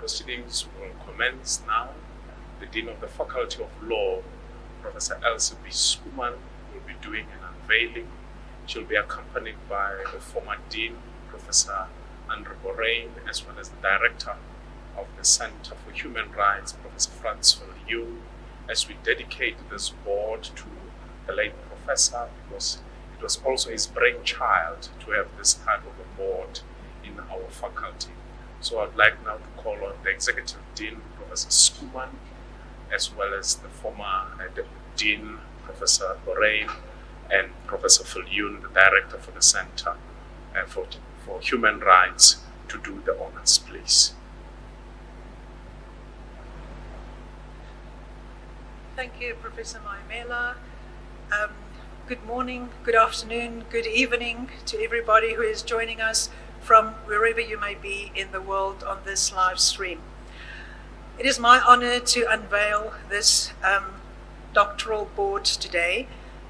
proceedings will commence now. The Dean of the Faculty of Law, Professor Elsie B. Schoeman, will be doing an unveiling. She'll be accompanied by the former Dean, Professor Andre Borain, as well as the Director of the Center for Human Rights, Professor Franz Viljoen, as we dedicate this board to the late professor, because it was also his brainchild to have this type of a board in our faculty. So I'd like now to call on the Executive Dean, Professor Schoeman, as well as the former Dean, Professor Borain, and Professor Viljoen, the Director for the Center for Human Rights, to do the honors, please. Thank you, Professor Maimela. Good morning, good afternoon, good evening to everybody who is joining us from wherever you may be in the world on this live stream. It is my honor to unveil this doctoral board today.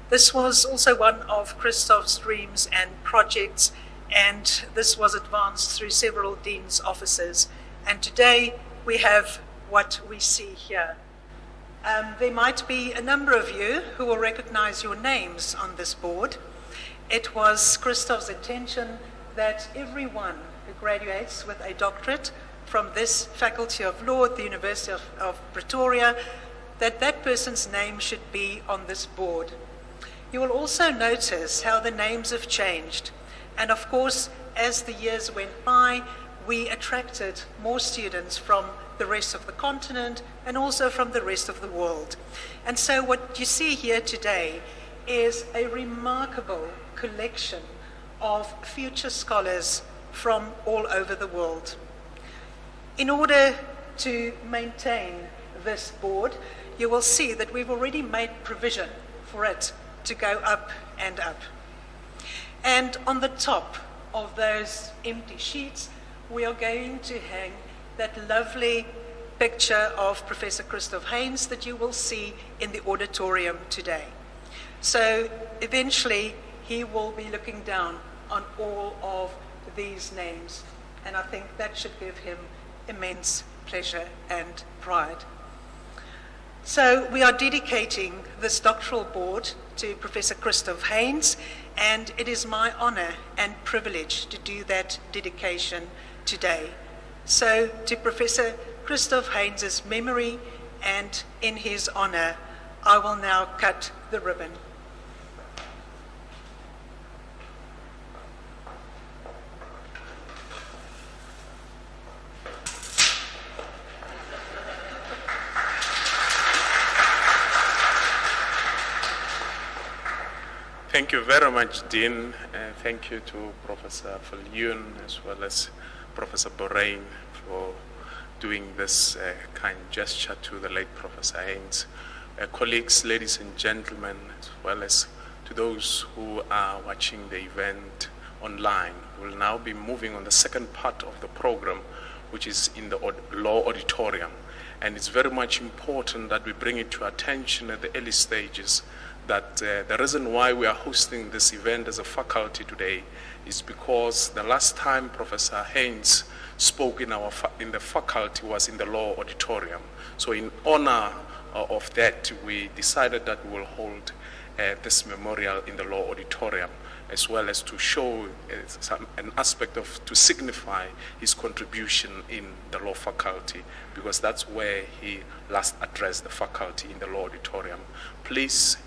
This was also one of Christof's dreams and projects, and this was advanced through several dean's offices. And today we have what we see here. There might be a number of you who will recognize your names on this board. It was Christof's intention that everyone who graduates with a doctorate from this Faculty of Law at the University of Pretoria, that person's name should be on this board. You will also notice how the names have changed. And of course, as the years went by, we attracted more students from the rest of the continent and also from the rest of the world. And so what you see here today is a remarkable collection of future scholars from all over the world. In order to maintain this board, you will see that we've already made provision for it to go up and up. And on the top of those empty sheets, we are going to hang that lovely picture of Professor Christof Heyns that you will see in the auditorium today. So eventually he will be looking down on all of these names, and I think that should give him immense pleasure and pride. So we are dedicating this doctoral board to Professor Christof Heyns, and it is my honor and privilege to do that dedication today. So to Professor Christof Heyns' memory and in his honor, I will now cut the ribbon. Thank you very much, Dean. Thank you to Professor Viljoen as well as Professor Borain for doing this kind gesture to the late Professor Heyns. Colleagues, ladies and gentlemen, as well as to those who are watching the event online, we'll now be moving on the second part of the program, which is in the law auditorium. And it's very much important that we bring it to attention at the early stages that the reason why we are hosting this event as a faculty today is because the last time Professor Heyns spoke in the faculty was in the law auditorium. So in honor of that, we decided that we will hold this memorial in the law auditorium, as well as to show an aspect of, to signify his contribution in the law faculty, because that's where he last addressed the faculty, in the law auditorium. Please,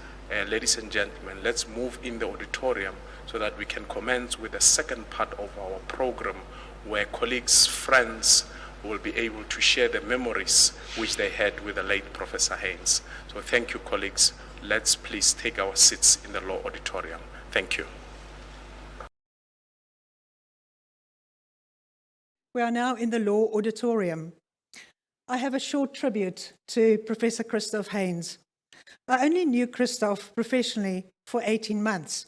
ladies and gentlemen, let's move in the auditorium so that we can commence with the second part of our program, where colleagues, friends will be able to share the memories which they had with the late Professor Heyns. So thank you, colleagues. Let's please take our seats in the law auditorium. Thank you. We are now in the law auditorium. I have a short tribute to Professor Christof Heyns. I only knew Christof professionally for 18 months,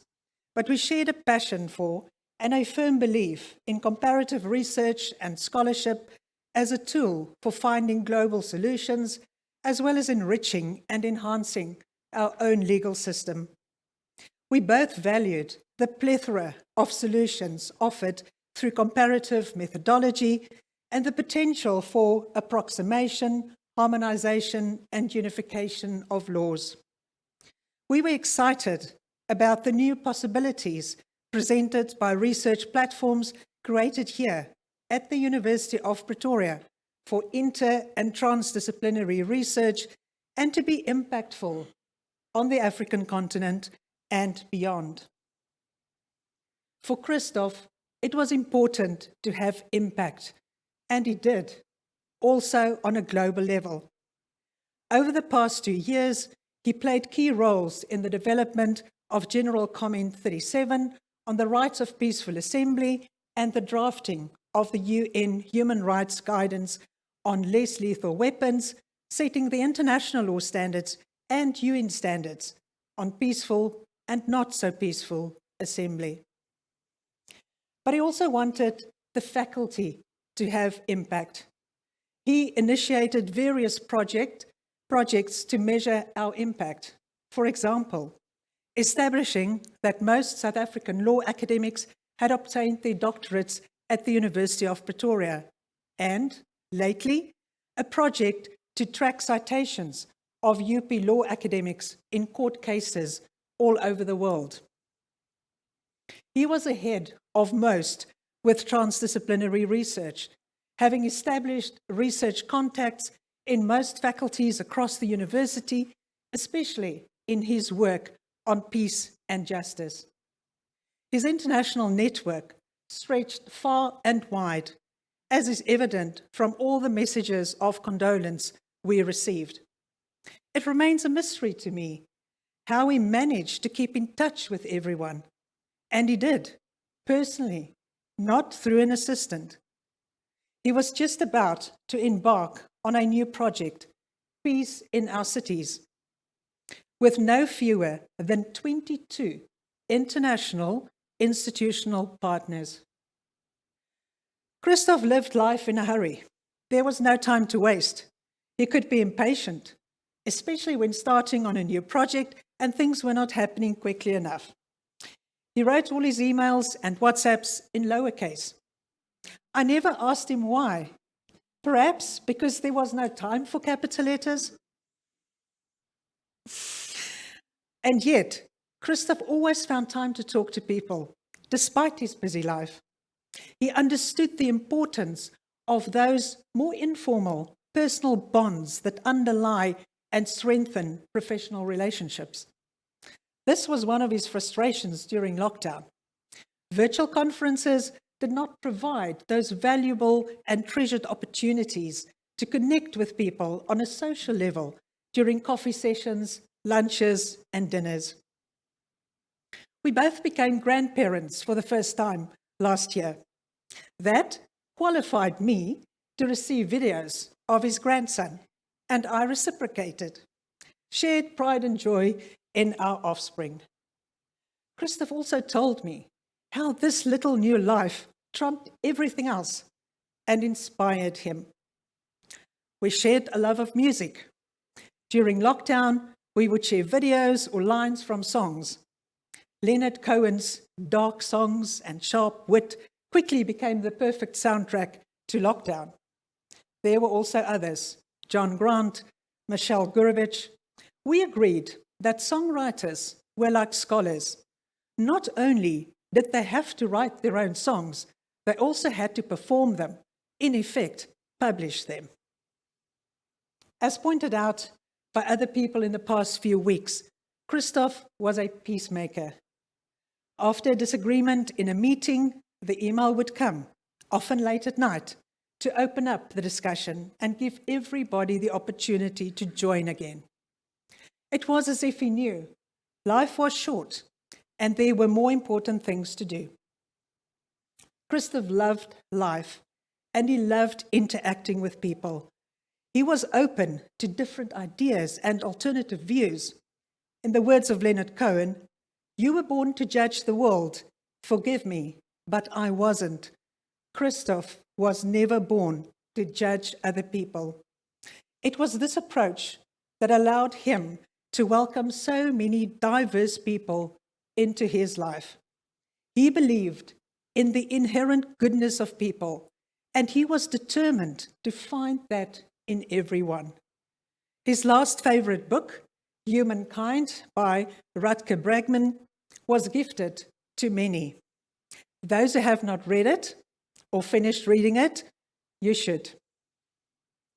but we shared a passion for and a firm belief in comparative research and scholarship as a tool for finding global solutions, as well as enriching and enhancing our own legal system. We both valued the plethora of solutions offered through comparative methodology and the potential for approximation, harmonization, and unification of laws. We were excited about the new possibilities presented by research platforms created here at the University of Pretoria for inter- and transdisciplinary research and to be impactful on the African continent and beyond. For Christof, it was important to have impact, and he did, also on a global level. Over the past 2 years, he played key roles in the development of General Comment 37 on the rights of peaceful assembly and the drafting of the UN Human Rights Guidance on less lethal weapons, setting the international law standards and UN standards on peaceful and not so peaceful assembly. But he also wanted the faculty to have impact. He initiated various projects to measure our impact. For example, establishing that most South African law academics had obtained their doctorates at the University of Pretoria, and, lately, a project to track citations of UP law academics in court cases all over the world. He was ahead of most with transdisciplinary research, having established research contacts in most faculties across the university, especially in his work on peace and justice. His international network stretched far and wide, as is evident from all the messages of condolence we received. It remains a mystery to me how he managed to keep in touch with everyone. And he did, personally, not through an assistant. He was just about to embark on a new project, Peace in Our Cities, with no fewer than 22 international institutional partners. Christof lived life in a hurry. There was no time to waste. He could be impatient, especially when starting on a new project and things were not happening quickly enough. He wrote all his emails and WhatsApps in lowercase. I never asked him why. Perhaps because there was no time for capital letters? And yet, Christof always found time to talk to people, despite his busy life. He understood the importance of those more informal, personal bonds that underlie and strengthen professional relationships. This was one of his frustrations during lockdown. Virtual conferences did not provide those valuable and treasured opportunities to connect with people on a social level during coffee sessions, lunches, and dinners. We both became grandparents for the first time last year. That qualified me to receive videos of his grandson, and I reciprocated, shared pride and joy in our offspring. Christof also told me how this little new life trumped everything else and inspired him. We shared a love of music. During lockdown, we would share videos or lines from songs. Leonard Cohen's dark songs and sharp wit quickly became the perfect soundtrack to lockdown. There were also others, John Grant, Michelle Gurevich. We agreed that songwriters were like scholars. Not only did they have to write their own songs, they also had to perform them, in effect, publish them. As pointed out by other people in the past few weeks, Christof was a peacemaker. After a disagreement in a meeting, the email would come, often late at night, to open up the discussion and give everybody the opportunity to join again. It was as if he knew life was short and there were more important things to do. Christof loved life and he loved interacting with people. He was open to different ideas and alternative views. In the words of Leonard Cohen, "You were born to judge the world. Forgive me, but I wasn't." Christof was never born to judge other people. It was this approach that allowed him to welcome so many diverse people into his life. He believed in the inherent goodness of people and he was determined to find that in everyone. His last favorite book, Humankind by Rutger Bregman, was gifted to many. Those who have not read it or finished reading it, you should.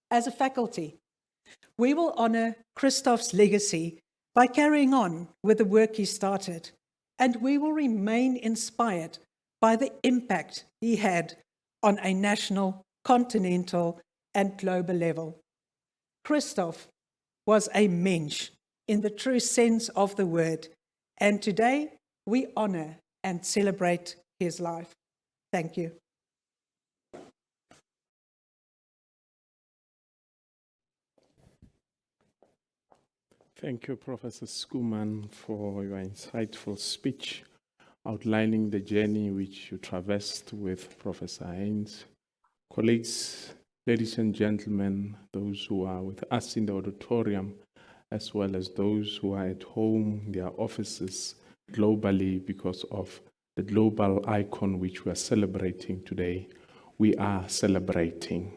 As a faculty, we will honor Christof's legacy by carrying on with the work he started, and we will remain inspired by the impact he had on a national, continental, and global level. Christof was a mensch in the true sense of the word, and today we honor and celebrate his life. Thank you. Thank you, Professor Schoeman, for your insightful speech outlining the journey which you traversed with Professor Heyns. Colleagues, ladies and gentlemen, those who are with us in the auditorium, as well as those who are at home, their offices globally, because of the global icon which we are celebrating today, we are celebrating.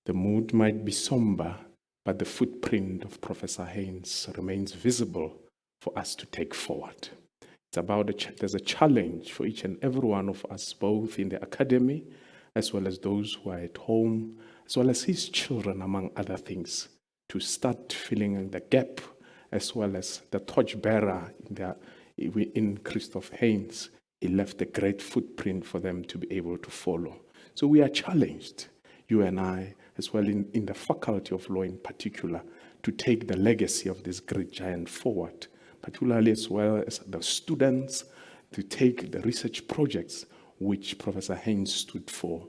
The mood might be somber, but the footprint of Professor Heyns remains visible for us to take forward. It's about there's a challenge for each and every one of us, both in the academy, as well as those who are at home, as well as his children, among other things, to start filling the gap, as well as the torchbearer in Christof Heyns. He left a great footprint for them to be able to follow. So we are challenged, you and I, as well in the Faculty of Law in particular, to take the legacy of this great giant forward, particularly as well as the students, to take the research projects which Professor Heyns stood for,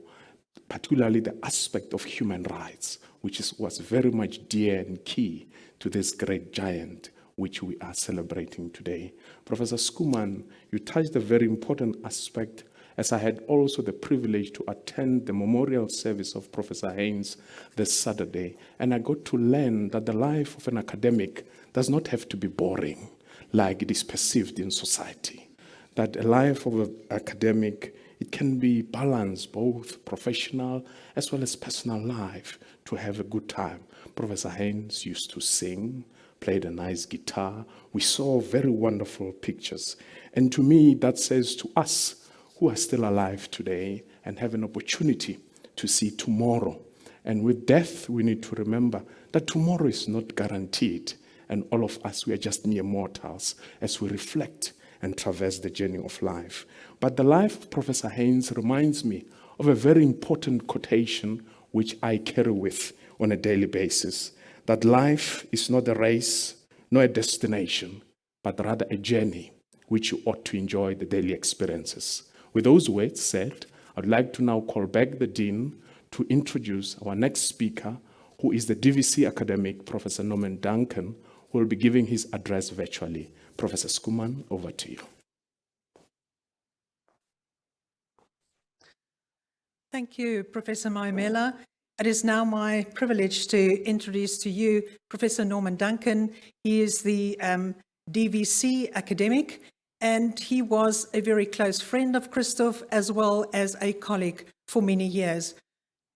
particularly the aspect of human rights, which was very much dear and key to this great giant which we are celebrating today. Professor Schoeman, you touched a very important aspect, as I had also the privilege to attend the memorial service of Professor Heyns this Saturday, and I got to learn that the life of an academic does not have to be boring like it is perceived in society. That a life of an academic, it can be balanced, both professional as well as personal life, to have a good time. Professor Heyns used to sing, played a nice guitar. We saw very wonderful pictures. And to me, that says to us who are still alive today and have an opportunity to see tomorrow. And with death, we need to remember that tomorrow is not guaranteed. And all of us, we are just mere mortals as we reflect and traverse the journey of life. But the life of Professor Heyns reminds me of a very important quotation which I carry with on a daily basis, that life is not a race, nor a destination, but rather a journey which you ought to enjoy the daily experiences. With those words said, I'd like to now call back the Dean to introduce our next speaker, who is the DVC academic, Professor Norman Duncan, who will be giving his address virtually. Professor Schoeman, over to you. Thank you, Professor Maimela. It is now my privilege to introduce to you Professor Norman Duncan. He is the DVC academic, and he was a very close friend of Christof as well as a colleague for many years.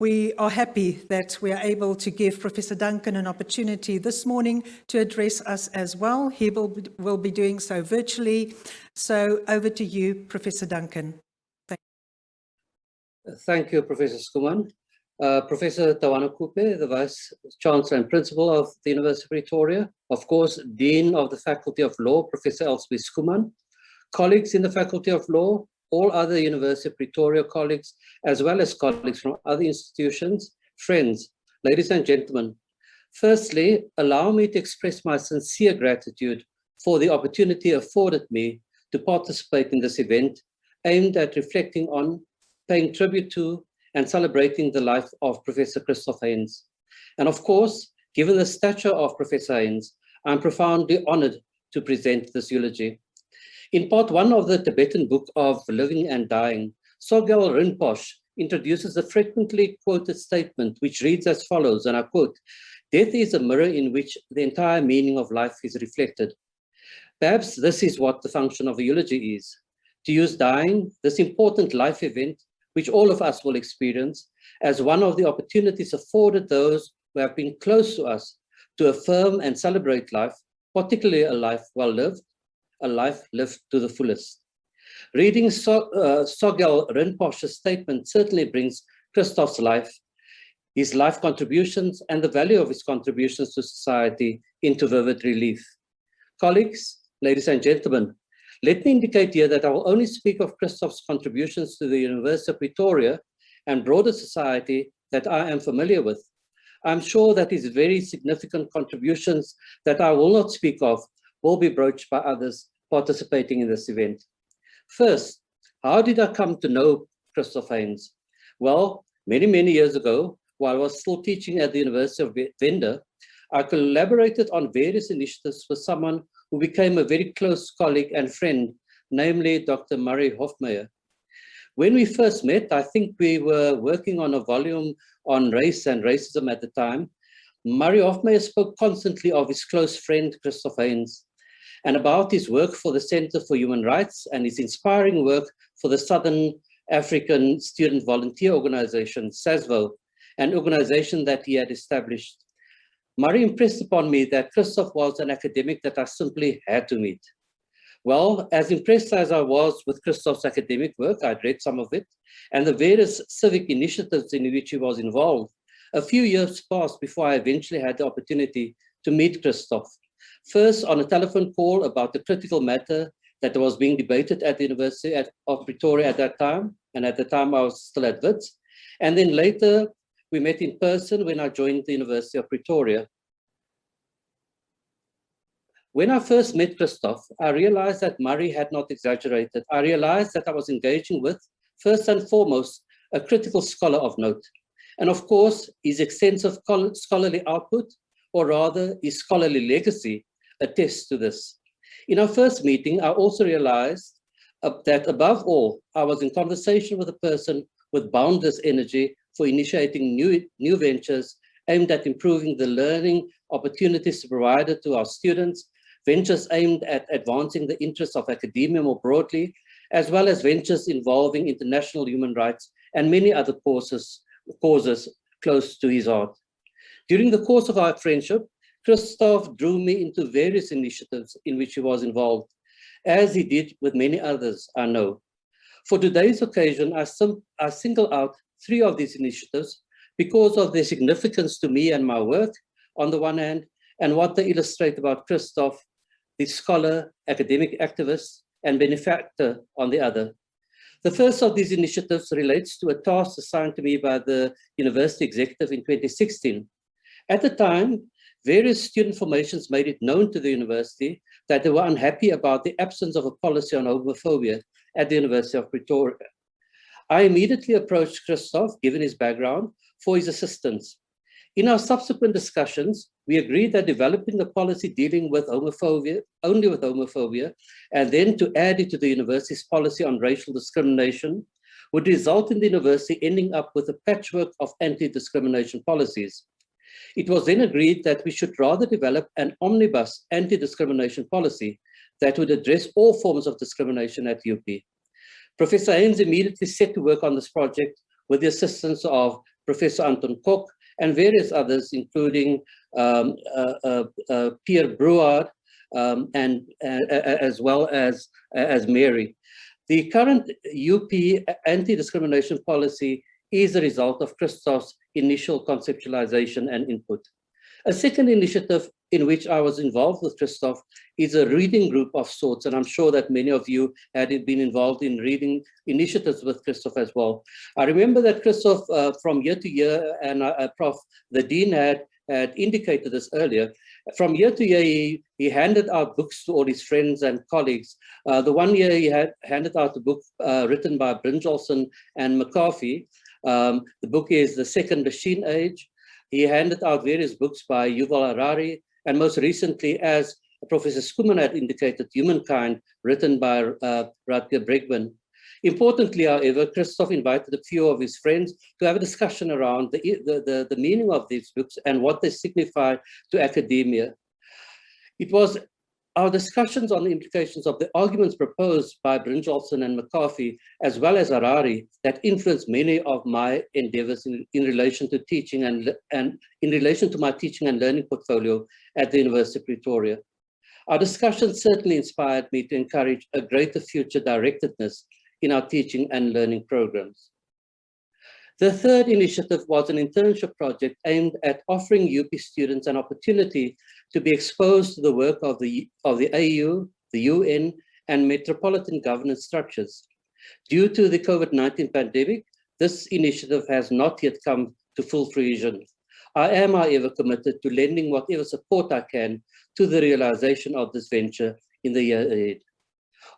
We are happy that we are able to give Professor Duncan an opportunity this morning to address us as well. He will be doing so virtually. So over to you, Professor Duncan. Thank you, Professor Schoeman. Professor Tawana Kupe, the Vice Chancellor and Principal of the University of Pretoria, of course, Dean of the Faculty of Law, Professor Elsbeth Schoeman, colleagues in the Faculty of Law, all other University of Pretoria colleagues, as well as colleagues from other institutions, friends, ladies and gentlemen. Firstly, allow me to express my sincere gratitude for the opportunity afforded me to participate in this event aimed at reflecting on, paying tribute to, and celebrating the life of Professor Christof Heyns. And of course, given the stature of Professor Heyns, I'm profoundly honored to present this eulogy. In part one of the Tibetan book of Living and Dying, Sogyal Rinpoche introduces a frequently quoted statement which reads as follows, and I quote, "Death is a mirror in which the entire meaning of life is reflected." Perhaps this is what the function of a eulogy is, to use dying, this important life event, which all of us will experience, as one of the opportunities afforded those who have been close to us to affirm and celebrate life, particularly a life well lived, a life lived to the fullest. Reading Sogyal Rinpoche's statement certainly brings Christof's life, his life contributions, and the value of his contributions to society into vivid relief. Colleagues, ladies and gentlemen, let me indicate here that I will only speak of Christof's contributions to the University of Pretoria and broader society that I am familiar with. I'm sure that his very significant contributions that I will not speak of will be broached by others participating in this event. First, how did I come to know Christof Heyns? Well, many years ago, while I was still teaching at the University of Venda, I collaborated on various initiatives with someone who became a very close colleague and friend, namely Dr. Murray Hofmeyer. When we first met, I think we were working on a volume on race and racism at the time. Murray Hofmeyer spoke constantly of his close friend, Christof Heyns, and about his work for the Center for Human Rights and his inspiring work for the Southern African Student Volunteer Organization, SASVO, an organization that he had established. Murray impressed upon me that Christof was an academic that I simply had to meet. Well, as impressed as I was with Christof's academic work, I'd read some of it, and the various civic initiatives in which he was involved, a few years passed before I eventually had the opportunity to meet Christof. First, on a telephone call about the critical matter that was being debated at the University of Pretoria at that time, and at the time I was still at WITS. And then later, we met in person when I joined the University of Pretoria. When I first met Christof, I realized that Murray had not exaggerated. I realized that I was engaging with, first and foremost, a critical scholar of note. And of course, his extensive scholarly output, or rather his scholarly legacy, attests to this. In our first meeting, I also realized that above all, I was in conversation with a person with boundless energy for initiating new ventures aimed at improving the learning opportunities provided to our students, ventures aimed at advancing the interests of academia more broadly, as well as ventures involving international human rights and many other causes close to his heart. During the course of our friendship, Christof drew me into various initiatives in which he was involved, as he did with many others I know. For today's occasion, I single out 3 of these initiatives because of their significance to me and my work on the one hand, and what they illustrate about Christof, the scholar, academic activist, and benefactor on the other. The first of these initiatives relates to a task assigned to me by the university executive in 2016. At the time, various student formations made it known to the university that they were unhappy about the absence of a policy on homophobia at the University of Pretoria. I immediately approached Christof, given his background, for his assistance. In our subsequent discussions, we agreed that developing a policy dealing with homophobia, only with homophobia, and then to add it to the university's policy on racial discrimination would result in the university ending up with a patchwork of anti-discrimination policies. It was then agreed that we should rather develop an omnibus anti-discrimination policy that would address all forms of discrimination at UP. Professor Heyns immediately set to work on this project with the assistance of Professor Anton Kok and various others, including Pierre Brouard, and as well as Mary. The current UP anti-discrimination policy is a result of Christof's initial conceptualization and input. A second initiative in which I was involved with Christof is a reading group of sorts, and I'm sure that many of you had been involved in reading initiatives with Christof as well. I remember that Christof, from year to year, and the Dean had indicated this earlier, from year to year, he handed out books to all his friends and colleagues. The one year he had handed out a book written by Brynjolfsson and McCarthy. The book is The Second Machine Age. He handed out various books by Yuval Harari, and most recently, as Professor Schoeman had indicated, Humankind, written by Rutger Bregman. Importantly, however, Christof invited a few of his friends to have a discussion around the meaning of these books and what they signify to academia. It was Our discussions on the implications of the arguments proposed by Brynjolfsson and McCarthy, as well as Harari, that influenced many of my endeavors in relation to teaching and in relation to my teaching and learning portfolio at the University of Pretoria. Our discussion certainly inspired me to encourage a greater future directedness in our teaching and learning programs. The third initiative was an internship project aimed at offering UP students an opportunity to be exposed to the work of the AU, the UN, and metropolitan governance structures. Due to the COVID-19 pandemic, this initiative has not yet come to full fruition. I am, however, committed to lending whatever support I can to the realization of this venture in the year ahead.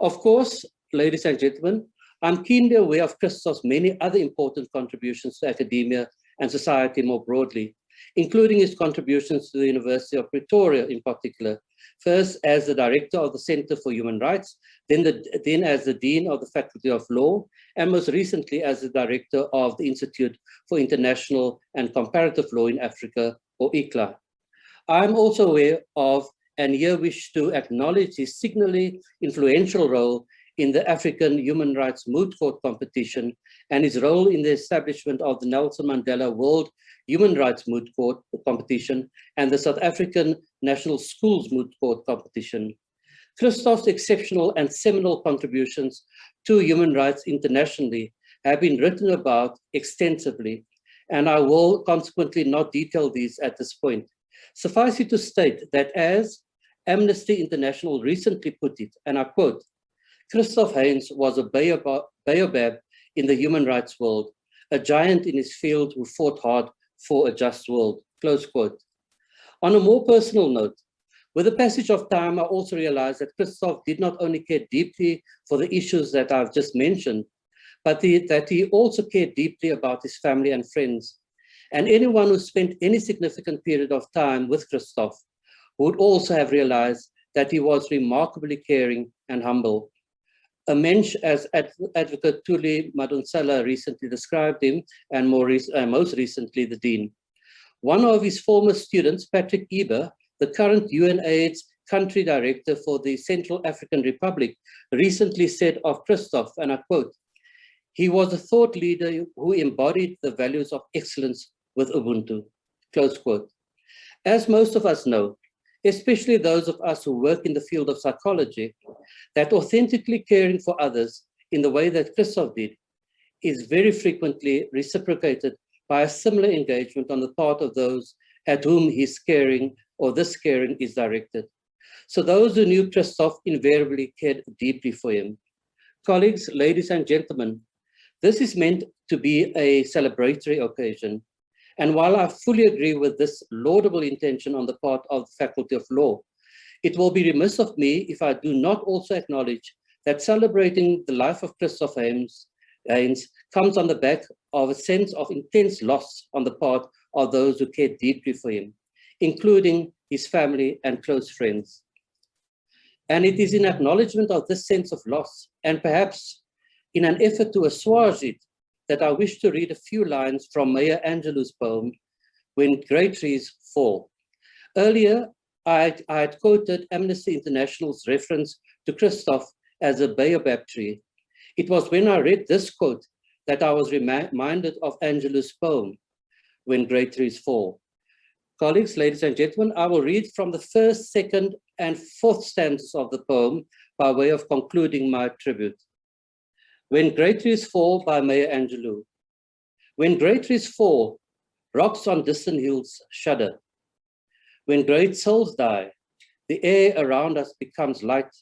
Of course, ladies and gentlemen, I'm keenly aware of Christof's many other important contributions to academia and society more broadly, including his contributions to the University of Pretoria in particular, first as the director of the Center for Human Rights, then as the Dean of the Faculty of Law, and most recently as the director of the Institute for International and Comparative Law in Africa, or ICLA. I'm also aware of, and here wish to acknowledge, his signally influential role in the African Human Rights Moot Court competition and his role in the establishment of the Nelson Mandela World Human Rights Moot Court competition and the South African National Schools Moot Court competition. Christof's exceptional and seminal contributions to human rights internationally have been written about extensively, and I will consequently not detail these at this point. Suffice it to state that, as Amnesty International recently put it, and I quote, Christof Heyns was a baobab in the human rights world, a giant in his field who fought hard for a just world, close quote. On a more personal note, with the passage of time, I also realized that Christof did not only care deeply for the issues that I've just mentioned, but that he also cared deeply about his family and friends. And anyone who spent any significant period of time with Christof would also have realized that he was remarkably caring and humble. A mensch, as Advocate Thuli Madonsela recently described him, and most recently the Dean. One of his former students, Patrick Eber, the current UNAIDS country director for the Central African Republic, recently said of Christof, and I quote, he was a thought leader who embodied the values of excellence with Ubuntu, close quote. As most of us know, especially those of us who work in the field of psychology, that authentically caring for others in the way that Christof did is very frequently reciprocated by a similar engagement on the part of those at whom his caring or this caring is directed. So those who knew Christof invariably cared deeply for him. Colleagues, ladies and gentlemen, this is meant to be a celebratory occasion. And while I fully agree with this laudable intention on the part of the Faculty of Law, it will be remiss of me if I do not also acknowledge that celebrating the life of Christof Heyns comes on the back of a sense of intense loss on the part of those who cared deeply for him, including his family and close friends. And it is in acknowledgement of this sense of loss, and perhaps in an effort to assuage it, that I wish to read a few lines from Maya Angelou's poem, When Great Trees Fall. Earlier, I had quoted Amnesty International's reference to Christof as a baobab tree. It was when I read this quote that I was reminded of Angelou's poem, When Great Trees Fall. Colleagues, ladies and gentlemen, I will read from the first, second, and fourth stanzas of the poem by way of concluding my tribute. When Great Trees Fall by Maya Angelou. When great trees fall, rocks on distant hills shudder. When great souls die, the air around us becomes light,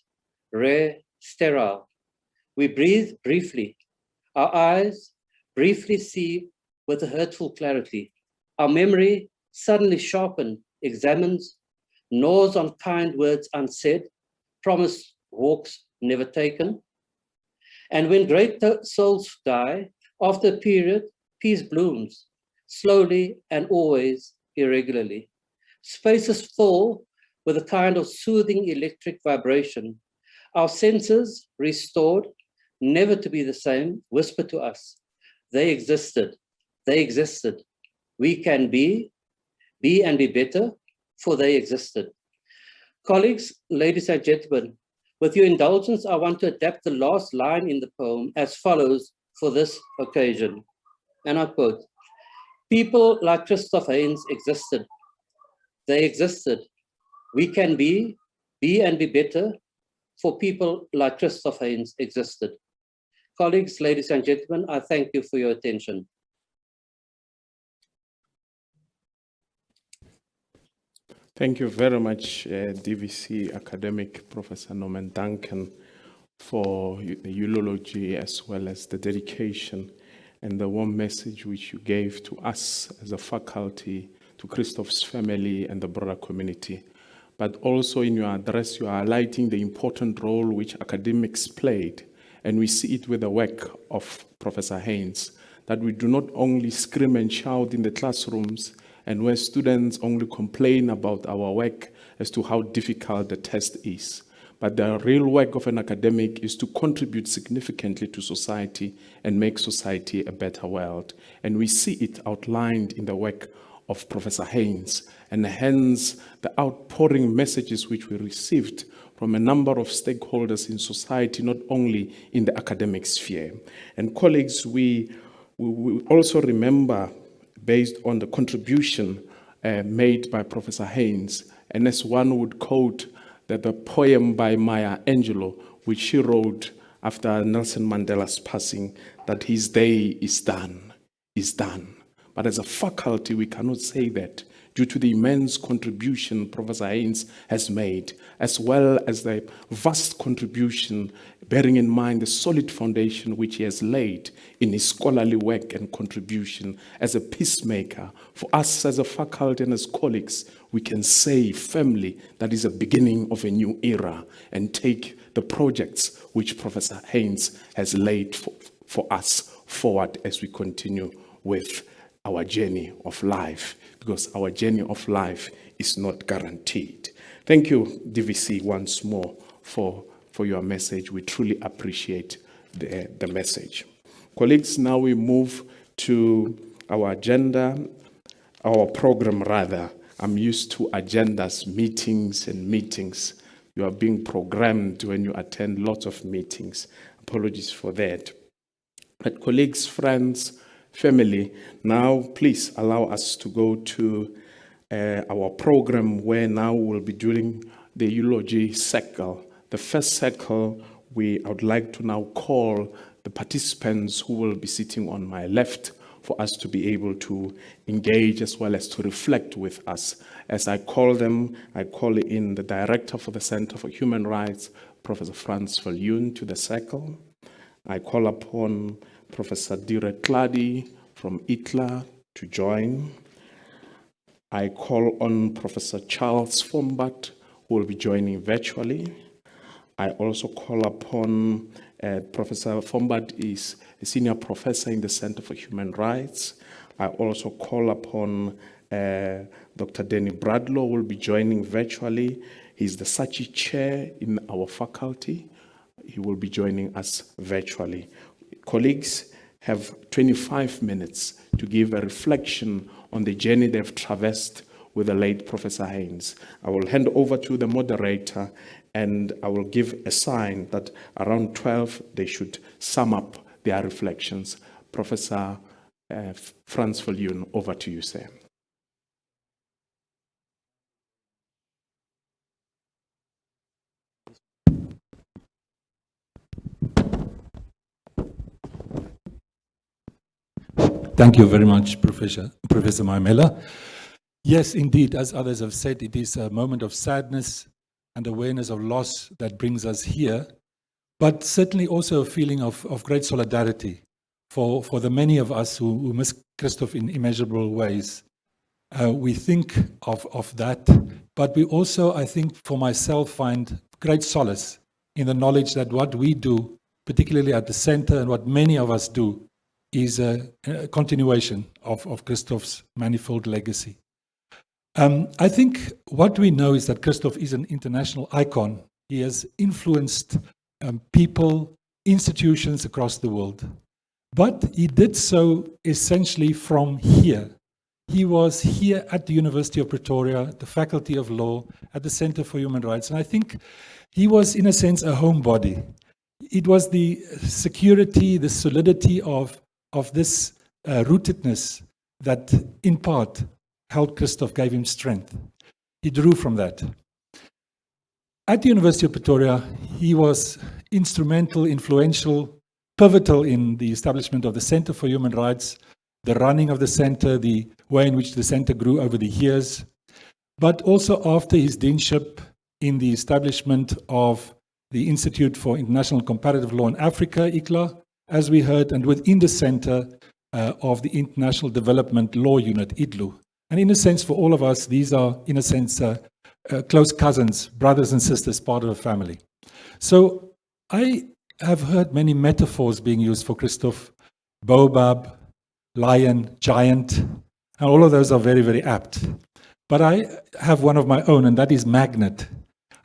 rare, sterile. We breathe briefly. Our eyes briefly see with a hurtful clarity. Our memory, suddenly sharpened, examines, gnaws on kind words unsaid, promised walks never taken. And when great souls die, after a period, peace blooms, slowly and always irregularly. Spaces fall with a kind of soothing electric vibration. Our senses, restored, never to be the same, whisper to us, they existed, they existed. We can be and be better, for they existed. Colleagues, ladies and gentlemen, with your indulgence, I want to adapt the last line in the poem as follows for this occasion. And I quote, "People like Christof Heyns existed. They existed. We can be and be better, for people like Christof Heyns existed." Colleagues, ladies and gentlemen, I thank you for your attention. Thank you very much, DVC academic Professor Norman Duncan, for the eulogy as well as the dedication and the warm message which you gave to us as a faculty, to Christof's family and the broader community. But also in your address, you are highlighting the important role which academics played, and we see it with the work of Professor Heyns, that we do not only scream and shout in the classrooms and where students only complain about our work as to how difficult the test is. But the real work of an academic is to contribute significantly to society and make society a better world. And we see it outlined in the work of Professor Heyns, and hence the outpouring messages which we received from a number of stakeholders in society, not only in the academic sphere. And colleagues, we also remember, based on the contribution made by Professor Heyns, and as one would quote that the poem by Maya Angelou, which she wrote after Nelson Mandela's passing, that his day is done, is done. But as a faculty, we cannot say that due to the immense contribution Professor Heyns has made, as well as the vast contribution, bearing in mind the solid foundation which he has laid in his scholarly work and contribution as a peacemaker. For us as a faculty and as colleagues, we can say firmly that is a beginning of a new era, and take the projects which Professor Heyns has laid for us forward as we continue with our journey of life, because our journey of life is not guaranteed. Thank you, DVC, once more for your message. We truly appreciate the message. Colleagues, now we move to our agenda, our program rather. I'm used to agendas, meetings and meetings. You are being programmed when you attend lots of meetings. Apologies for that. But colleagues, friends, family, now please allow us to go to our program, where now we'll be doing the eulogy circle. The first circle, I would like to now call the participants who will be sitting on my left for us to be able to engage as well as to reflect with us. As I call them, I call in the Director for the Center for Human Rights, Professor Frans Viljoen, to the circle. I call upon Professor Dire Clady from ITLA to join. I call on Professor Charles Fombat, who will be joining virtually. I also call upon Professor Fombat is a senior professor in the Center for Human Rights. I also call upon Dr. Danny Bradlaugh, who will be joining virtually. He's the Sachi chair in our faculty. He will be joining us virtually. Colleagues have 25 minutes to give a reflection on the journey they've traversed with the late Professor Heyns. I will hand over to the moderator, and I will give a sign that around 12 they should sum up their reflections. Professor Frans Viljoen, over to you, sir. Thank you very much, Professor Maimela. Yes, indeed, as others have said, it is a moment of sadness and awareness of loss that brings us here, but certainly also a feeling of great solidarity for the many of us who miss Christof in immeasurable ways. We think of that, but we also, I think, for myself, find great solace in the knowledge that what we do, particularly at the center, and what many of us do, is a continuation of Christof's manifold legacy. I think what we know is that Christof is an international icon. He has influenced people, institutions across the world. But he did so essentially from here. he was here at the University of Pretoria, the Faculty of Law, at the Center for Human Rights. And I think he was, in a sense, a homebody. It was the security, the solidity of this rootedness that, in part, helped Christof, gave him strength. He drew from that. At the University of Pretoria, he was instrumental, influential, pivotal in the establishment of the Center for Human Rights, the running of the center, the way in which the center grew over the years, but also after his deanship in the establishment of the Institute for International Comparative Law in Africa, ICLA, as we heard, and within the center of the International Development Law Unit, IDLU. And in a sense, for all of us, these are, in a sense, close cousins, brothers and sisters, part of a family. So I have heard many metaphors being used for Christof: baobab, lion, giant, and all of those are very, very apt. But I have one of my own, and that is magnet.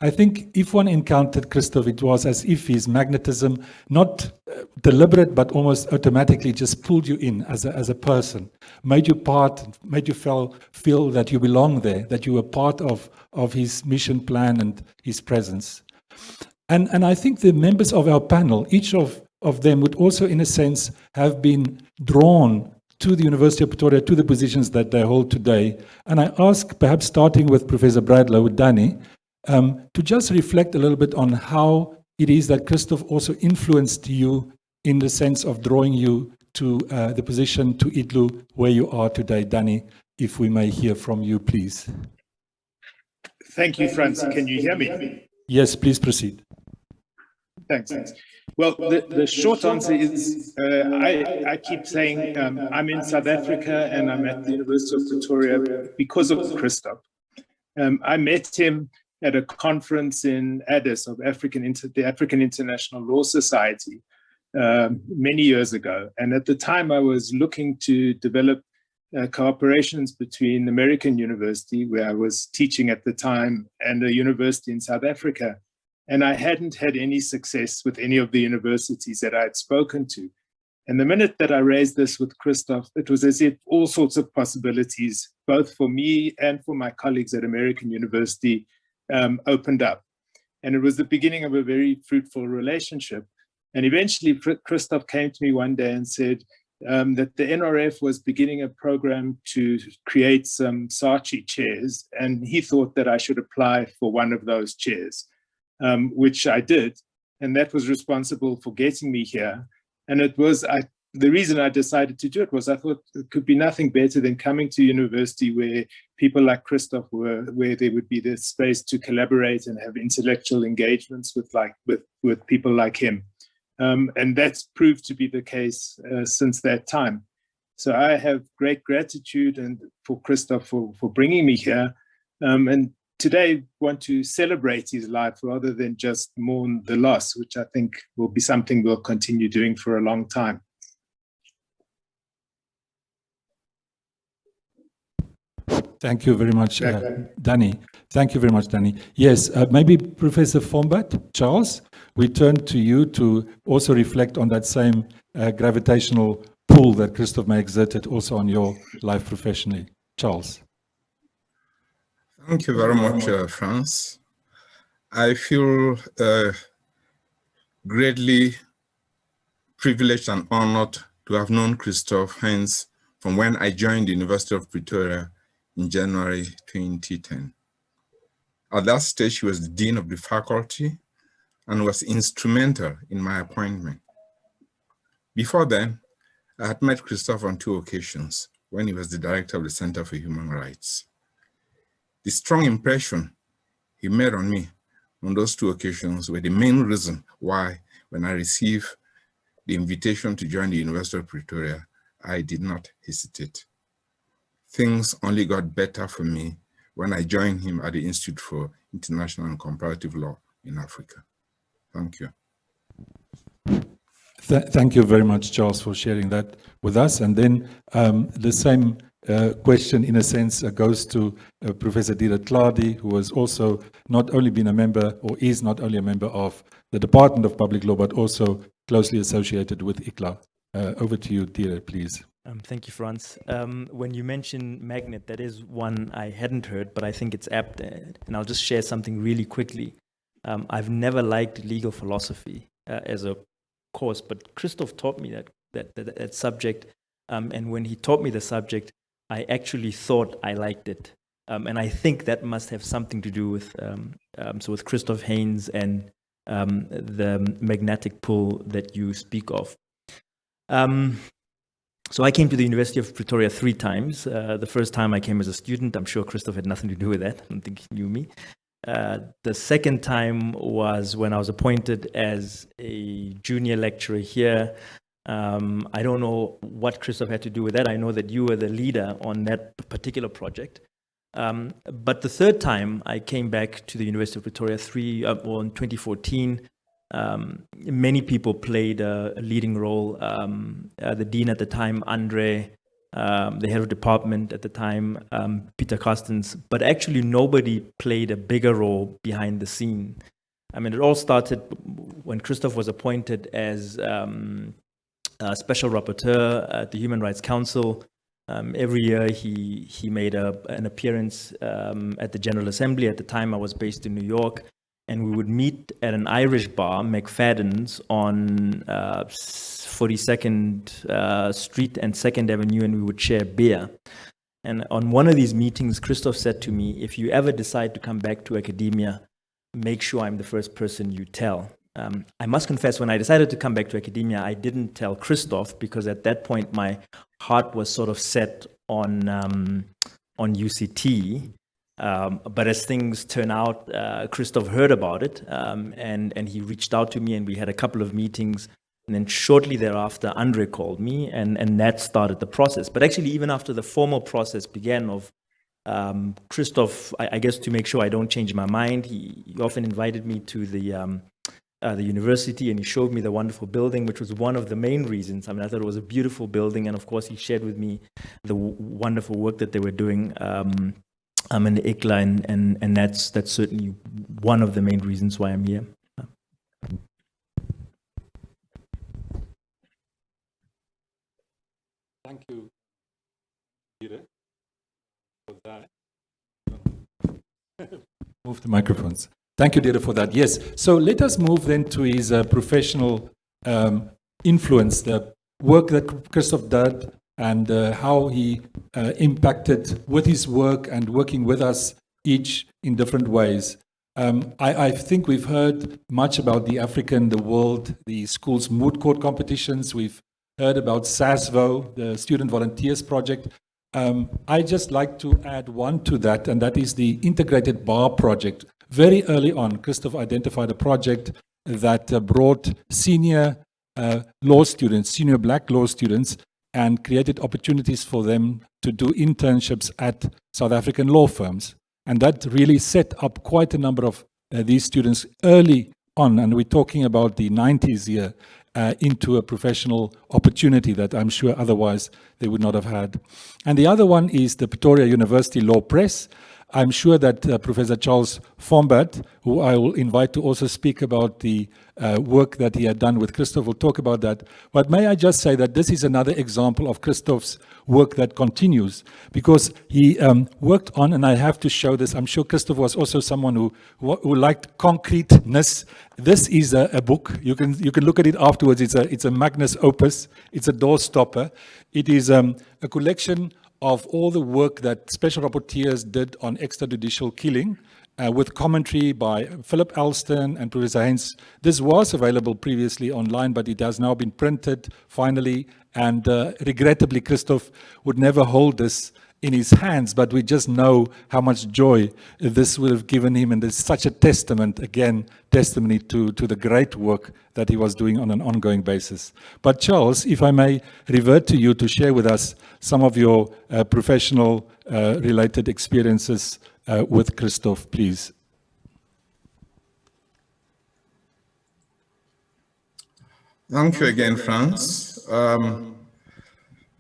I think if one encountered Christof, it was as if his magnetism, not deliberate, but almost automatically just pulled you in as a person, made you part, made you feel that you belong there, that you were part of his mission plan and his presence. And I think the members of our panel, each of them would also, in a sense, have been drawn to the University of Pretoria, to the positions that they hold today. And I ask, perhaps starting with Professor Bradlow, with Danny, to just reflect a little bit on how it is that Christof also influenced you in the sense of drawing you to the position, to IDLU, where you are today. Danny, if we may hear from you, please. Thank you, Frans. Can you hear me? Yes, please proceed. Thanks. Well, the short answer is I keep saying I'm in South Africa and I'm at the University of Pretoria because of Christof. I met him at a conference in Addis of the African International Law Society many years ago. And at the time, I was looking to develop cooperations between American University, where I was teaching at the time, and a university in South Africa. And I hadn't had any success with any of the universities that I had spoken to. And the minute that I raised this with Christof, it was as if all sorts of possibilities, both for me and for my colleagues at American University, opened up. And it was the beginning of a very fruitful relationship. And eventually, Christof came to me one day and said that the NRF was beginning a program to create some Saatchi chairs. And he thought that I should apply for one of those chairs, which I did. And that was responsible for getting me here. And it was, the reason I decided to do it was I thought it could be nothing better than coming to university where people like Christof were, where there would be the space to collaborate and have intellectual engagements with people like him. And that's proved to be the case since that time. So I have great gratitude and for Christof for bringing me here. And today want to celebrate his life rather than just mourn the loss, which I think will be something we'll continue doing for a long time. Thank you very much, Danny. Thank you very much, Danny. Yes, maybe Professor Fombat, Charles, we turn to you to also reflect on that same gravitational pull that Christof may exerted also on your life professionally. Charles. Thank you very much, Frans. I feel greatly privileged and honored to have known Christof Heyns from when I joined the University of Pretoria in January 2010. At that stage, he was the Dean of the faculty and was instrumental in my appointment. Before then, I had met Christof on 2 occasions when he was the director of the Center for Human Rights. The strong impression he made on me on those 2 occasions were the main reason why, when I received the invitation to join the University of Pretoria, I did not hesitate. Things only got better for me when I joined him at the Institute for International and Comparative Law in Africa. Thank you. Thank you very much, Charles, for sharing that with us. And then the same question, in a sense, goes to Professor Dira Tladi, who has also not only been a member, or is not only a member of the Department of Public Law, but also closely associated with ICLA. Over to you, Dira, please. Thank you, Franz. When you mention magnet, that is one I hadn't heard, but I think it's apt, and I'll just share something really quickly. I've never liked legal philosophy as a course, but Christof taught me that subject, and when he taught me the subject, I actually thought I liked it, and I think that must have something to do with with Christof Heyns and the magnetic pull that you speak of. So I came to the University of Pretoria 3 times. The first time I came as a student. I'm sure Christof had nothing to do with that. I don't think he knew me. The second time was when I was appointed as a junior lecturer here. I don't know what Christof had to do with that. I know that you were the leader on that particular project. But the third time I came back to the University of Pretoria in 2014, many people played a leading role. The dean at the time, Andre, the head of department at the time, Peter Carstens, but actually nobody played a bigger role behind the scene. I mean, it all started when Christof was appointed as special rapporteur at the Human Rights Council. Every year he made an appearance at the General Assembly. At the time I was based in New York, and we would meet at an Irish bar, McFadden's, on 42nd Street and 2nd Avenue, and we would share beer. And on one of these meetings, Christof said to me, if you ever decide to come back to academia, make sure I'm the first person you tell. I must confess, when I decided to come back to academia, I didn't tell Christof, because at that point my heart was sort of set on UCT. But as things turn out, Christof heard about it, and he reached out to me, and we had a couple of meetings. And then shortly thereafter, Andre called me, and that started the process. But actually, even after the formal process began of Christof, I guess to make sure I don't change my mind, he often invited me to the university, and he showed me the wonderful building, which was one of the main reasons. I mean, I thought it was a beautiful building, and of course, he shared with me the wonderful work that they were doing in the ICLA, and that's certainly one of the main reasons why I'm here. Thank you, Peter, for that. Move the microphones. Thank you, Deirdre, for that. Yes. So let us move then to his professional influence, the work that Christof did, and how he impacted with his work and working with us each in different ways. I think we've heard much about the African, the world, the schools' moot court competitions. We've heard about SASVO, the Student Volunteers Project. I just like to add one to that, and that is the Integrated Bar Project. Very early on, Christof identified a project that brought senior law students, senior black law students, and created opportunities for them to do internships at South African law firms. And that really set up quite a number of these students early on, and we're talking about the 90s here, into a professional opportunity that I'm sure otherwise they would not have had. And the other one is the Pretoria University Law Press. I'm sure that Professor Charles Fombart, who I will invite to also speak about the work that he had done with Christof, will talk about that. But may I just say that this is another example of Christof's work that continues, because he worked on, and I have to show this, I'm sure Christof was also someone who liked concreteness. This is a book. You can look at it afterwards. It's a magnus opus. It's a doorstopper. It is a collection of all the work that special rapporteurs did on extrajudicial killing, with commentary by Philip Alston and Professor Heyns. This was available previously online, but it has now been printed finally, and regrettably Christof would never hold this in his hands, but we just know how much joy this would have given him, and it's such a testament, again, testimony to the great work that he was doing on an ongoing basis. But Charles, if I may revert to you to share with us some of your professional related experiences with Christof, please. Thank you again, Franz.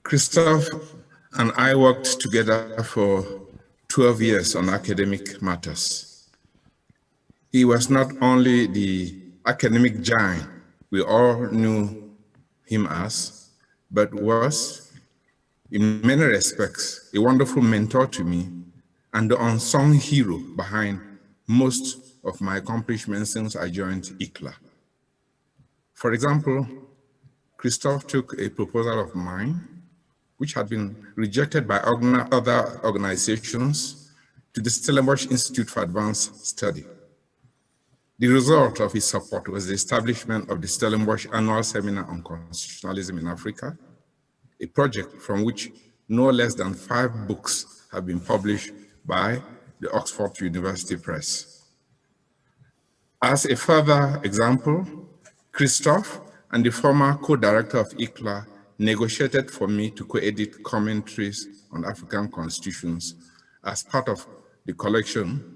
Christof and I worked together for 12 years on academic matters. He was not only the academic giant we all knew him as, but was in many respects, a wonderful mentor to me and the unsung hero behind most of my accomplishments since I joined ICLA. For example, Christof took a proposal of mine, which had been rejected by other organizations, to the Stellenbosch Institute for Advanced Study. The result of his support was the establishment of the Stellenbosch Annual Seminar on Constitutionalism in Africa, a project from which no less than 5 books have been published by the Oxford University Press. As a further example, Christof and the former co-director of ICLA negotiated for me to co-edit commentaries on African constitutions as part of the collection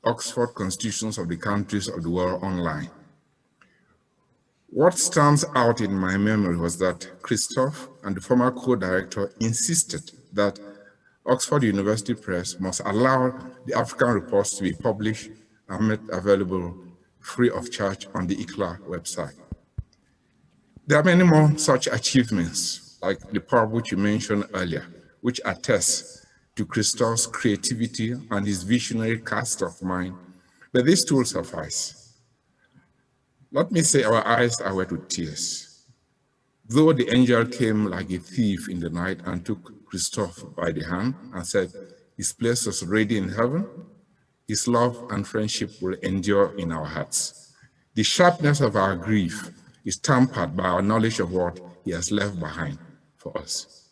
Oxford Constitutions of the Countries of the World Online. What stands out in my memory was that Christof and the former co-director insisted that Oxford University Press must allow the African reports to be published and made available free of charge on the ICLA website. There are many more such achievements, like the pub which you mentioned earlier, which attests to Christof's creativity and his visionary cast of mind, but these tools suffice. Let me say our eyes are wet with tears. Though the angel came like a thief in the night and took Christof by the hand and said, his place was ready in heaven, his love and friendship will endure in our hearts. The sharpness of our grief is tempered by our knowledge of what he has left behind for us.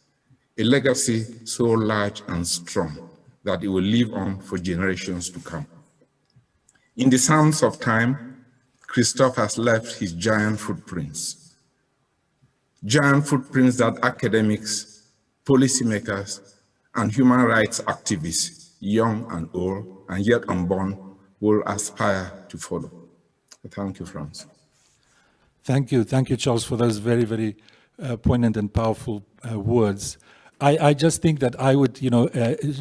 A legacy so large and strong that it will live on for generations to come. In the sands of time, Christof has left his giant footprints. Giant footprints that academics, policymakers, and human rights activists, young and old, and yet unborn, will aspire to follow. Thank you, Franz. Thank you, Charles, for those very, very poignant and powerful words. I just think that I would,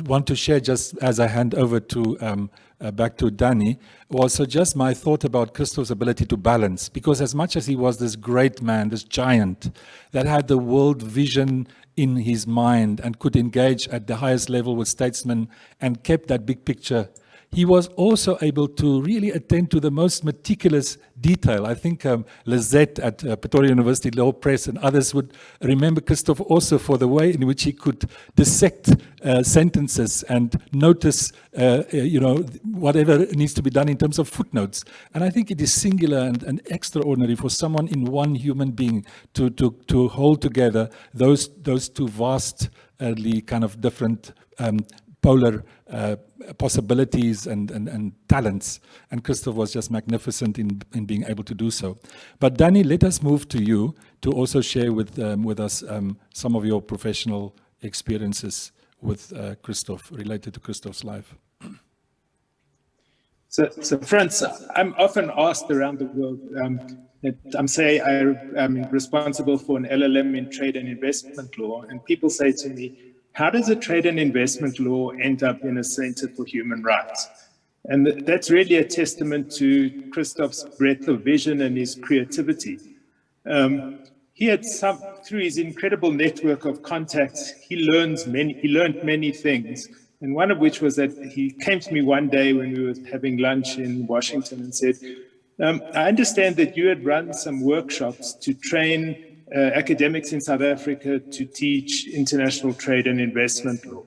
want to share, just as I hand over to back to Danny, also just my thought about Christof's ability to balance. Because as much as he was this great man, this giant that had the world vision in his mind and could engage at the highest level with statesmen and kept that big picture, he was also able to really attend to the most meticulous detail. I think Lizette at Pretoria University Law Press and others would remember Christof also for the way in which he could dissect sentences and notice, whatever needs to be done in terms of footnotes. And I think it is singular and extraordinary for someone in one human being to hold together those two vastly kind of different polar possibilities and talents, and Christof was just magnificent in being able to do so. But Danny, let us move to you to also share with us some of your professional experiences with Christof, related to Christof's life. So Franz, I'm often asked around the world that I'm responsible for an LLM in trade and investment law, and people say to me, how does a trade and investment law end up in a Center for Human Rights? And that's really a testament to Christof's breadth of vision and his creativity. He had through his incredible network of contacts, he learned many things. And one of which was that he came to me one day when we were having lunch in Washington and said, I understand that you had run some workshops to train academics in South Africa to teach international trade and investment law.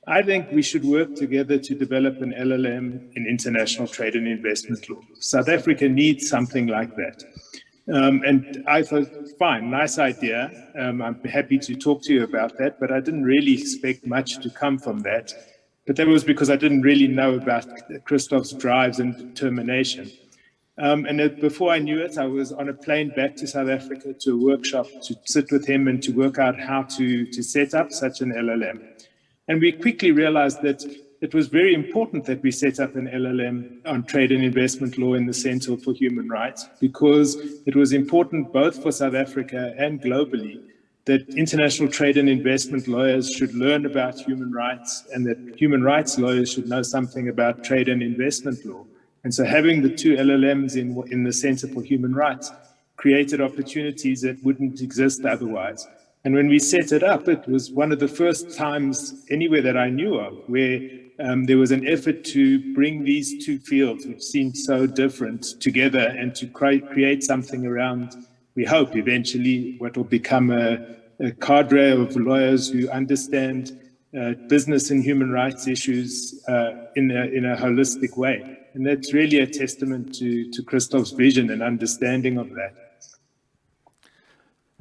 I think we should work together to develop an LLM in international trade and investment law. South Africa needs something like that. And I thought, fine, nice idea. I'm happy to talk to you about that, but I didn't really expect much to come from that. But that was because I didn't really know about Christof's drives and determination. And before I knew it, I was on a plane back to South Africa to a workshop to sit with him and to work out how to set up such an LLM. And we quickly realized that it was very important that we set up an LLM on trade and investment law in the Center for Human Rights, because it was important both for South Africa and globally that international trade and investment lawyers should learn about human rights, and that human rights lawyers should know something about trade and investment law. And so having the two LLMs in the Center for Human Rights created opportunities that wouldn't exist otherwise. And when we set it up, it was one of the first times anywhere that I knew of where there was an effort to bring these two fields, which seemed so different, together and to create something around, we hope, eventually what will become a cadre of lawyers who understand business and human rights issues in a holistic way. And that's really a testament to Christof's vision and understanding of that.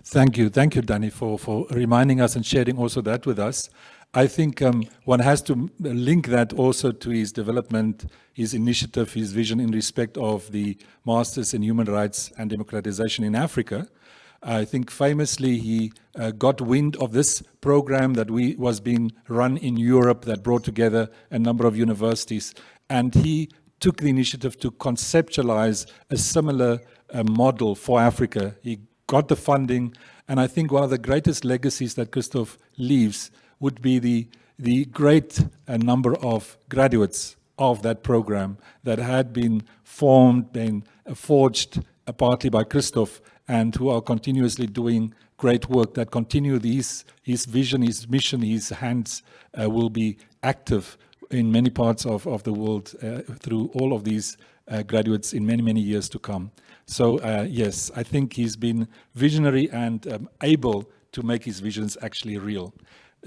Thank you, Danny, for reminding us and sharing also that with us. I think one has to link that also to his development, his initiative, his vision in respect of the Masters in Human Rights and Democratization in Africa. I think famously he got wind of this program that was being run in Europe that brought together a number of universities, and he took the initiative to conceptualize a similar model for Africa. He got the funding, and I think one of the greatest legacies that Christof leaves would be the great number of graduates of that program that had been formed, been forged partly by Christof, and who are continuously doing great work that continue his vision, his mission, his hands will be active in many parts of the world through all of these graduates in many, many years to come. So yes, I think he's been visionary and able to make his visions actually real.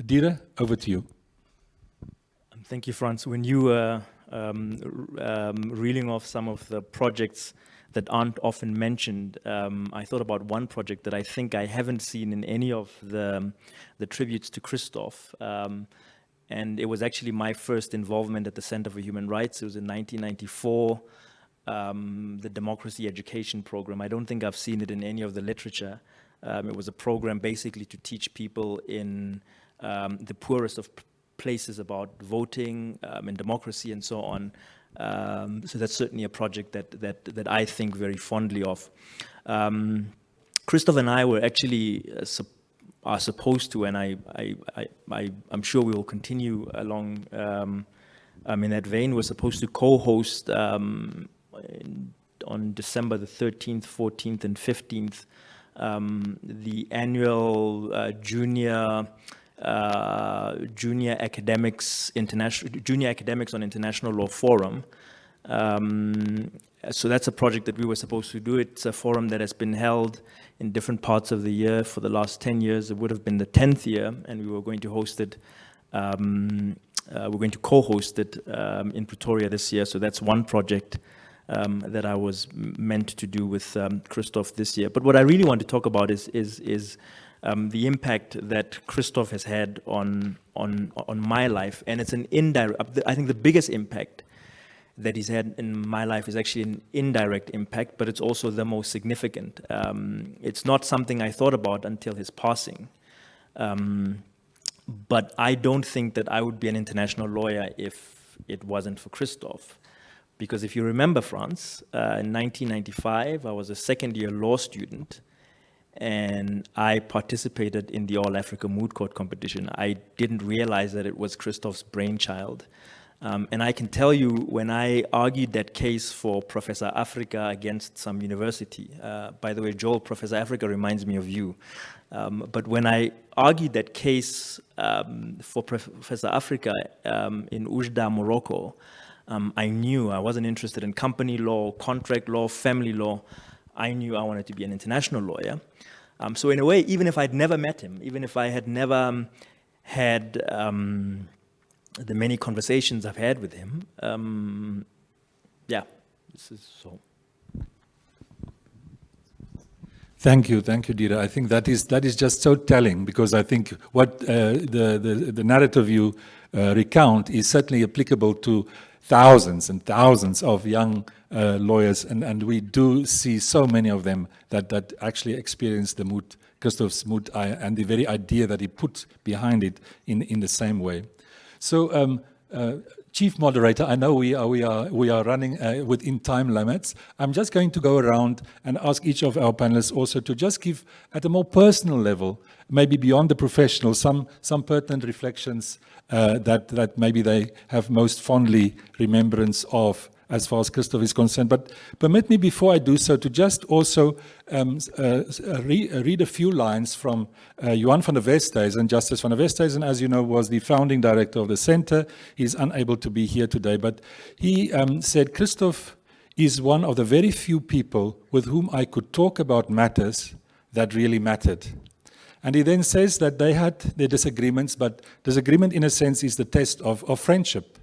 Dira, over to you. Thank you, Frans. When you were reeling off some of the projects that aren't often mentioned, I thought about one project that I think I haven't seen in any of the tributes to Christof. And it was actually my first involvement at the Center for Human Rights. It was in 1994. The Democracy Education Program. I don't think I've seen it in any of the literature. It was a program basically to teach people in the poorest of places about voting and democracy and so on. So that's certainly a project that I think very fondly of. Christof and I were actually are supposed to, and I'm sure we will continue along in that vein. We're supposed to co-host on December the 13th, 14th, and 15th, the annual Junior Academics on International Law Forum. So that's a project that we were supposed to do. It's a forum that has been held in different parts of the year for the last 10 years. It would have been the 10th year, and we were going to host it. We're going to co-host it in Pretoria this year. So that's one project that I was meant to do with Christof this year. But what I really want to talk about is the impact that Christof has had on my life, and it's an indirect. I think the biggest impact that he's had in my life is actually an indirect impact, but it's also the most significant. It's not something I thought about until his passing, but I don't think that I would be an international lawyer if it wasn't for Christof. Because if you remember, Frans, in 1995, I was a second-year law student, and I participated in the All Africa Moot Court competition. I didn't realize that it was Christof's brainchild. And I can tell you, when I argued that case for Professor Africa against some university, by the way, Joel, Professor Africa reminds me of you. But when I argued that case for Professor Africa in Oujda, Morocco, I knew I wasn't interested in company law, contract law, family law. I knew I wanted to be an international lawyer. So in a way, even if I'd never met him, even if I had never had the many conversations I've had with him, yeah, this is so. Thank you, Dira. I think that is just so telling, because I think what the narrative you recount is certainly applicable to thousands and thousands of young lawyers, and we do see so many of them that actually experience the Christof's moot and the very idea that he put behind it in the same way. So, Chief Moderator, I know we are running within time limits. I'm just going to go around and ask each of our panelists also to just give, at a more personal level, maybe beyond the professional, some pertinent reflections that maybe they have most fondly remembrance of as far as Christof is concerned. But permit me, before I do so, to just also read a few lines from Johan van der Westhuizen. Justice van der Westhuizen, as you know, was the founding director of the center. He's unable to be here today, but he said, Christof is one of the very few people with whom I could talk about matters that really mattered. And he then says that they had their disagreements, but disagreement in a sense is the test of friendship.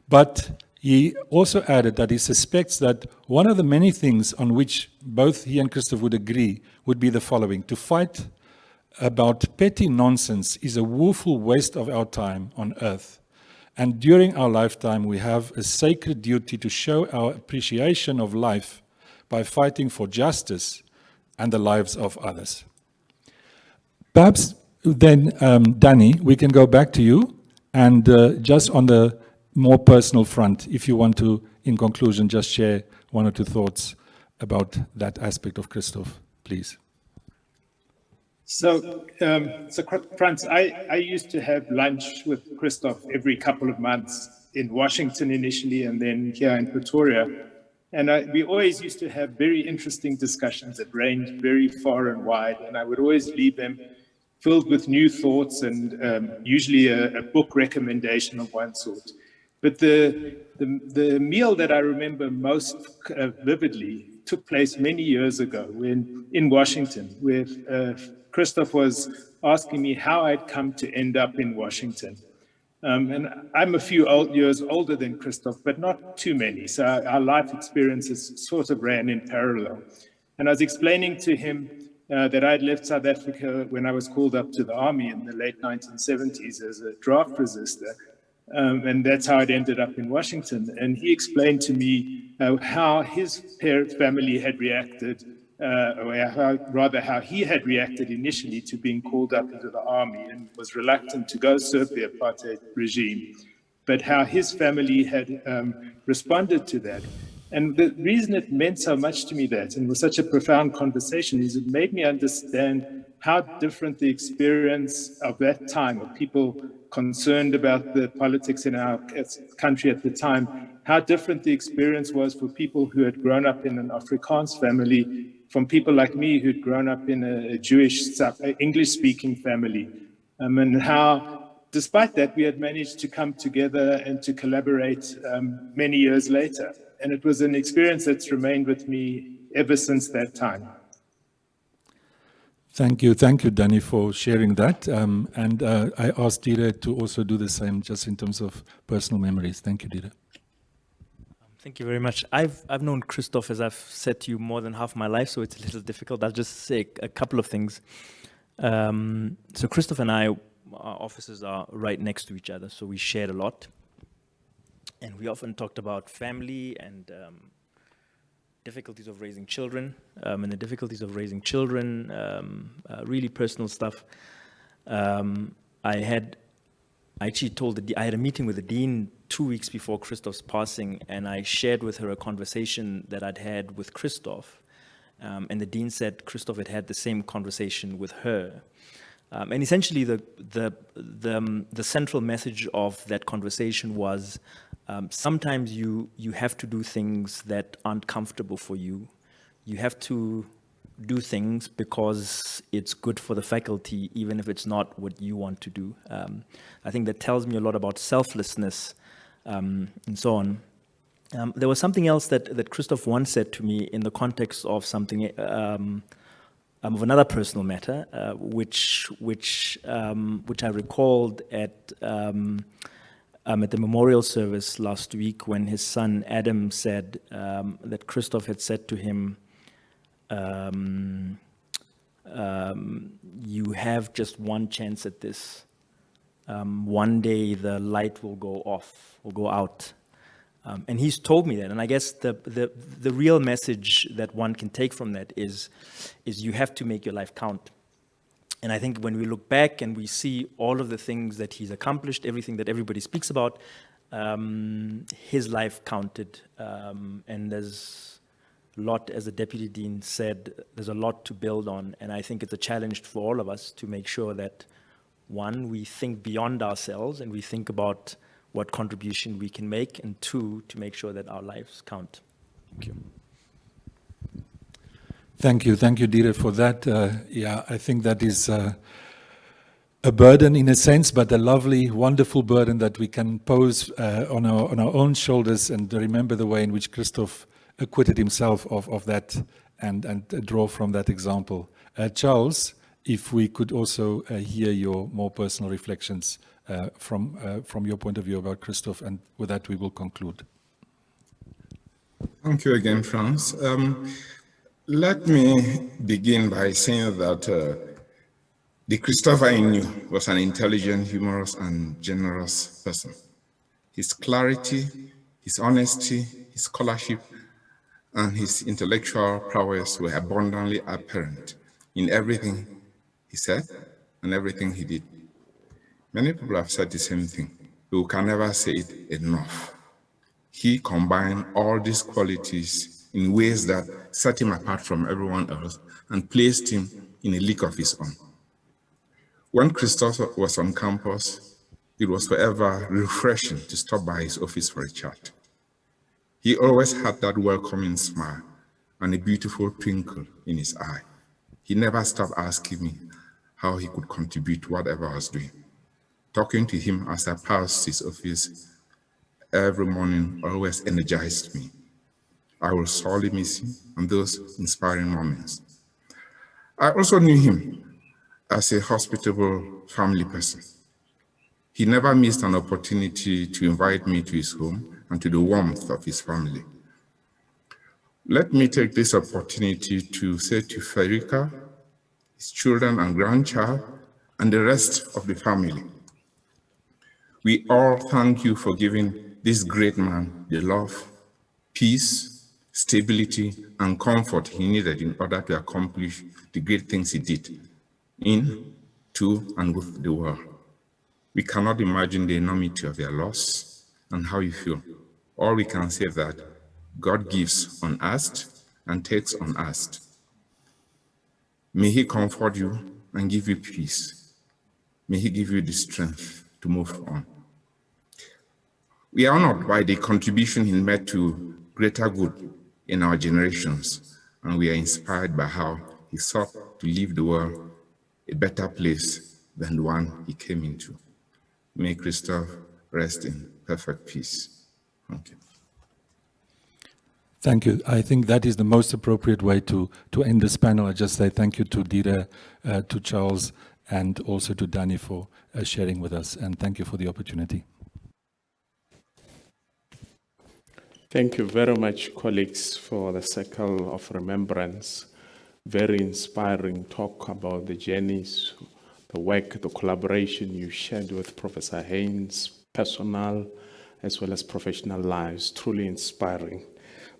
But he also added that he suspects that one of the many things on which both he and Christof would agree would be the following: to fight about petty nonsense is a woeful waste of our time on earth. And during our lifetime, we have a sacred duty to show our appreciation of life by fighting for justice and the lives of others. Perhaps then, Danny, we can go back to you, and just on the more personal front, if you want to, in conclusion, just share one or two thoughts about that aspect of Christof, please. So, Frans, I used to have lunch with Christof every couple of months in Washington initially, and then here in Pretoria. And we always used to have very interesting discussions that ranged very far and wide, and I would always leave them filled with new thoughts and usually a book recommendation of one sort. But the meal that I remember most vividly took place many years ago in Washington, where Christof was asking me how I'd come to end up in Washington. And I'm a few years older than Christof, but not too many. So our life experiences sort of ran in parallel. And I was explaining to him that I'd left South Africa when I was called up to the army in the late 1970s as a draft resistor. And that's how it ended up in Washington. And he explained to me how his family had reacted, or how he had reacted initially to being called up into the army and was reluctant to go serve the apartheid regime, but how his family had responded to that. And the reason it meant so much to me that, and was such a profound conversation, is it made me understand how different the experience of that time, of people concerned about the politics in our country at the time, how different the experience was for people who had grown up in an Afrikaans family from people like me who'd grown up in a Jewish, English-speaking family, and how, despite that, we had managed to come together and to collaborate many years later. And it was an experience that's remained with me ever since that time. Thank you, Danny, for sharing that. And I asked Dire to also do the same, just in terms of personal memories. Thank you, Dire. Thank you very much. I've known Christof, as I've said to you, more than half my life, so it's a little difficult. I'll just say a couple of things. So Christof and I, our offices are right next to each other, so we shared a lot. And we often talked about family and difficulties of raising children, and the difficulties of raising children, really personal stuff. I actually told I had a meeting with the dean 2 weeks before Christof's passing, and I shared with her a conversation that I'd had with Christof. And the dean said Christof had had the same conversation with her. And essentially the central message of that conversation was, sometimes you have to do things that aren't comfortable for you. You have to do things because it's good for the faculty, even if it's not what you want to do. I think that tells me a lot about selflessness and so on. There was something else that Christof once said to me in the context of something of another personal matter, which I recalled at the memorial service last week, when his son Adam said that Christof had said to him, you have just one chance at this. One day the light will go off, will go out. And he's told me that, and I guess the real message that one can take from that is you have to make your life count. And I think when we look back and we see all of the things that he's accomplished, everything that everybody speaks about, his life counted. And there's a lot, as the Deputy Dean said, there's a lot to build on. And I think it's a challenge for all of us to make sure that, one, we think beyond ourselves and we think about what contribution we can make, and two, to make sure that our lives count. Thank you. Thank you, Dire, for that. Yeah, I think that is a burden in a sense, but a lovely, wonderful burden that we can pose on our own shoulders, and remember the way in which Christof acquitted himself of that and draw from that example. Charles, if we could also hear your more personal reflections from your point of view about Christof, and with that we will conclude. Thank you again, Franz. Let me begin by saying that the Christof I knew was an intelligent, humorous, and generous person. His clarity, his honesty, his scholarship, and his intellectual prowess were abundantly apparent in everything he said and everything he did. Many people have said the same thing, but we can never say it enough. He combined all these qualities in ways that set him apart from everyone else and placed him in a league of his own. When Christof was on campus, it was forever refreshing to stop by his office for a chat. He always had that welcoming smile and a beautiful twinkle in his eye. He never stopped asking me how he could contribute to whatever I was doing. Talking to him as I passed his office every morning always energized me. I will sorely miss him and those inspiring moments. I also knew him as a hospitable family person. He never missed an opportunity to invite me to his home and to the warmth of his family. Let me take this opportunity to say to Frederica, his children and grandchild, and the rest of the family, we all thank you for giving this great man the love, peace, stability, and comfort he needed in order to accomplish the great things he did in, to, and with the world. We cannot imagine the enormity of their loss and how you feel. All we can say is that God gives unasked and takes unasked. May he comfort you and give you peace. May he give you the strength to move on. We are honored by the contribution he made to greater good in our generations, and we are inspired by how he sought to leave the world a better place than the one he came into. May Christof rest in perfect peace. Thank you. Thank you. I think that is the most appropriate way to end this panel. I just say thank you to Dire, to Charles, and also to Danny for sharing with us, and thank you for the opportunity. Thank you very much, colleagues, for the circle of remembrance. Very inspiring talk about the journeys, the work, the collaboration you shared with Professor Heyns, personal as well as professional lives. Truly inspiring.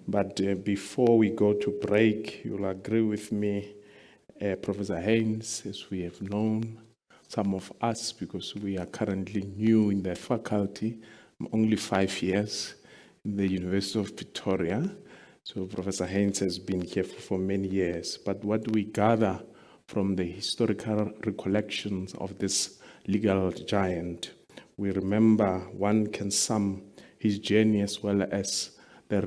But before we go to break, you'll agree with me, Professor Heyns, as we have known, some of us, because we are currently new in the faculty, only 5 years in the University of Pretoria. So Professor Heyns has been here for many years. But what we gather from the historical recollections of this legal giant, we remember one can sum his journey as well as the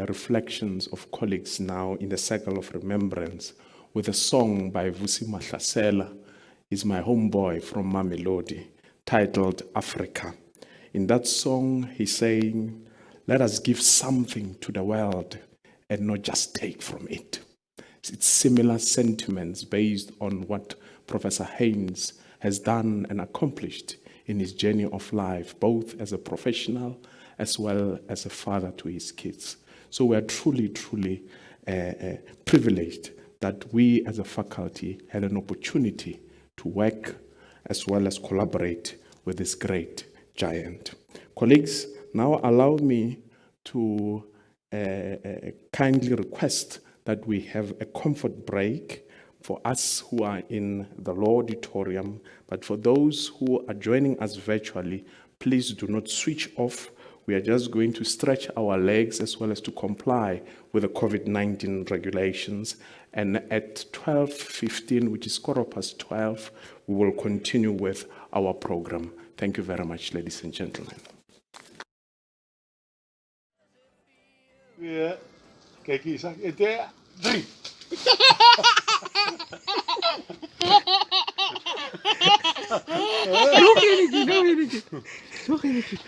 reflections of colleagues now in the circle of remembrance with a song by Vusi Mahlasela, is my homeboy from Mamelodi, titled Africa. In that song, he's saying, let us give something to the world and not just take from it. It's similar sentiments based on what Professor Heyns has done and accomplished in his journey of life, both as a professional as well as a father to his kids. So we are truly, truly privileged that we as a faculty had an opportunity to work as well as collaborate with this great giant. Colleagues, now allow me to kindly request that we have a comfort break for us who are in the law auditorium, but for those who are joining us virtually, please do not switch off. We are just going to stretch our legs as well as to comply with the COVID-19 regulations. And at 12:15, which is 12:15, we will continue with our program. Thank you very much, ladies and gentlemen. 2, kyk hier, sak, 1, 2, 3. Nog enetjie, nog enetjie. Nog enetjie.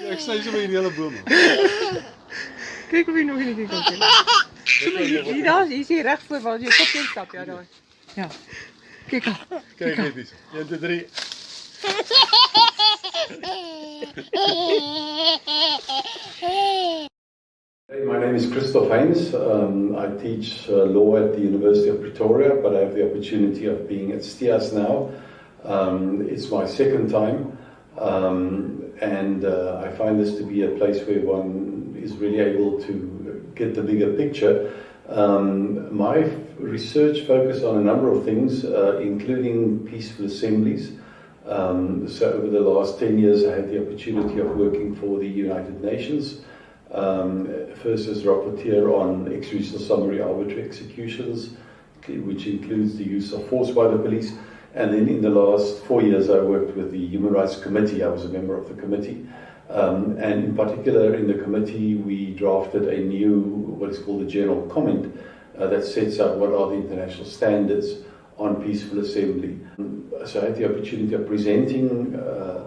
Ek sny sommer hierdie hele boom. Kyk of jy nog enetjie kan kry. Hier daar, hier is jy reg voor waar jy kop in stap, ja daai. Ja. Kyk al. Kyk net hier. 1, 2, 3. My name is Christof Heyns. I teach law at the University of Pretoria, but I have the opportunity of being at STIAS now. It's my second time, and I find this to be a place where one is really able to get the bigger picture. My research focuses on a number of things, including peaceful assemblies. So over the last 10 years, I had the opportunity of working for the United Nations. First as rapporteur on extrajudicial summary arbitrary executions, which includes the use of force by the police. And then in the last 4 years, I worked with the Human Rights Committee. I was a member of the committee. And in particular, in the committee, we drafted a new, what is called a general comment, that sets out what are the international standards on peaceful assembly. So I had the opportunity of presenting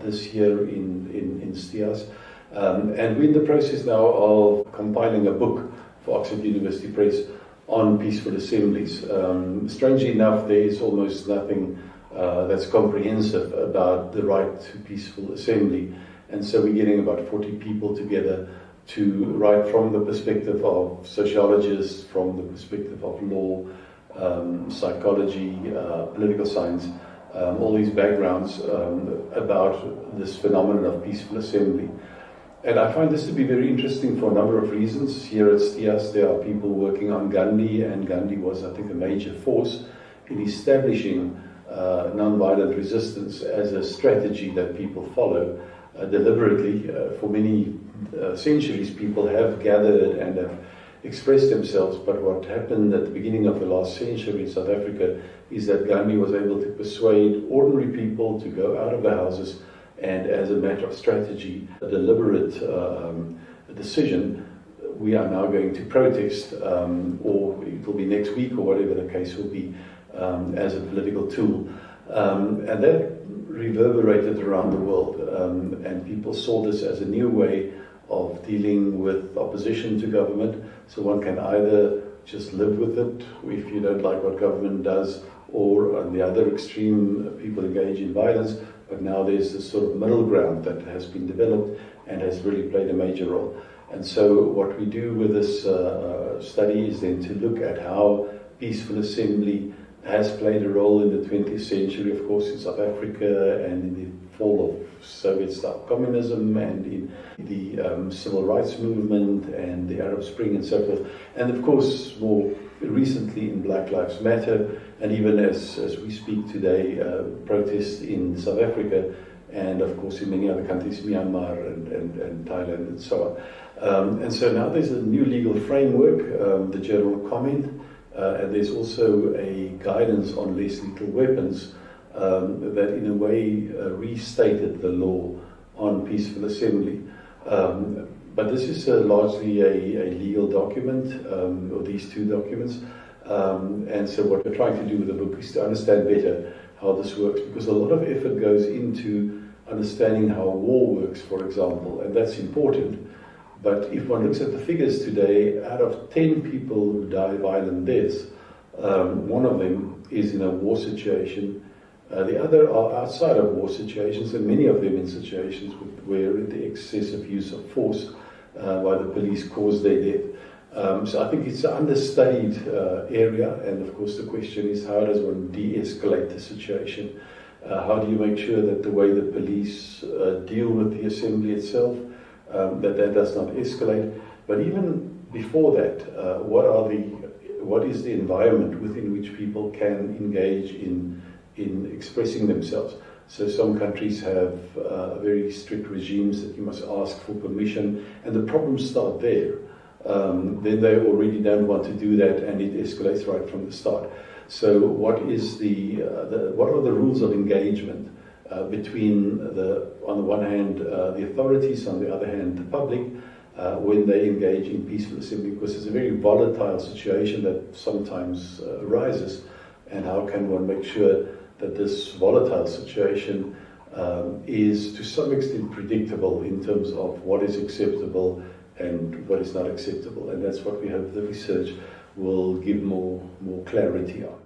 this year in STIAS. And we're in the process now of compiling a book for Oxford University Press on peaceful assemblies. Strangely enough, there is almost nothing that's comprehensive about the right to peaceful assembly. And so we're getting about 40 people together to write from the perspective of sociologists, from the perspective of law, psychology, political science, all these backgrounds about this phenomenon of peaceful assembly. And I find this to be very interesting for a number of reasons. Here at STIAS, there are people working on Gandhi, and Gandhi was, I think, a major force in establishing non-violent resistance as a strategy that people follow deliberately. For many centuries, people have gathered and have expressed themselves, but what happened at the beginning of the last century in South Africa is that Gandhi was able to persuade ordinary people to go out of their houses, and as a matter of strategy, a deliberate decision, we are now going to protest, or it will be next week or whatever the case will be, as a political tool. And that reverberated around the world, and people saw this as a new way of dealing with opposition to government. So one can either just live with it if you don't like what government does, or on the other extreme, people engage in violence. But now there's this sort of middle ground that has been developed and has really played a major role. And so what we do with this study is then to look at how peaceful assembly has played a role in the 20th century, of course, in South Africa, and in the fall of Soviet-style communism, and in the civil rights movement, and the Arab Spring, and so forth. And of course, more recently in Black Lives Matter, and even as we speak today, protests in South Africa, and of course in many other countries, Myanmar and Thailand and so on. And so now there's a new legal framework, the general comment, and there's also a guidance on less lethal weapons that in a way restated the law on peaceful assembly. But this is largely a legal document, or these two documents. And so what we're trying to do with the book is to understand better how this works, because a lot of effort goes into understanding how war works, for example, and that's important. But if one looks at the figures today, out of 10 people who die violent deaths, one of them is in a war situation. The other are outside of war situations, and many of them in situations where the excessive use of force by the police caused their death. So I think it's an understudied area, and of course the question is, how does one de-escalate the situation? How do you make sure that the way the police deal with the assembly itself, that does not escalate? But even before that, what is the environment within which people can engage in expressing themselves? So some countries have very strict regimes that you must ask for permission, and the problems start there. then they already don't want to do that, and it escalates right from the start. So what is what are the rules of engagement between on the one hand the authorities, on the other hand the public, when they engage in peaceful assembly? Because it's a very volatile situation that sometimes arises, and how can one make sure that this volatile situation is to some extent predictable in terms of what is acceptable and what is not acceptable? And that's what we hope the research will give more clarity on.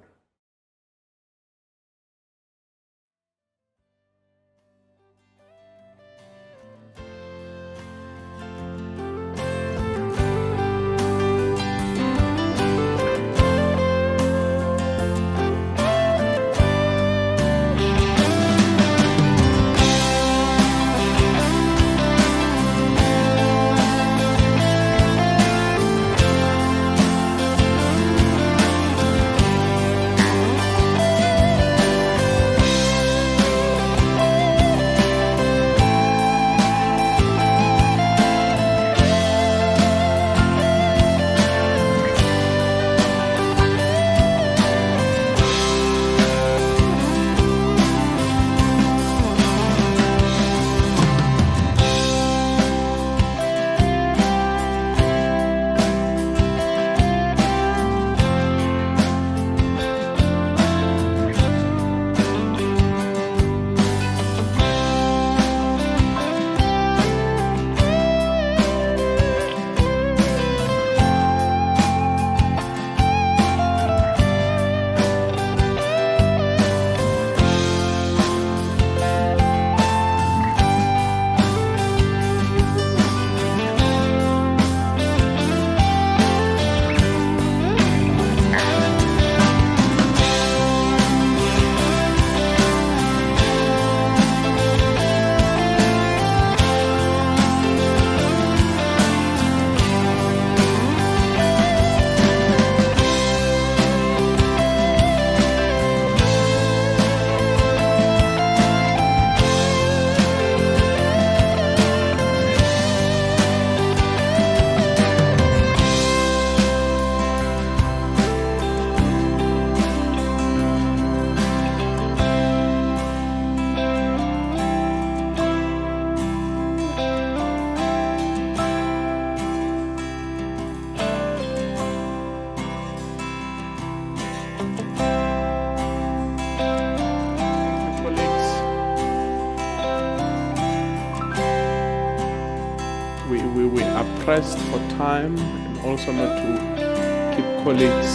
We are pressed for time, and also not to keep colleagues,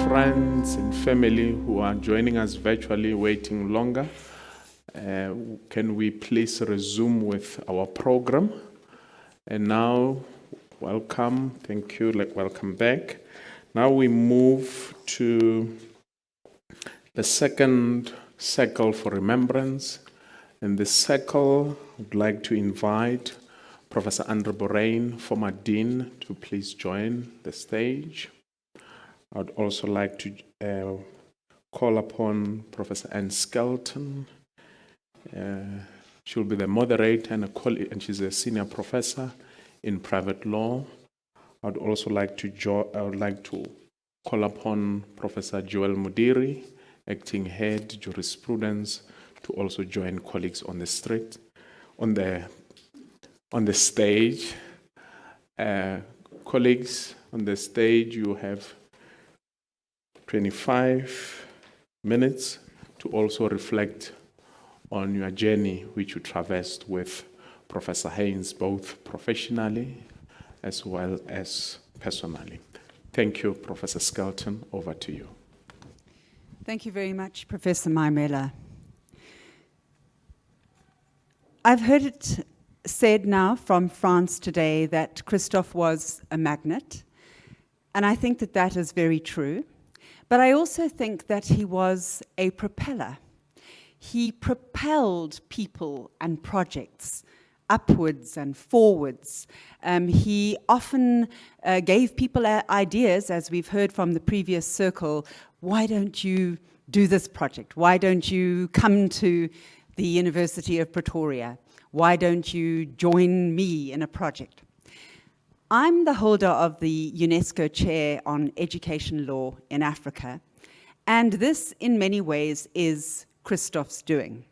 friends, and family who are joining us virtually waiting longer. Can we please resume with our program? And now, welcome, thank you, welcome back. Now we move to the second circle for remembrance. In this circle, I would like to invite Professor Andre Borain, former Dean, to please join the stage. I would also like to call upon Professor Anne Skelton. She'll be the moderator and she's a senior professor in private law. I would also like to call upon Professor Joel Mudiri, acting head jurisprudence, to also join colleagues on the street, on the stage. Colleagues on the stage, you have 25 minutes to also reflect on your journey which you traversed with Professor Heyns, both professionally as well as personally. Thank you, Professor Skelton. Over to you. Thank you very much, Professor Maimela. I've heard it said now from France today that Christof was a magnet, and I think that that is very true. But I also think that he was a propeller. He propelled people and projects upwards and forwards. He often gave people ideas, as we've heard from the previous circle. Why don't you do this project? Why don't you come to the University of Pretoria? Why don't you join me in a project? I'm the holder of the UNESCO Chair on Education Law in Africa, and this, in many ways, is Christof's doing.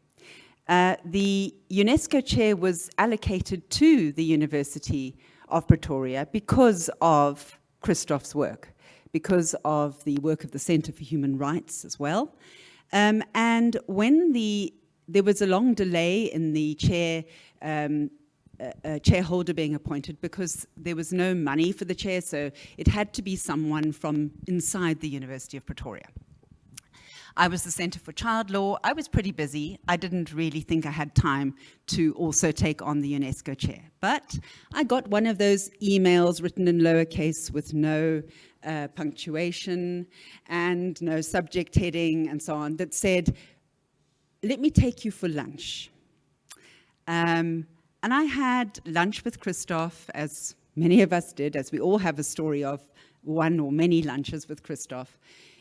The UNESCO Chair was allocated to the University of Pretoria because of Christof's work, because of the work of the Centre for Human Rights as well. And when there was a long delay in the chair, chairholder being appointed because there was no money for the chair, so it had to be someone from inside the University of Pretoria. I was the Centre for Child Law. I was pretty busy. I didn't really think I had time to also take on the UNESCO chair. But I got one of those emails written in lowercase with no punctuation and no subject heading and so on that said, let me take you for lunch. And I had lunch with Christof, as many of us did, as we all have a story of one or many lunches with Christof,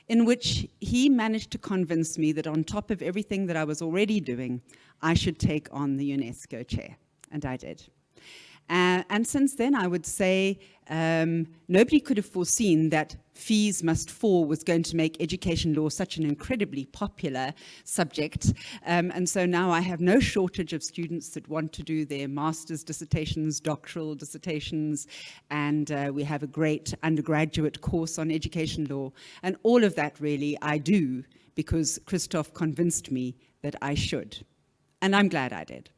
in which he managed to convince me that on top of everything that I was already doing, I should take on the UNESCO chair, and I did. And since then, I would say nobody could have foreseen that fees must fall was going to make education law such an incredibly popular subject. And so now I have no shortage of students that want to do their master's dissertations, doctoral dissertations, and we have a great undergraduate course on education law. And all of that really I do because Christof convinced me that I should. And I'm glad I did.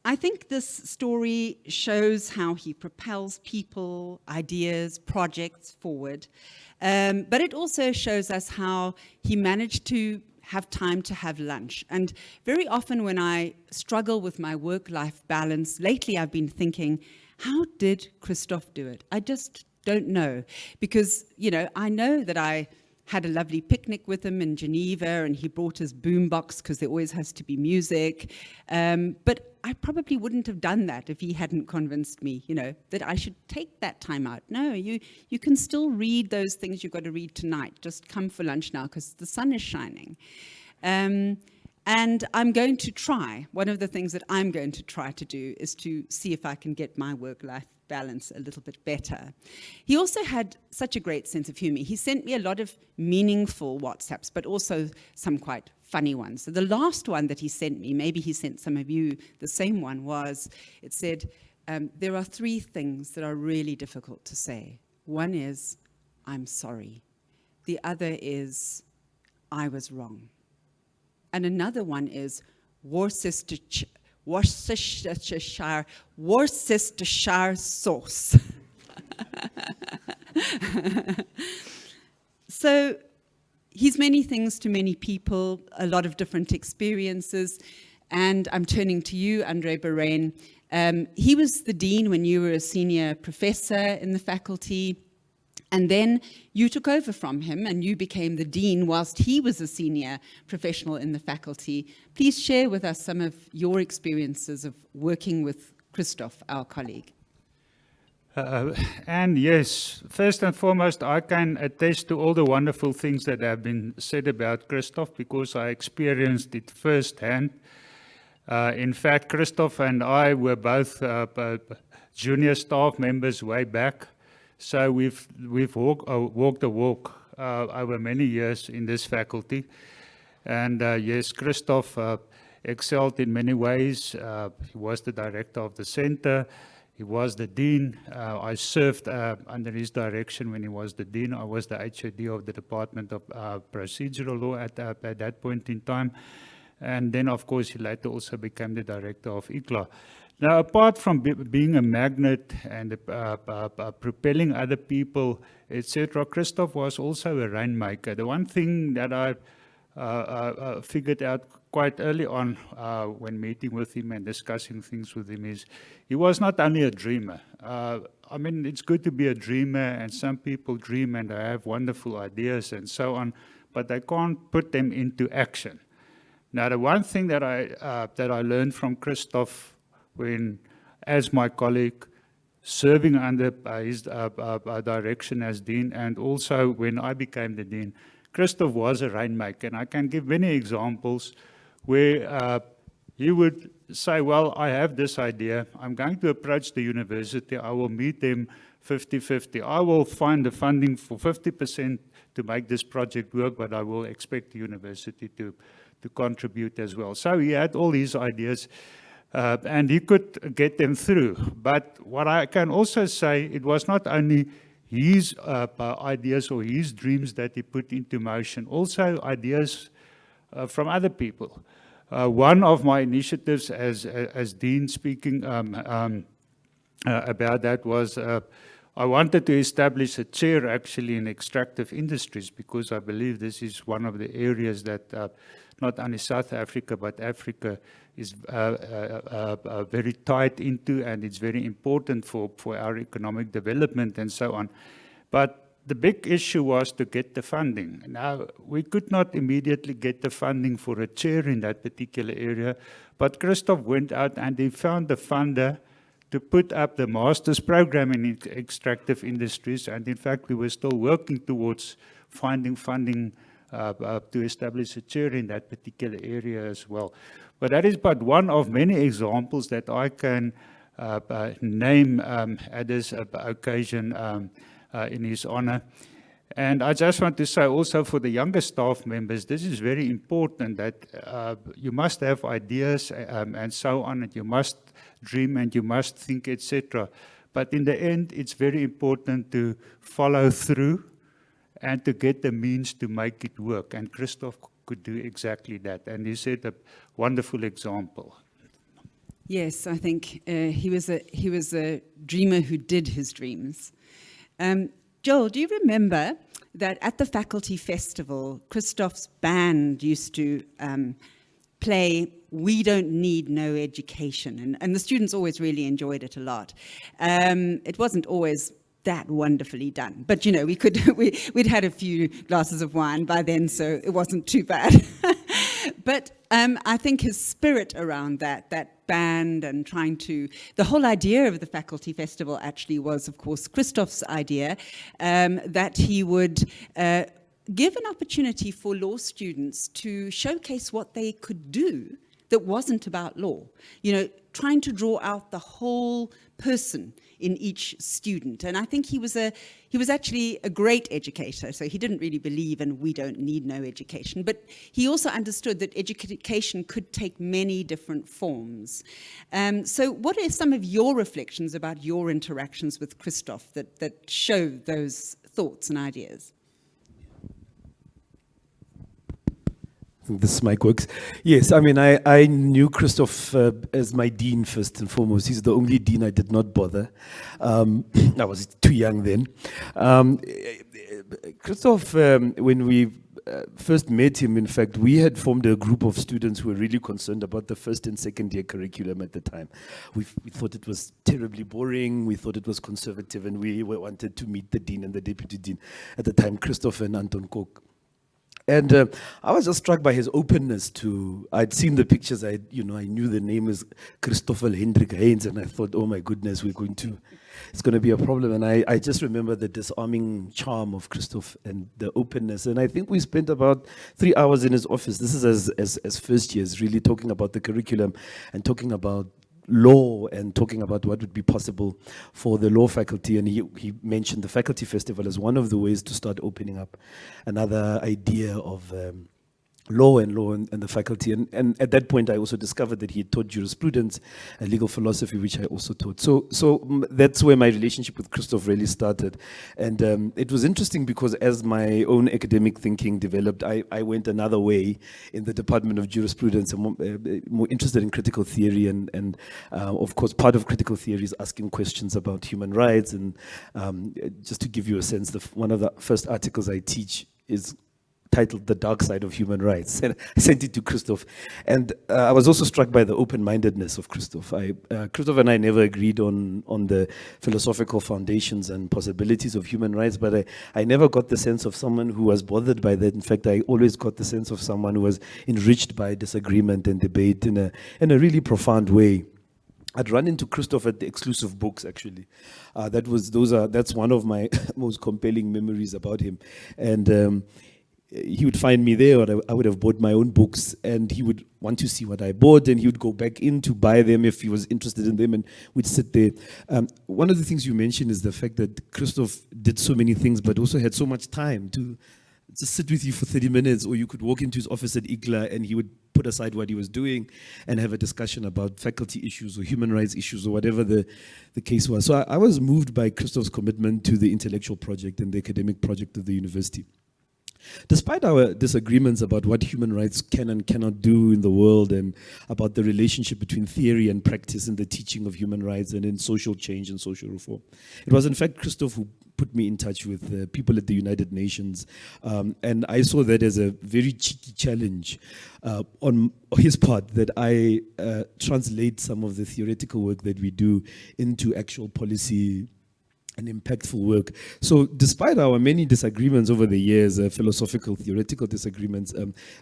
I think this story shows how he propels people, ideas, projects forward. But it also shows us how he managed to have time to have lunch. And very often when I struggle with my work-life balance, lately I've been thinking, how did Christof do it? I just don't know. Because, you know, I know that I had a lovely picnic with him in Geneva, and he brought his boombox because there always has to be music. But I probably wouldn't have done that if he hadn't convinced me, you know, that I should take that time out. No, you can still read those things you've got to read tonight. Just come for lunch now because the sun is shining. And I'm going to try, one of the things that I'm going to try to do is to see if I can get my work-life balance a little bit better. He also had such a great sense of humor. He sent me a lot of meaningful WhatsApps, but also some quite funny ones. So the last one that he sent me, maybe he sent some of you the same one, was, it said, there are 3 things that are really difficult to say. One is, I'm sorry. The other is, I was wrong. And another one is, Worcestershire sauce. So he's many things to many people, a lot of different experiences. And I'm turning to you, Andre Berain. He was the dean when you were a senior professor in the faculty. And then you took over from him and you became the dean whilst he was a senior professional in the faculty. Please share with us some of your experiences of working with Christof, our colleague. And yes, first and foremost, I can attest to all the wonderful things that have been said about Christof because I experienced it firsthand. In fact, Christof and I were both junior staff members way back. So we've walked the walk over many years in this faculty. And yes, Christof excelled in many ways. He was the director of the center. He was the dean. I served under his direction when he was the dean. I was the HOD of the Department of Procedural Law at that point in time. And then, of course, he later also became the director of ICLA. Now, apart from being a magnet and propelling other people, etc., Christof was also a rainmaker. The one thing that I figured out quite early on when meeting with him and discussing things with him is he was not only a dreamer. I mean, it's good to be a dreamer, and some people dream and they have wonderful ideas and so on, but they can't put them into action. Now, the one thing that I learned from Christof when, as my colleague, serving under his direction as dean, and also when I became the dean, Christof was a rainmaker. And I can give many examples where he would say, well, I have this idea. I'm going to approach the university. I will meet them 50-50. I will find the funding for 50% to make this project work, but I will expect the university to contribute as well. So he had all these ideas, and he could get them through. But what I can also say, it was not only his ideas or his dreams that he put into motion, also ideas from other people. One of my initiatives as Dean speaking about that was I wanted to establish a chair actually in extractive industries, because I believe this is one of the areas that not only South Africa but Africa is very tied into, and it's very important for our economic development and so on. But the big issue was to get the funding. Now, we could not immediately get the funding for a chair in that particular area, but Christof went out and he found the funder to put up the master's program in extractive industries, and in fact, we were still working towards finding funding to establish a chair in that particular area as well. But that is but one of many examples that I can name at this occasion in his honor. And I just want to say also for the younger staff members, this is very important, that you must have ideas and so on, and you must dream and you must think, etc. But in the end, it's very important to follow through and to get the means to make it work. And Christof could do exactly that. And he set a wonderful example. Yes, I think he was a dreamer who did his dreams. Joel, do you remember that at the faculty festival, Christof's band used to play "We Don't Need No Education," and the students always really enjoyed it a lot. It wasn't always that wonderfully done, but you know, we'd had a few glasses of wine by then, so it wasn't too bad. But I think his spirit around that band and the whole idea of the faculty festival actually was, of course, Christof's idea, that he would give an opportunity for law students to showcase what they could do that wasn't about law. You know, trying to draw out the whole person in each student. And I think he was actually a great educator, so he didn't really believe in "we don't need no education," but he also understood that education could take many different forms. So what are some of your reflections about your interactions with Christof that show those thoughts and ideas? I think this mic works. Yes, I mean, I knew Christof as my dean first and foremost. He's the only dean I did not bother. I was too young then. Christof, when we first met him, in fact, we had formed a group of students who were really concerned about the first and second year curriculum at the time. We thought it was terribly boring, we thought it was conservative, and we wanted to meet the dean and the deputy dean at the time, Christof and Anton Kok. And I was just struck by his openness to, I'd seen the pictures, I knew the name is Christof Hendrik Heyns, and I thought, oh my goodness, it's going to be a problem. And I just remember the disarming charm of Christof and the openness. And I think we spent about 3 hours in his office. This is as first years, really talking about the curriculum and talking about law and talking about what would be possible for the law faculty. And he mentioned the faculty festival as one of the ways to start opening up another idea of law and the faculty. And at that point, I also discovered that he had taught jurisprudence and legal philosophy, which I also taught. So that's where my relationship with Christof really started. And it was interesting because as my own academic thinking developed, I went another way in the Department of Jurisprudence. I'm more interested in critical theory. And of course, part of critical theory is asking questions about human rights. And just to give you a sense, one of the first articles I teach is titled "The Dark Side of Human Rights," and I sent it to Christof. And I was also struck by the open-mindedness of Christof. Christof and I never agreed on the philosophical foundations and possibilities of human rights, but I never got the sense of someone who was bothered by that. In fact, I always got the sense of someone who was enriched by disagreement and debate in a really profound way. I'd run into Christof at the exclusive books, actually. That's one of my most compelling memories about him. And he would find me there, or I would have bought my own books, and he would want to see what I bought, and he would go back in to buy them if he was interested in them, and we'd sit there. One of the things you mentioned is the fact that Christof did so many things, but also had so much time to just sit with you for 30 minutes, or you could walk into his office at IGLA and he would put aside what he was doing and have a discussion about faculty issues or human rights issues or whatever the case was. So I was moved by Christof's commitment to the intellectual project and the academic project of the university. Despite our disagreements about what human rights can and cannot do in the world, and about the relationship between theory and practice in the teaching of human rights and in social change and social reform, it was in fact Christof who put me in touch with people at the United Nations, and I saw that as a very cheeky challenge on his part, that I translate some of the theoretical work that we do into actual policy and impactful work. So despite our many disagreements over the years, philosophical, theoretical disagreements,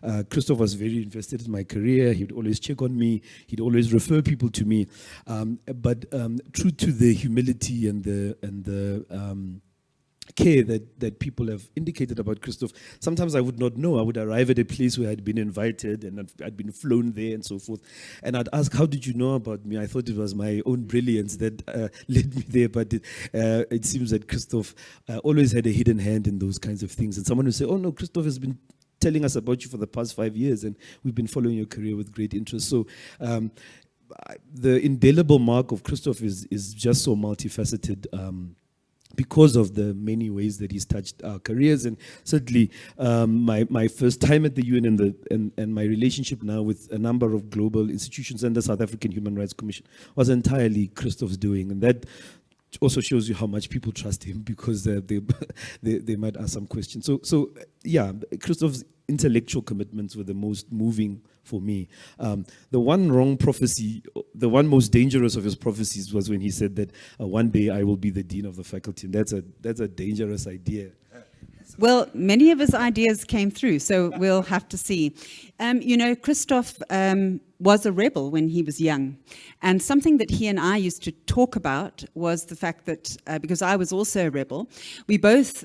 Christof was very invested in my career. He would always check on me. He'd always refer people to me. But true to the humility and the care that people have indicated about Christof, sometimes I would not know. I would arrive at a place where I'd been invited and I'd been flown there and so forth. And I'd ask, how did you know about me? I thought it was my own brilliance that led me there, but it seems that Christof always had a hidden hand in those kinds of things. And someone would say, oh no, Christof has been telling us about you for the past 5 years and we've been following your career with great interest. So the indelible mark of Christof is just so multifaceted, because of the many ways that he's touched our careers. And certainly my first time at the UN and my relationship now with a number of global institutions and the South African Human Rights Commission was entirely Christof's doing. And that also shows you how much people trust him, because they might ask some questions. So yeah, Christof's intellectual commitments were the most moving for me. The one wrong prophecy, the one most dangerous of his prophecies, was when he said that one day I will be the dean of the faculty, and that's a dangerous idea. Well, many of his ideas came through, so we'll have to see. You know, Christof was a rebel when he was young. And something that he and I used to talk about was the fact that, because I was also a rebel, we both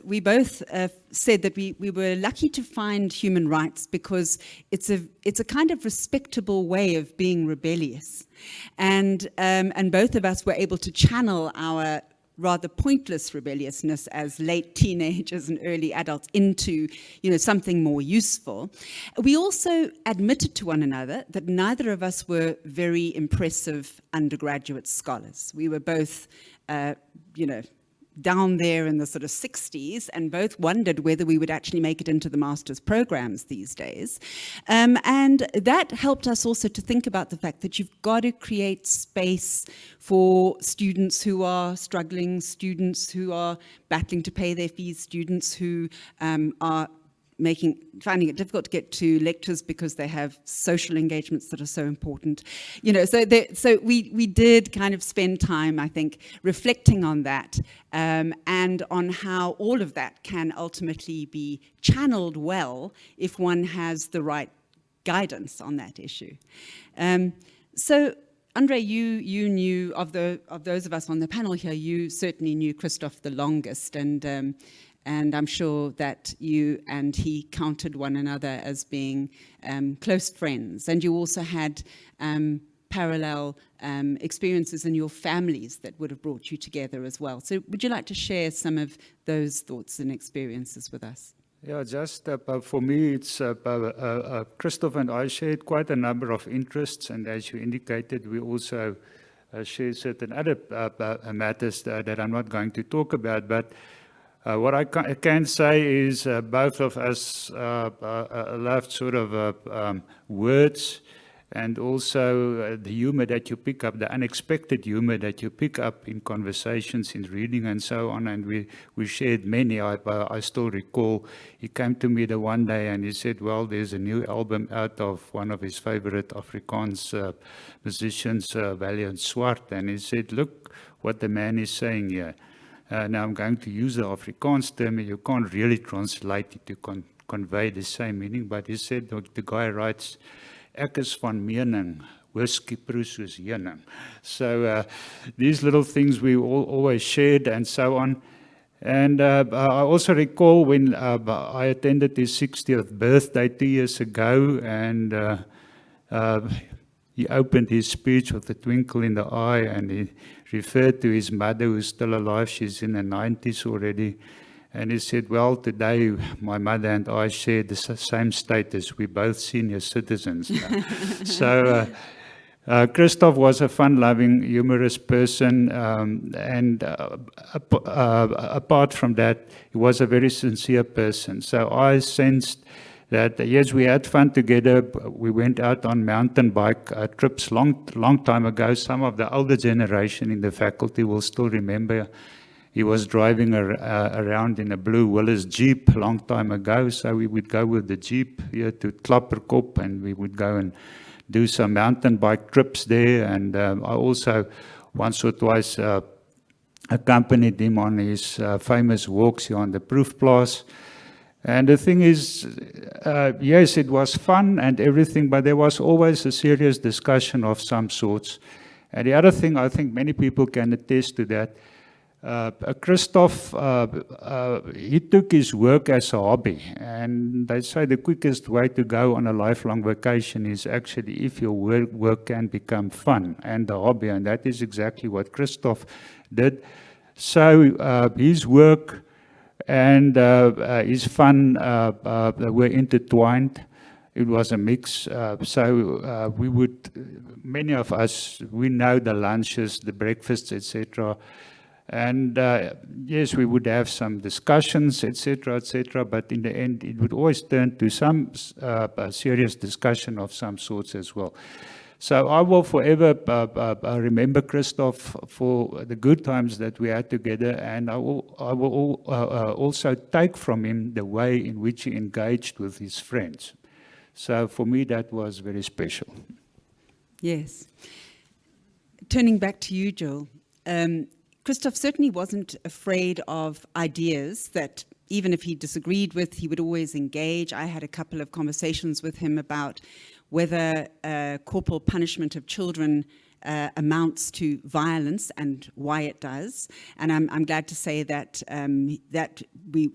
said that we were lucky to find human rights because it's a kind of respectable way of being rebellious. And both of us were able to channel our rather pointless rebelliousness as late teenagers and early adults into, you know, something more useful. We also admitted to one another that neither of us were very impressive undergraduate scholars. We were both, you know, down there in the sort of 60s, and both wondered whether we would actually make it into the master's programs these days. And that helped us also to think about the fact that you've got to create space for students who are struggling, students who are battling to pay their fees, students who are finding it difficult to get to lectures because they have social engagements that are so important. You know, so we did kind of spend time, I think, reflecting on that and on how all of that can ultimately be channeled well if one has the right guidance on that issue. So Andre, you knew of those of us on the panel here, you certainly knew Christof the longest, and I'm sure that you and he counted one another as being close friends. And you also had parallel experiences in your families that would have brought you together as well. So would you like to share some of those thoughts and experiences with us? Yeah, just for me, it's Christof and I shared quite a number of interests. And as you indicated, we also shared certain other matters that I'm not going to talk about. But what I can say is both of us loved sort of words, and also the humor that you pick up, the unexpected humor that you pick up in conversations, in reading and so on. And we shared many. I still recall he came to me the one day and he said, well, there's a new album out of one of his favorite Afrikaans musicians, Valiant Swart. And he said, look what the man is saying here. Now I'm going to use the Afrikaans term, and you can't really translate it to convey the same meaning, but he said, the guy writes, ek is van mening, whiskey proe soos heuning. So these little things we always shared and so on. And I also recall when I attended his 60th birthday 2 years ago, and he opened his speech with a twinkle in the eye, and he referred to his mother, who's still alive. She's in her 90s already. And he said, well, today my mother and I share the same status. We're both senior citizens now. So Christof was a fun-loving, humorous person. And apart from that, he was a very sincere person. So I sensed that, yes, we had fun together. We went out on mountain bike trips long time ago. Some of the older generation in the faculty will still remember. He was driving around in a blue Willys Jeep a long time ago, so we would go with the Jeep here to Klapperkop, and we would go and do some mountain bike trips there. And I also once or twice accompanied him on his famous walks here on the Proefplaas. And the thing is, yes, it was fun and everything, but there was always a serious discussion of some sorts. And the other thing, I think many people can attest to that, Christof, he took his work as a hobby, and they say the quickest way to go on a lifelong vacation is actually if your work can become fun and a hobby, and that is exactly what Christof did. So his work and his fun were intertwined. It was a mix. So we would, many of us, we know the lunches, the breakfasts, etc. And yes, we would have some discussions, etc., but in the end, it would always turn to some serious discussion of some sorts as well. So I will forever remember Christof for the good times that we had together, and I will also take from him the way in which he engaged with his friends. So for me, that was very special. Yes. Turning back to you, Joel. Christof certainly wasn't afraid of ideas that, even if he disagreed with, he would always engage. I had a couple of conversations with him about whether corporal punishment of children amounts to violence and why it does. And I'm glad to say that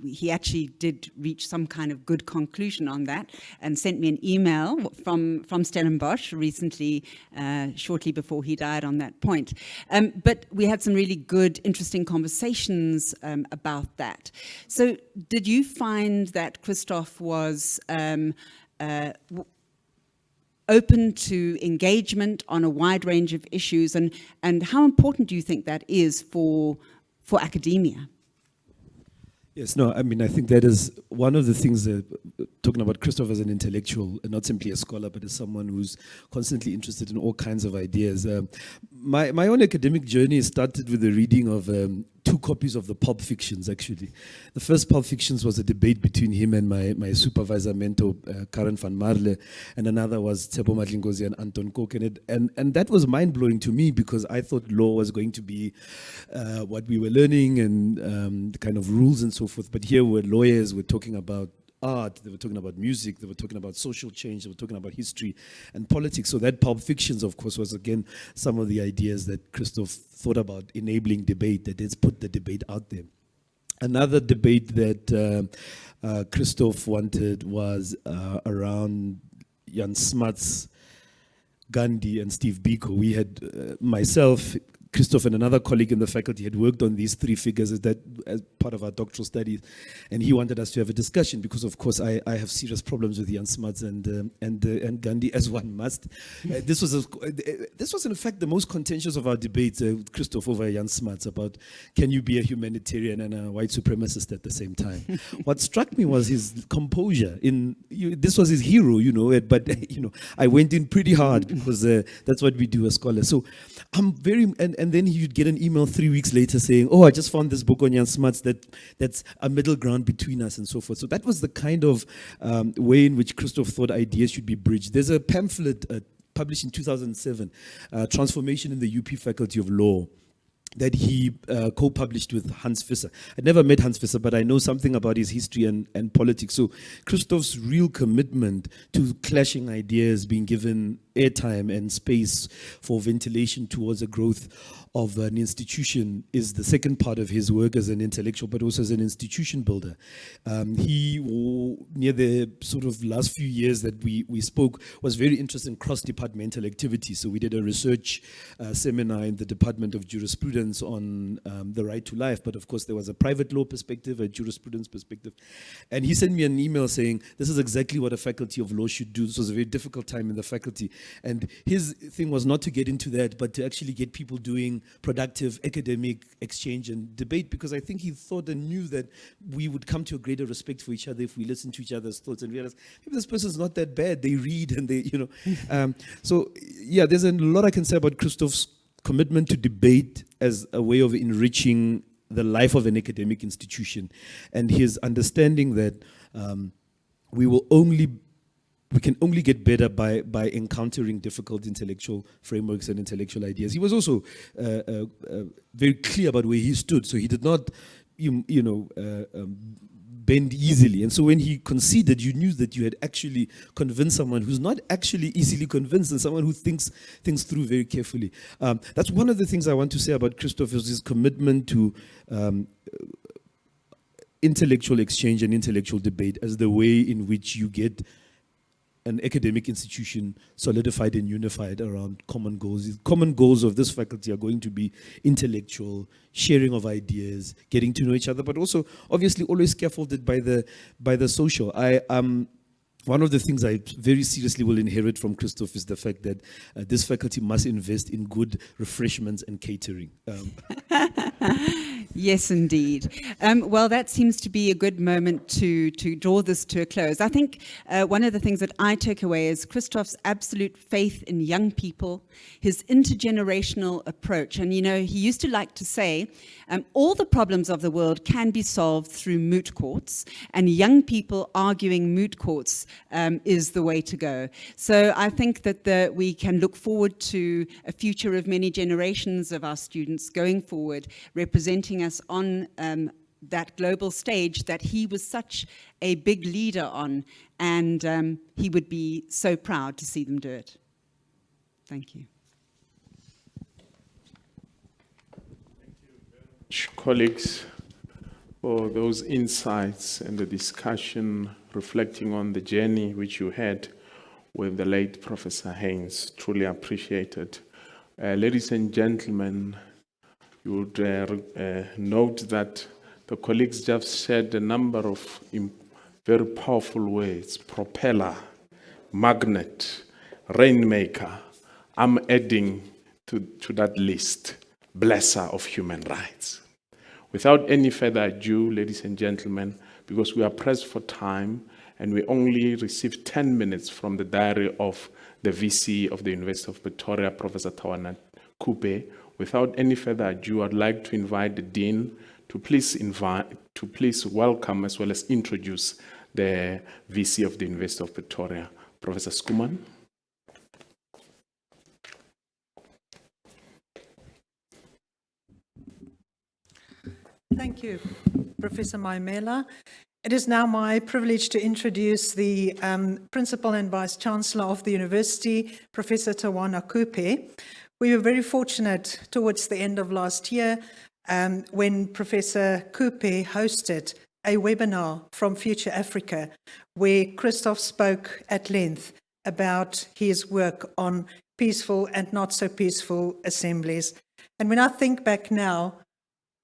he actually did reach some kind of good conclusion on that, and sent me an email from Stellenbosch recently, shortly before he died, on that point. But we had some really good, interesting conversations about that. So did you find that Christof was open to engagement on a wide range of issues, and how important do you think that is for academia? Yes, no, I mean, I think that is one of the things that, talking about Christof as an intellectual, and not simply a scholar, but as someone who's constantly interested in all kinds of ideas. My own academic journey started with the reading of 2 copies of the Pulp Fictions, actually. The first Pulp Fictions was a debate between him and my supervisor, mentor, Karen van Marle, and another was Tshepo Madlingozi and Anton Kok. And that was mind-blowing to me, because I thought law was going to be what we were learning and the kind of rules and so forth. But here were lawyers, we're talking about art, they were talking about music, they were talking about social change, they were talking about history and politics. So that Pulp Fictions, of course, was again some of the ideas that Christof thought about enabling debate, that let's put the debate out there. Another debate that Christof wanted was around Jan Smuts, Gandhi, and Steve Biko. We had myself, Christof, and another colleague in the faculty had worked on these 3 figures as part of our doctoral studies, and he wanted us to have a discussion because, of course, I have serious problems with Jan Smuts and Gandhi, as one must. This was in fact the most contentious of our debates, Christof over Jan Smuts, about can you be a humanitarian and a white supremacist at the same time. What struck me was his composure. This was his hero, but I went in pretty hard because that's what we do as scholars. So I'm very and then you'd get an email 3 weeks later saying, oh, I just found this book on Jan Smuts that's a middle ground between us and so forth. So that was the kind of way in which Christof thought ideas should be bridged. There's a pamphlet published in 2007, Transformation in the UP Faculty of Law, that he co-published with Hans Visser. I never met Hans Visser, but I know something about his history and politics. So Christof's real commitment to clashing ideas, being given airtime and space for ventilation towards the growth of an institution is the second part of his work as an intellectual, but also as an institution builder. Near the sort of last few years that we spoke, was very interested in cross-departmental activities. So we did a research seminar in the Department of Jurisprudence on the right to life, but of course there was a private law perspective, a jurisprudence perspective. And he sent me an email saying, this is exactly what a faculty of law should do. This was a very difficult time in the faculty. And his thing was not to get into that, but to actually get people doing productive academic exchange and debate, because I think he thought and knew that we would come to a greater respect for each other if we listen to each other's thoughts and realize, maybe this person's not that bad. They read and they, so yeah, there's a lot I can say about Christof's commitment to debate as a way of enriching the life of an academic institution, and his understanding that we can only get better by encountering difficult intellectual frameworks and intellectual ideas. He was also very clear about where he stood, so he did not, bend easily. And so when he conceded, you knew that you had actually convinced someone who's not actually easily convinced, and someone who thinks things through very carefully. That's one of the things I want to say about Christof, is his commitment to intellectual exchange and intellectual debate as the way in which you get an academic institution solidified and unified around common goals. The common goals of this faculty are going to be intellectual, sharing of ideas, getting to know each other, but also obviously always scaffolded by the social. One of the things I very seriously will inherit from Christof is the fact that this faculty must invest in good refreshments and catering. Yes, indeed. Well, that seems to be a good moment to draw this to a close. I think one of the things that I took away is Christof's absolute faith in young people, his intergenerational approach. And, he used to like to say, all the problems of the world can be solved through moot courts, and young people arguing moot courts is the way to go. So I think that we can look forward to a future of many generations of our students going forward, representing us on that global stage that he was such a big leader on, and he would be so proud to see them do it. Thank you. Colleagues, for those insights and the discussion reflecting on the journey which you had with the late Professor Heyns. Truly appreciated. Ladies and gentlemen, you would note that the colleagues just shared a number of very powerful words: propeller, magnet, rainmaker. I'm adding to that list, blesser of human rights. Without any further ado, ladies and gentlemen, because we are pressed for time and we only received 10 minutes from the diary of the VC of the University of Pretoria, Professor Tawana Kupe, without any further ado, I'd like to invite the Dean to please welcome as well as introduce the VC of the University of Pretoria, Professor Schoeman. Thank you, Professor Maimela. It is now my privilege to introduce the Principal and Vice-Chancellor of the University, Professor Tawana Kupe. We were very fortunate towards the end of last year when Professor Kupe hosted a webinar from Future Africa, where Christof spoke at length about his work on peaceful and not so peaceful assemblies. And when I think back now,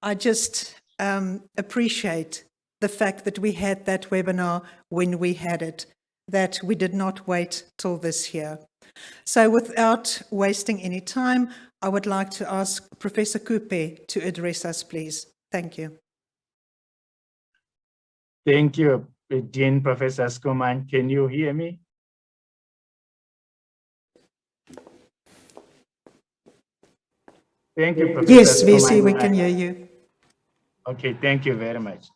I just appreciate the fact that we had that webinar when we had it, that we did not wait till this year. So without wasting any time, I would like to ask Professor Kupe to address us, please. Thank you. Thank you, Dean Professor Schoeman. Can you hear me? Thank you, Professor Yes, Schoeman. VC, we can hear you. Okay, thank you very much.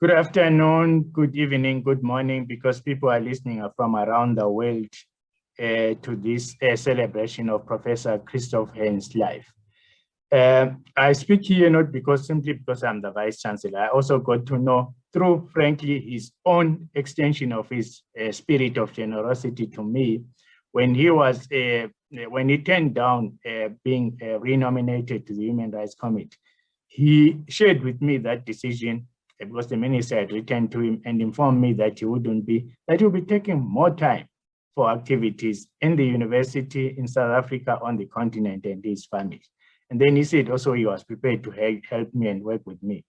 Good afternoon, good evening, good morning, because people are listening from around the world to this celebration of Professor Christof Heyns' life. I speak here not simply because I'm the Vice Chancellor. I also got to know through, frankly, his own extension of his spirit of generosity to me when he turned down being renominated to the Human Rights Committee, he shared with me that decision because the minister had written to him and informed me that he would be taking more time for activities in the university in South Africa, on the continent, and his family. And then he said also he was prepared to help me and work with me.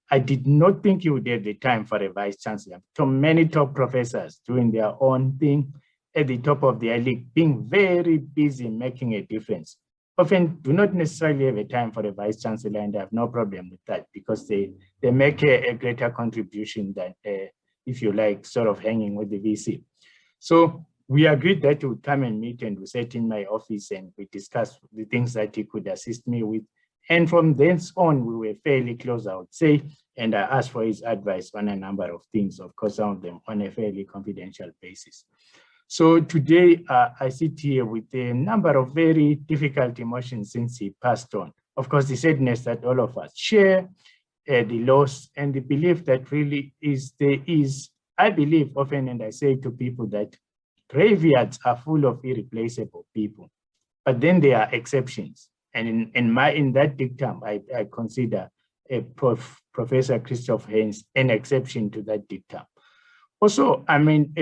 I did not think he would have the time for a vice chancellor. So many top professors doing their own thing at the top of their league, being very busy making a difference, often do not necessarily have a time for a vice chancellor, and I have no problem with that because they make a greater contribution than, if you like, sort of hanging with the VC. So we agreed that he would come and meet, and we sat in my office and we discussed the things that he could assist me with. And from thence on, we were fairly close, I would say, and I asked for his advice on a number of things, of course, some of them on a fairly confidential basis. So today, I sit here with a number of very difficult emotions since he passed on. Of course, the sadness that all of us share, the loss, and the belief that really I believe often, and I say to people that graveyards are full of irreplaceable people, but then there are exceptions. And in that dictum, I consider Professor Christof Heyns an exception to that dictum. Also, I mean,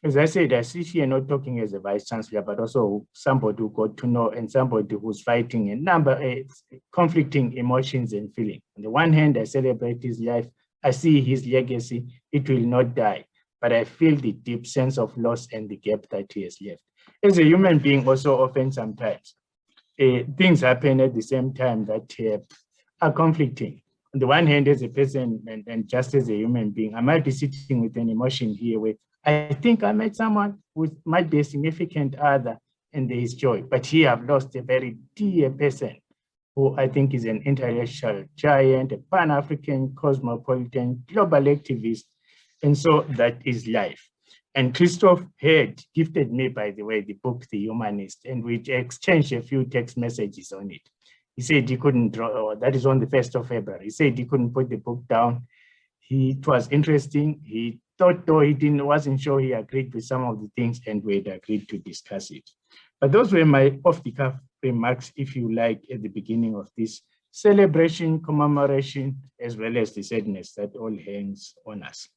as I said, I sit here not talking as a vice chancellor, but also somebody who got to know and somebody who's fighting a number of conflicting emotions and feelings. On the one hand, I celebrate his life. I see his legacy. It will not die, but I feel the deep sense of loss and the gap that he has left. As a human being, also often sometimes, things happen at the same time that are conflicting. On the one hand, as a person and just as a human being, I might be sitting with an emotion here where I think I met someone who might be a significant other and there is joy, but here I've lost a very dear person who I think is an intellectual giant, a Pan-African, cosmopolitan, global activist, and so that is life. And Christof had gifted me, by the way, the book, The Humanist, and we exchanged a few text messages on it. He said he couldn't draw, that is on the 1st of February. He said he couldn't put the book down. It was interesting. He thought, though he wasn't sure he agreed with some of the things, and we had agreed to discuss it. But those were my off-the-cuff remarks, if you like, at the beginning of this celebration, commemoration, as well as the sadness that all hangs on us.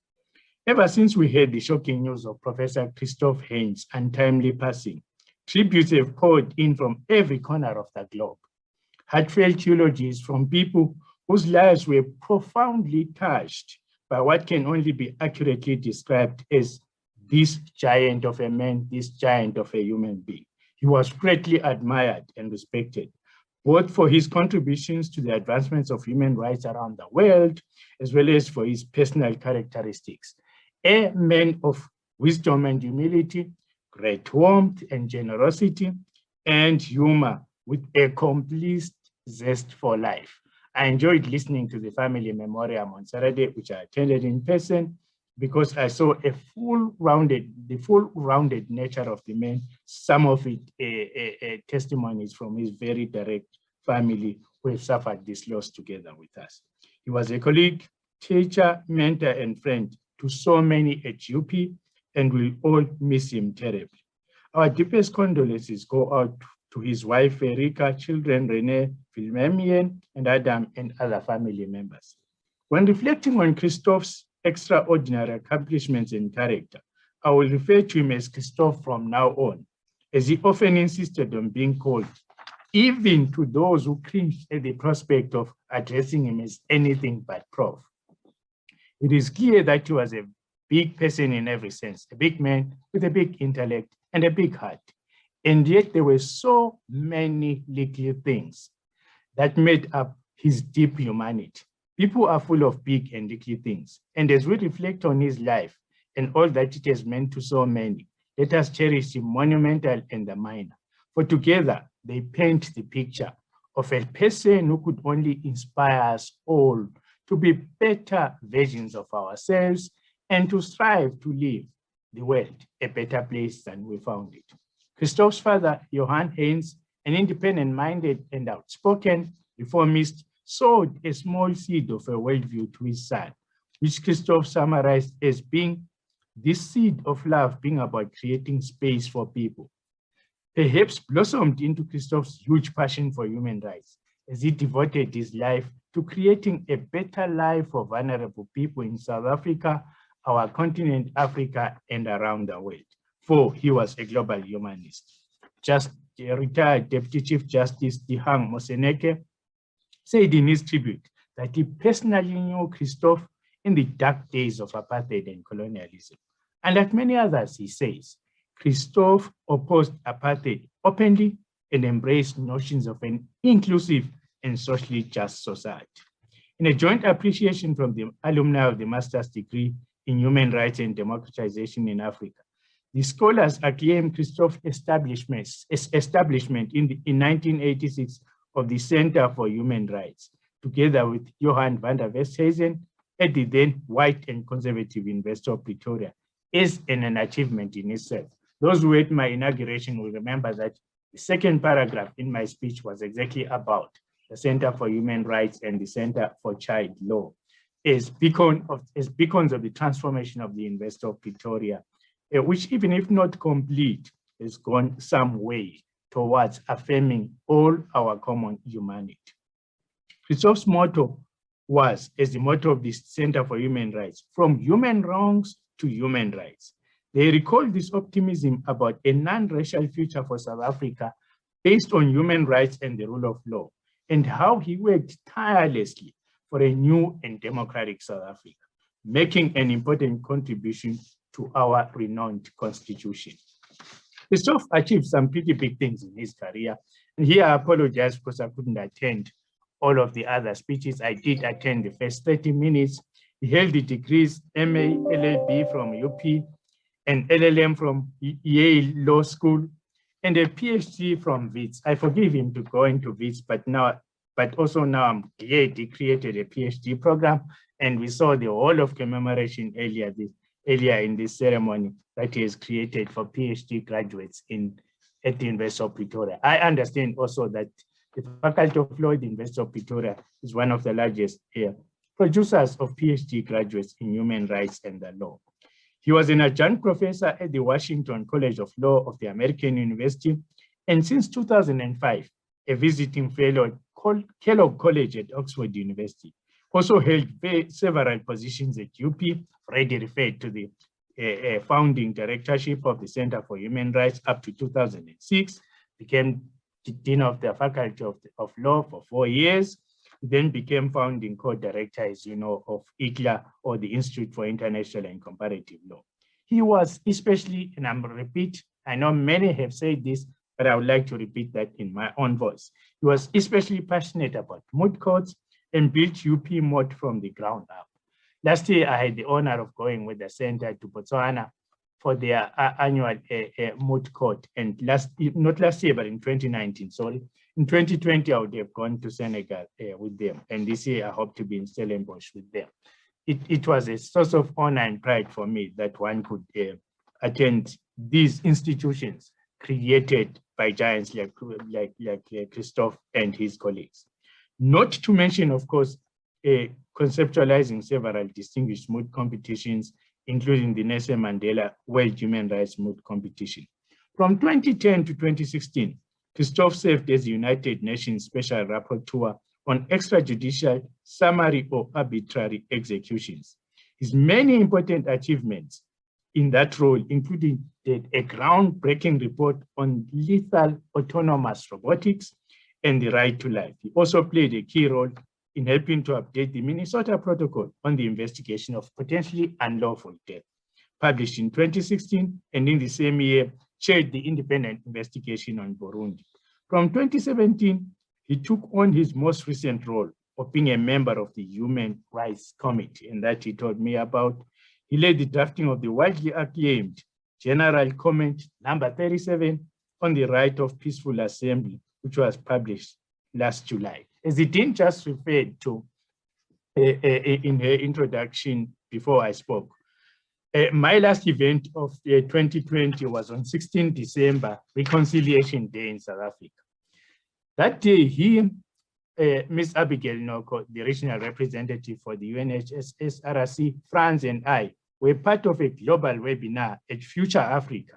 Ever since we heard the shocking news of Professor Christof Heyns' untimely passing, tributes have poured in from every corner of the globe. Heartfelt eulogies from people whose lives were profoundly touched by what can only be accurately described as this giant of a man, this giant of a human being. He was greatly admired and respected, both for his contributions to the advancements of human rights around the world, as well as for his personal characteristics. A man of wisdom and humility, great warmth and generosity, and humor with a complete zest for life. I enjoyed listening to the family memoriam on Saturday, which I attended in person, because I saw the full-rounded nature of the man, some of it testimonies from his very direct family who have suffered this loss together with us. He was a colleague, teacher, mentor, and friend to so many at UP, and we'll all miss him terribly. Our deepest condolences go out to his wife, Erika, children, Renee, Philmemien, and Adam, and other family members. When reflecting on Christof's extraordinary accomplishments and character, I will refer to him as Christof from now on, as he often insisted on being called, even to those who cringed at the prospect of addressing him as anything but Prof. It is clear that he was a big person in every sense, a big man with a big intellect and a big heart. And yet there were so many little things that made up his deep humanity. People are full of big and little things. And as we reflect on his life and all that it has meant to so many, let us cherish the monumental and the minor. For together, they paint the picture of a person who could only inspire us all to be better versions of ourselves and to strive to leave the world a better place than we found it. Christof's father, Johan Heyns, an independent-minded and outspoken reformist, sowed a small seed of a worldview to his son, which Christof summarized as being this seed of love being about creating space for people, perhaps blossomed into Christof's huge passion for human rights, as he devoted his life to creating a better life for vulnerable people in South Africa, our continent, Africa, and around the world. For he was a global humanist. Just retired Deputy Chief Justice Dihang Moseneke said in his tribute that he personally knew Christof in the dark days of apartheid and colonialism. And like many others, he says, Christof opposed apartheid openly and embraced notions of an inclusive and socially just society. In a joint appreciation from the alumni of the master's degree in human rights and democratization in Africa, the scholars acclaimed Christof's establishment in 1986 of the Center for Human Rights, together with Johan van der Westhuizen at the then white and conservative University of Pretoria, is an achievement in itself. Those who at my inauguration will remember that the second paragraph in my speech was exactly about the Center for Human Rights and the Center for Child Law as beacons of the transformation of the University of Pretoria, which, even if not complete, has gone some way towards affirming all our common humanity. Christof's motto was, as the motto of the Center for Human Rights, from human wrongs to human rights. They recalled this optimism about a non-racial future for South Africa based on human rights and the rule of law, and how he worked tirelessly for a new and democratic South Africa, making an important contribution to our renowned constitution. Christof achieved some pretty big things in his career, and here I apologize because I couldn't attend all of the other speeches. I did attend the first 30 minutes. He held the degrees MA, LLB from UP, and LLM from Yale Law School, and a PhD from Wits. I forgive him to go into Wits, but also now I'm glad he created a PhD program, and we saw the whole of commemoration earlier in this ceremony that he has created for PhD graduates at the University of Pretoria. I understand also that the Faculty of Law at the University of Pretoria is one of the largest producers of PhD graduates in human rights and the law. He was an adjunct professor at the Washington College of Law of the American University, and since 2005, a visiting fellow at Kellogg College at Oxford University. Also held several positions at UP, already referred to the founding directorship of the Center for Human Rights up to 2006, became the Dean of the Faculty of Law for 4 years, then became founding co-director, as you know, of ICLA, or the Institute for International and Comparative Law. He was especially, and I'm repeat, I know many have said this, but I would like to repeat that in my own voice. He was especially passionate about moot courts and built UP moot from the ground up. Last year, I had the honor of going with the center to Botswana for their annual moot court, and not last year, but in 2019, sorry. In 2020, I would have gone to Senegal with them, and this year I hope to be in Stellenbosch with them. It was a source of honor and pride for me that one could attend these institutions created by giants like Christof and his colleagues. Not to mention, of course, conceptualizing several distinguished moot competitions, including the Nelson Mandela World Human Rights Moot Competition. From 2010 to 2016, Christof served as the United Nations Special Rapporteur on extrajudicial, summary, or arbitrary executions. His many important achievements in that role included a groundbreaking report on lethal autonomous robotics and the right to life. He also played a key role in helping to update the Minnesota Protocol on the investigation of potentially unlawful death, published in 2016, and in the same year, chaired the independent investigation on Burundi. From 2017, he took on his most recent role of being a member of the Human Rights Committee, and that he told me about. He led the drafting of the widely acclaimed General Comment number 37 on the right of peaceful assembly, which was published last July. As the Dean just referred to in her introduction before I spoke, my last event of 2020 was on 16 December, Reconciliation Day in South Africa. That day, Ms. Abigail Noko, the regional representative for the UNHCR, Franz, and I were part of a global webinar at Future Africa,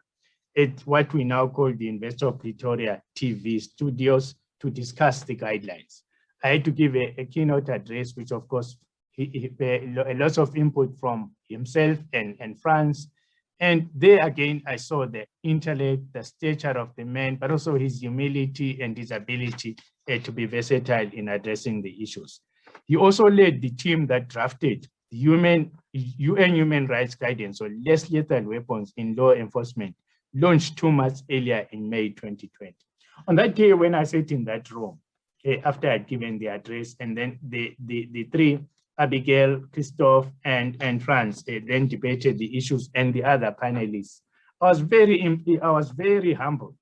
at what we now call the University of Pretoria TV studios to discuss the guidelines. I had to give a keynote address, which of course, a lot of input from himself and Franz. And there again, I saw the intellect, the stature of the man, but also his humility and his ability to be versatile in addressing the issues. He also led the team that drafted the UN Human Rights Guidance on less lethal weapons in law enforcement, launched 2 months earlier in May 2020. On that day when I sat in that room, after I'd given the address, and then the three, Abigail, Christof, and Franz, then debated the issues and the other panelists, I was very humbled,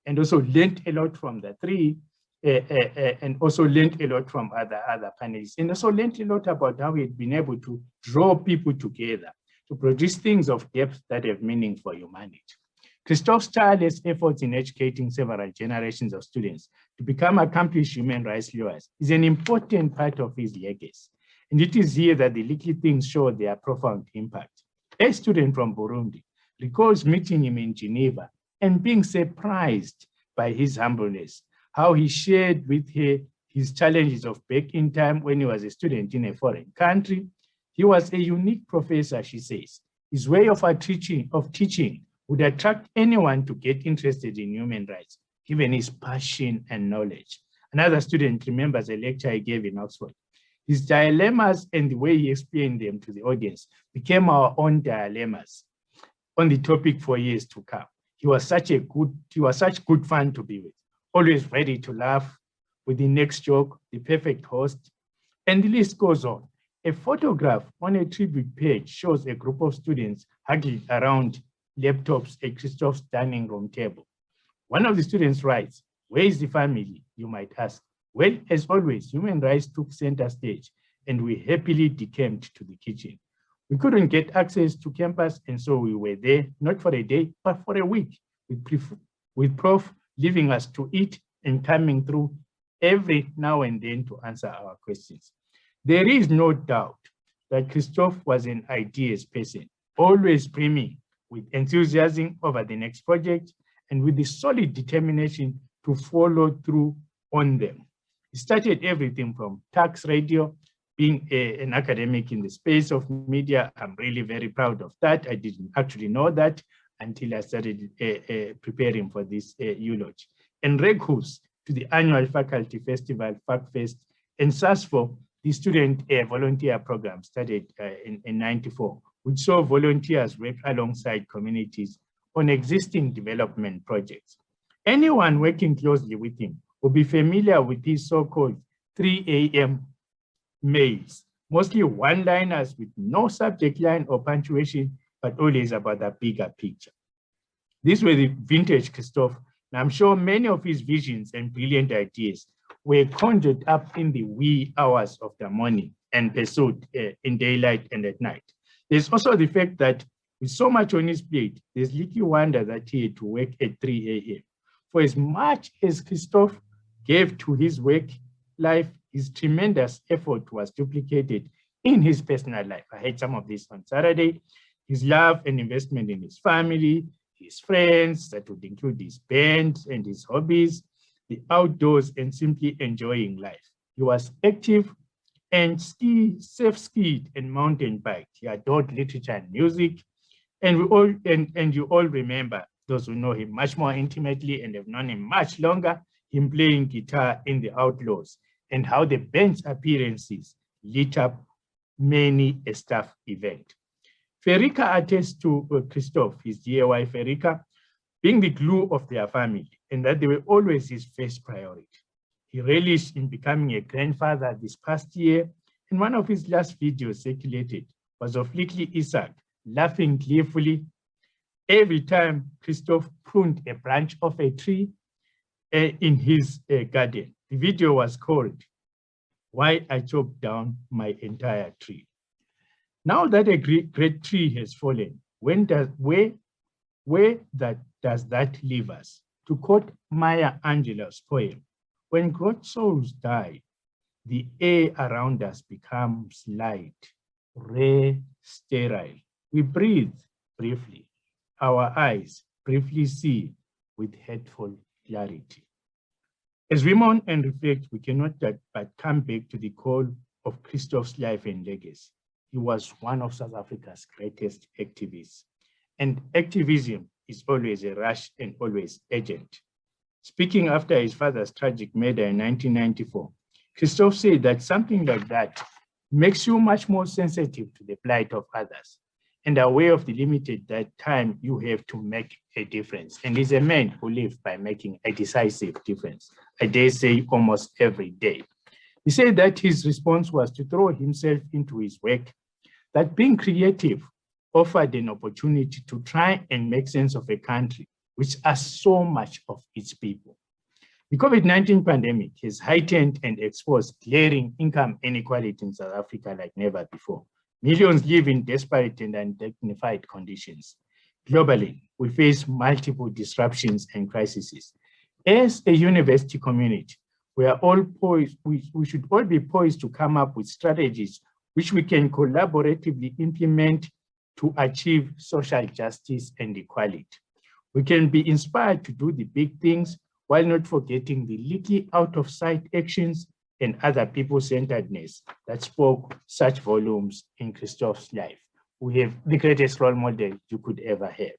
and also learned a lot from the three, and also learned a lot from other panelists, and also learned a lot about how we've been able to draw people together to produce things of depth that have meaning for humanity. Christof's tireless efforts in educating several generations of students to become accomplished human rights lawyers is an important part of his legacy. And it is here that the little things show their profound impact. A student from Burundi recalls meeting him in Geneva and being surprised by his humbleness, how he shared with her his challenges of back in time when he was a student in a foreign country. He was a unique professor, she says. His way of teaching would attract anyone to get interested in human rights, given his passion and knowledge. Another student remembers a lecture he gave in Oxford. His dilemmas and the way he explained them to the audience became our own dilemmas on the topic for years to come. He was such good fun to be with, always ready to laugh with the next joke, the perfect host, and the list goes on. A photograph on a tribute page shows a group of students huddled around laptops at Christof's dining room table. One of the students writes, "Where is the family?" you might ask. Well, as always, human rights took center stage, and we happily decamped to the kitchen. We couldn't get access to campus, and so we were there, not for a day, but for a week, with Prof leaving us to eat and coming through every now and then to answer our questions. There is no doubt that Christof was an ideas person, always brimming with enthusiasm over the next project and with the solid determination to follow through on them. He started everything from tax radio, being an academic in the space of media. I'm really very proud of that. I didn't actually know that until I started preparing for this eulogy. And Reghus to the annual faculty festival, FacFest, and SASFO, the student volunteer program started in '94, which saw volunteers work alongside communities on existing development projects. Anyone working closely with him will be familiar with his so-called 3 a.m. mails, mostly one-liners with no subject line or punctuation, but always about the bigger picture. These were the vintage Christof, and I'm sure many of his visions and brilliant ideas were conjured up in the wee hours of the morning and pursued in daylight and at night. There's also the fact that with so much on his plate, there's little wonder that he had to work at 3 a.m. For as much as Christof gave to his work life, his tremendous effort was duplicated in his personal life. I had some of this on Saturday. His love and investment in his family, his friends, that would include his band and his hobbies, the outdoors, and simply enjoying life. He was active and self-skied and mountain biked. He adored literature and music. And you all remember, those who know him much more intimately and have known him much longer, him playing guitar in the Outlaws, and how the band's appearances lit up many a staff event. Ferika attests to Christof, his dear wife Ferika, being the glue of their family, and that they were always his first priority. He relished in becoming a grandfather this past year, and one of his last videos circulated was of little Isaac laughing gleefully every time Christof pruned a branch of a tree in his garden. The video was called "Why I Chopped Down My Entire Tree." Now that a great tree has fallen, where does that leave us? To quote Maya Angelou's poem, when God's souls die, the air around us becomes light, rare, sterile. We breathe briefly. Our eyes briefly see with hateful clarity. As we mourn and reflect, we cannot but come back to the call of Christof's life and legacy. He was one of South Africa's greatest activists. And activism is always a rush and always urgent. Speaking after his father's tragic murder in 1994, Christof said that something like that makes you much more sensitive to the plight of others and aware of the limited time you have to make a difference. And he's a man who lives by making a decisive difference, I dare say almost every day. He said that his response was to throw himself into his work, that being creative offered an opportunity to try and make sense of a country which has so much of its people. The COVID-19 pandemic has heightened and exposed glaring income inequality in South Africa like never before. Millions live in desperate and undignified conditions. Globally, we face multiple disruptions and crises. As a university community, we are all poised, we should all be poised to come up with strategies which we can collaboratively implement to achieve social justice and equality. We can be inspired to do the big things while not forgetting the little out of sight actions and other people-centeredness that spoke such volumes in Christof's life. We have the greatest role model you could ever have.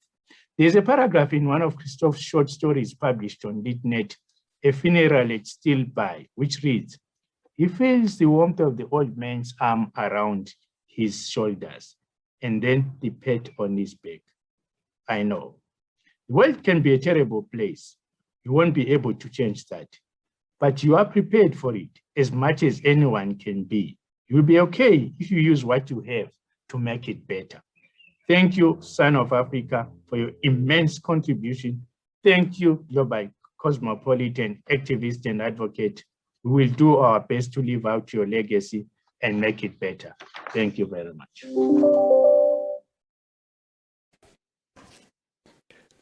There's a paragraph in one of Christof's short stories published on LitNet, A Funeral at Still By, which reads, he feels the warmth of the old man's arm around his shoulders and then the pat on his back. I know. The world can be a terrible place. You won't be able to change that, but you are prepared for it as much as anyone can be. You'll be okay if you use what you have to make it better. Thank you, Son of Africa, for your immense contribution. Thank you, Global Cosmopolitan activist and advocate. We will do our best to live out your legacy and make it better. Thank you very much.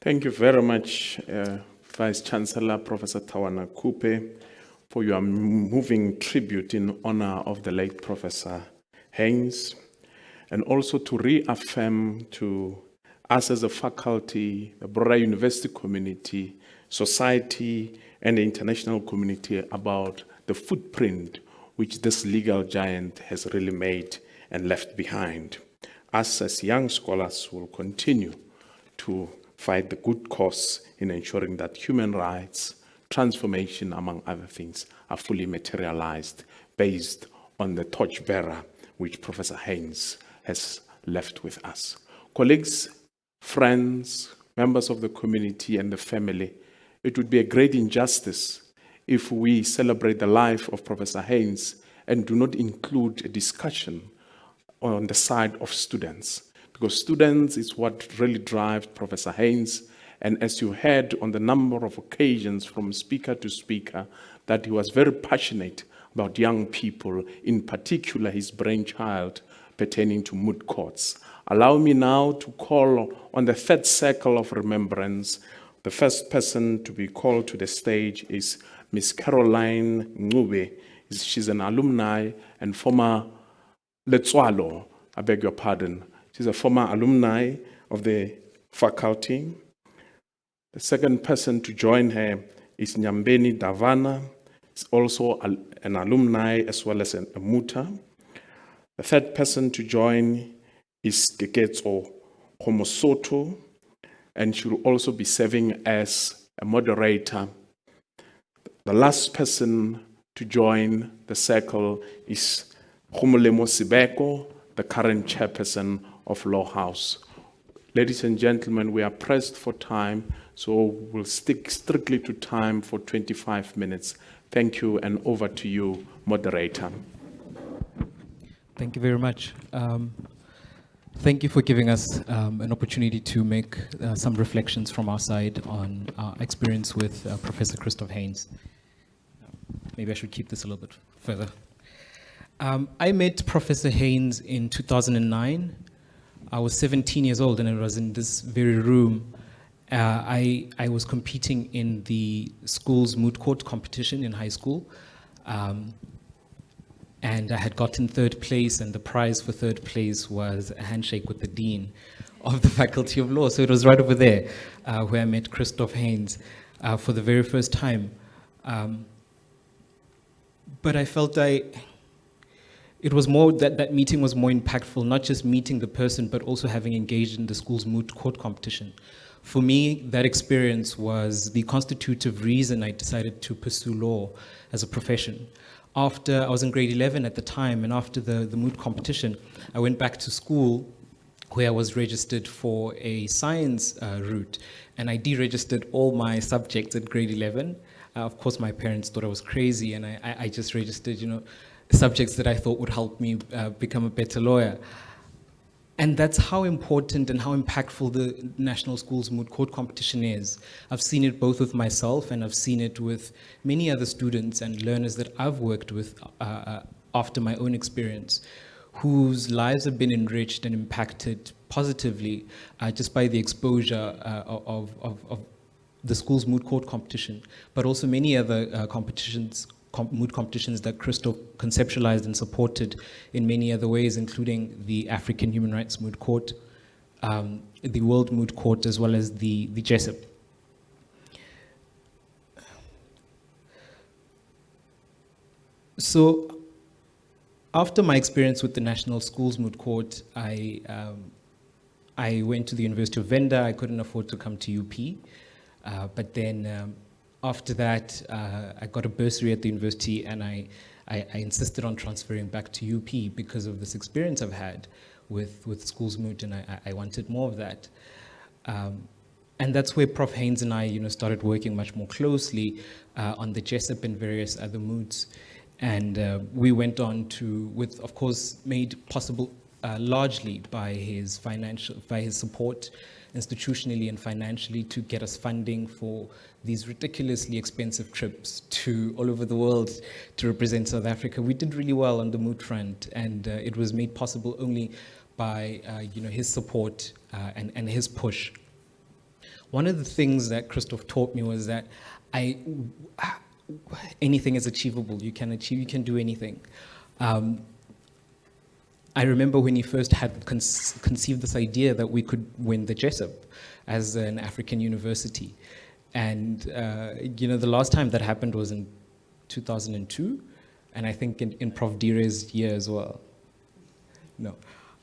Thank you very much, Vice-Chancellor Professor Tawana Kupe, for your moving tribute in honor of the late Professor Heyns, and also to reaffirm to us as a faculty, the broader university community, society, and the international community about the footprint which this legal giant has really made and left behind. Us as young scholars will continue to fight the good cause in ensuring that human rights, transformation, among other things, are fully materialized based on the torchbearer which Professor Heyns has left with us. Colleagues, friends, members of the community and the family, it would be a great injustice if we celebrate the life of Professor Heyns and do not include a discussion on the side of students. Because students is what really drives Professor Heyns. And as you heard on the number of occasions from speaker to speaker, that he was very passionate about young people, in particular his brainchild pertaining to moot courts. Allow me now to call on the third circle of remembrance. The first person to be called to the stage is Miss Caroline Ngube. She's an alumni and former Letswalo, I beg your pardon. She's a former alumni of the faculty. The second person to join her is Nyambeni Davana. He's also an alumni as well as a muta. The third person to join is Geketso Homosoto, and she will also be serving as a moderator. The last person to join the circle is Khumulemo Sibeko, the current chairperson of Law House. Ladies and gentlemen, we are pressed for time, so we'll stick strictly to time for 25 minutes. Thank you, and over to you, moderator. Thank you very much. Thank you for giving us an opportunity to make some reflections from our side on our experience with Professor Christof Heyns. Maybe I should keep this a little bit further. I met Professor Heyns in 2009. I was 17 years old, and it was in this very room. I was competing in the school's moot court competition in high school. And I had gotten third place, and the prize for third place was a handshake with the dean of the Faculty of Law. So it was right over there where I met Christof Heyns for the very first time. But I felt it was more that meeting was more impactful, not just meeting the person, but also having engaged in the school's moot court competition. For me, that experience was the constitutive reason I decided to pursue law as a profession. After I was in grade 11 at the time, and after the moot competition, I went back to school where I was registered for a science route, and I deregistered all my subjects at grade 11. Of course, my parents thought I was crazy, and I just registered, subjects that I thought would help me become a better lawyer. And that's how important and how impactful the National Schools Moot Court competition is. I've seen it both with myself, and I've seen it with many other students and learners that I've worked with after my own experience, whose lives have been enriched and impacted positively just by the exposure of the school's moot court competition, but also many other moot competitions that Christof conceptualized and supported in many other ways, including the African Human Rights Moot Court, the World Moot Court, as well as the Jessup. So after my experience with the National Schools Moot Court, I went to the University of Venda. I couldn't afford to come to UP, but then after that, I got a bursary at the university, and I insisted on transferring back to UP because of this experience I've had with Schools Moot, and I wanted more of that. And that's where Prof. Heyns and I started working much more closely on the Jessup and various other moots. And we went on to, of course, made possible largely by his support institutionally and financially to get us funding for these ridiculously expensive trips to all over the world to represent South Africa. We did really well on the moot front, and it was made possible only by his support and his push. One of the things that Christof taught me was that anything is achievable. You can do anything. I remember when he first had conceived this idea that we could win the Jessup as an African university. And the last time that happened was in 2002, and I think in Prof. Dire's year as well. No.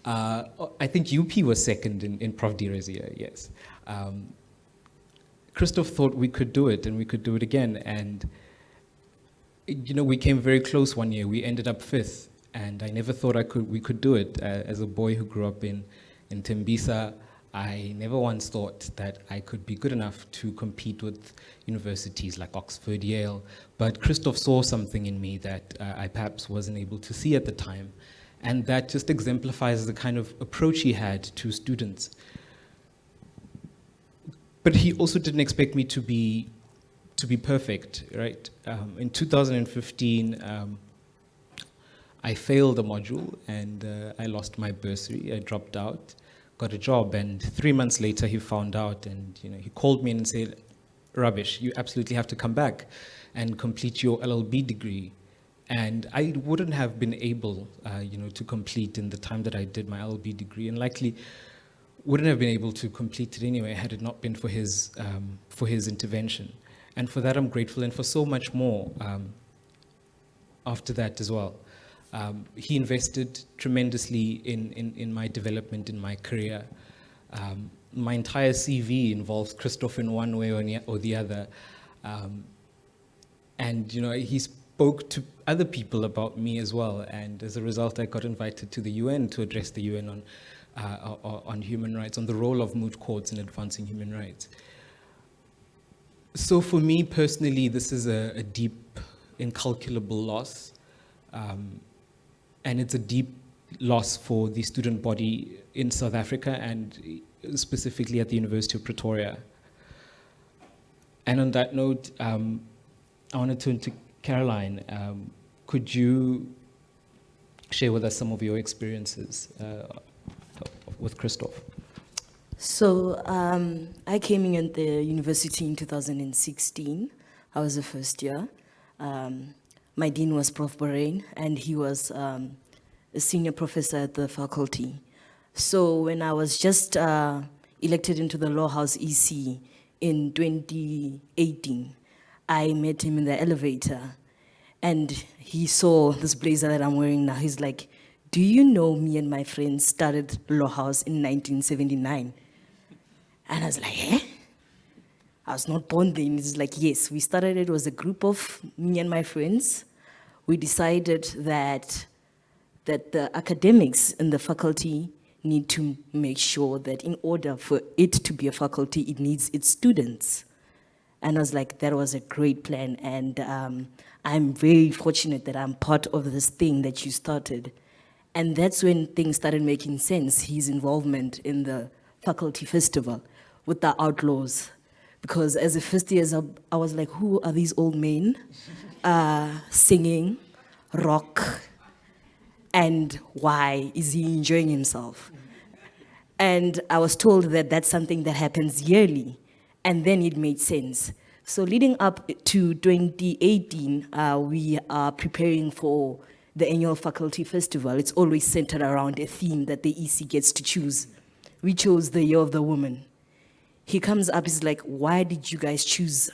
I think UP was second in Prof. Dire's year, yes. Christof thought we could do it, and we could do it again. And we came very close one year. We ended up 5th. And I never thought we could do it. As a boy who grew up in Tembisa, I never once thought that I could be good enough to compete with universities like Oxford, Yale. But Christof saw something in me that I perhaps wasn't able to see at the time. And that just exemplifies the kind of approach he had to students. But he also didn't expect me to be perfect, right? In 2015, I failed a module, and I lost my bursary. I dropped out, got a job, and 3 months later he found out, and he called me and said, "Rubbish, you absolutely have to come back and complete your LLB degree." And I wouldn't have been able, to complete in the time that I did my LLB degree, and likely wouldn't have been able to complete it anyway had it not been for his intervention. And for that I'm grateful, and for so much more after that as well. He invested tremendously in my development, in my career. My entire CV involves Christof in one way or the other. And he spoke to other people about me as well. And as a result, I got invited to the UN to address the UN on human rights, on the role of moot courts in advancing human rights. So for me personally, this is a deep, incalculable loss. And it's a deep loss for the student body in South Africa, and specifically at the University of Pretoria. And on that note, I want to turn to Caroline. Could you share with us some of your experiences with Christof? So I came in at the university in 2016. I was the first year. My dean was Prof. Borain, and he was a senior professor at the faculty. So when I was just elected into the Law House EC in 2018, I met him in the elevator, and he saw this blazer that I'm wearing now. He's like, "Do you know me and my friends started Law House in 1979? And I was like, eh? I was not born then. He's like, yes, we started it. It was a group of me and my friends. We decided that the academics in the faculty need to make sure that in order for it to be a faculty, it needs its students. And I was like, that was a great plan. And I'm very fortunate that I'm part of this thing that you started. And that's when things started making sense, his involvement in the faculty festival with the outlaws. Because as a first year, I was like, who are these old men singing rock? And why is he enjoying himself? And I was told that that's something that happens yearly. And then it made sense. So leading up to 2018, we are preparing for the annual faculty festival. It's always centered around a theme that the EC gets to choose. We chose the Year of the Woman. He comes up, he's like, why did you guys choose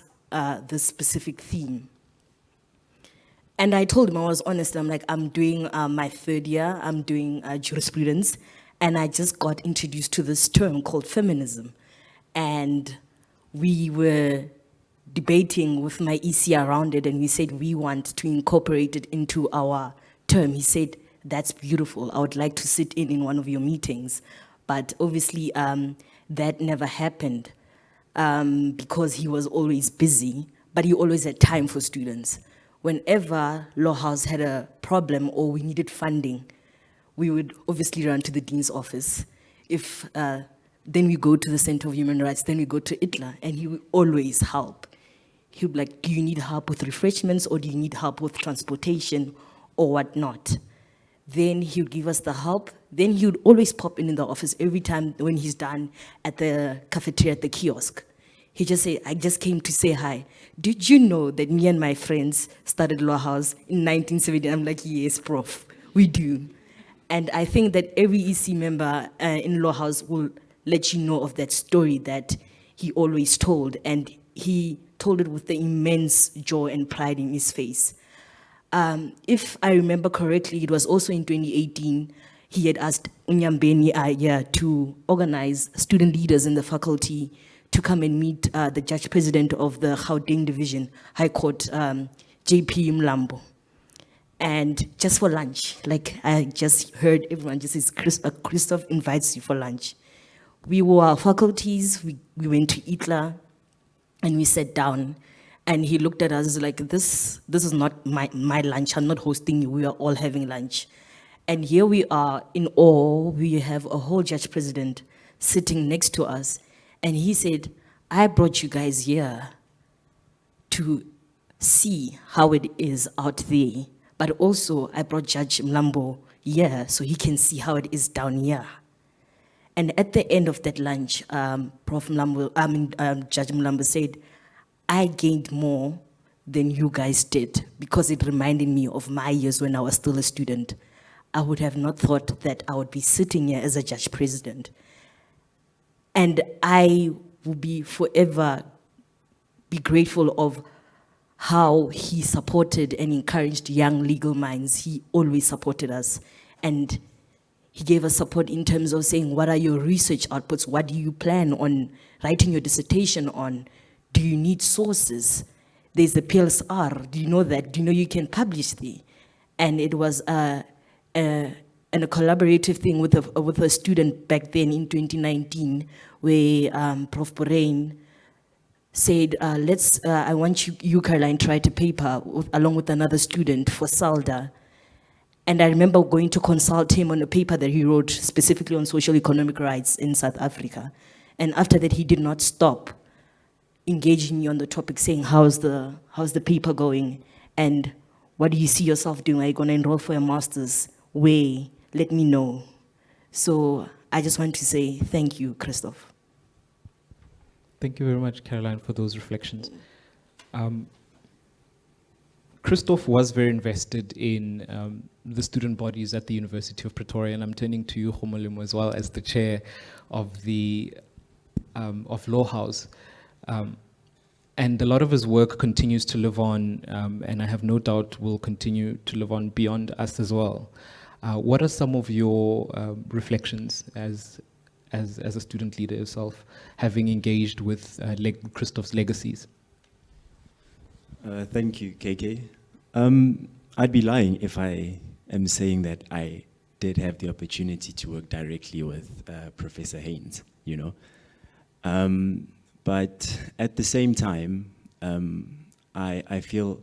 this specific theme? And I told him, I was honest, I'm like, I'm doing my third year, I'm doing jurisprudence, and I just got introduced to this term called feminism. And we were debating with my EC around it, and we said we want to incorporate it into our term. He said, that's beautiful, I would like to sit in one of your meetings. But obviously, that never happened because he was always busy, but he always had time for students. Whenever Law House had a problem or we needed funding, we would obviously run to the dean's office. If then we go to the Center of Human Rights, then we go to ITLA, and he would always help. He would be like, do you need help with refreshments, or do you need help with transportation or whatnot? Then he would give us the help. Then he would always pop in the office every time when he's done at the cafeteria, at the kiosk. He just say, I just came to say hi. Did you know that me and my friends started Law House in 1970? I'm like, yes, prof, we do. And I think that every EC member in Law House will let you know of that story that he always told. And he told it with the immense joy and pride in his face. If I remember correctly, it was also in 2018, he had asked Unyambeni to organize student leaders in the faculty to come and meet the Judge President of the Gauteng Division, High Court, JP Mlambo. And just for lunch, like I just heard everyone just says, Christof invites you for lunch. We were faculties, we went to ITLA, and we sat down. And he looked at us like, this is not my lunch, I'm not hosting you, we are all having lunch. And here we are in awe, we have a whole Judge President sitting next to us. And he said, I brought you guys here to see how it is out there. But also I brought Judge Mlambo here so he can see how it is down here. And at the end of that lunch, Judge Mlambo said, I gained more than you guys did because it reminded me of my years when I was still a student. I would have not thought that I would be sitting here as a Judge President. And I will be forever be grateful of how he supported and encouraged young legal minds. He always supported us. And he gave us support in terms of saying, what are your research outputs? What do you plan on writing your dissertation on? Do you need sources? There's the PLSR. Do you know that? Do you know you can publish there? And it was a collaborative thing with a student back then in 2019, where Prof. Borain said, I want you, Caroline, to write a paper along with another student for SALDA. And I remember going to consult him on a paper that he wrote specifically on social economic rights in South Africa. And after that, he did not stop engaging me on the topic, saying, how's the paper going? And what do you see yourself doing? Are you going to enroll for a master's? Where? Let me know. So I just want to say thank you, Christof. Thank you very much, Caroline, for those reflections. Christof was very invested in the student bodies at the University of Pretoria, and I'm turning to you, Khomolemo, as well as the chair of the of Law House. And a lot of his work continues to live on, and I have no doubt will continue to live on beyond us as well. What are some of your reflections as a student leader yourself, having engaged with Christof's legacies? Thank you, KK. I'd be lying if I am saying that I did have the opportunity to work directly with Professor Heyns, you know. But at the same time, I feel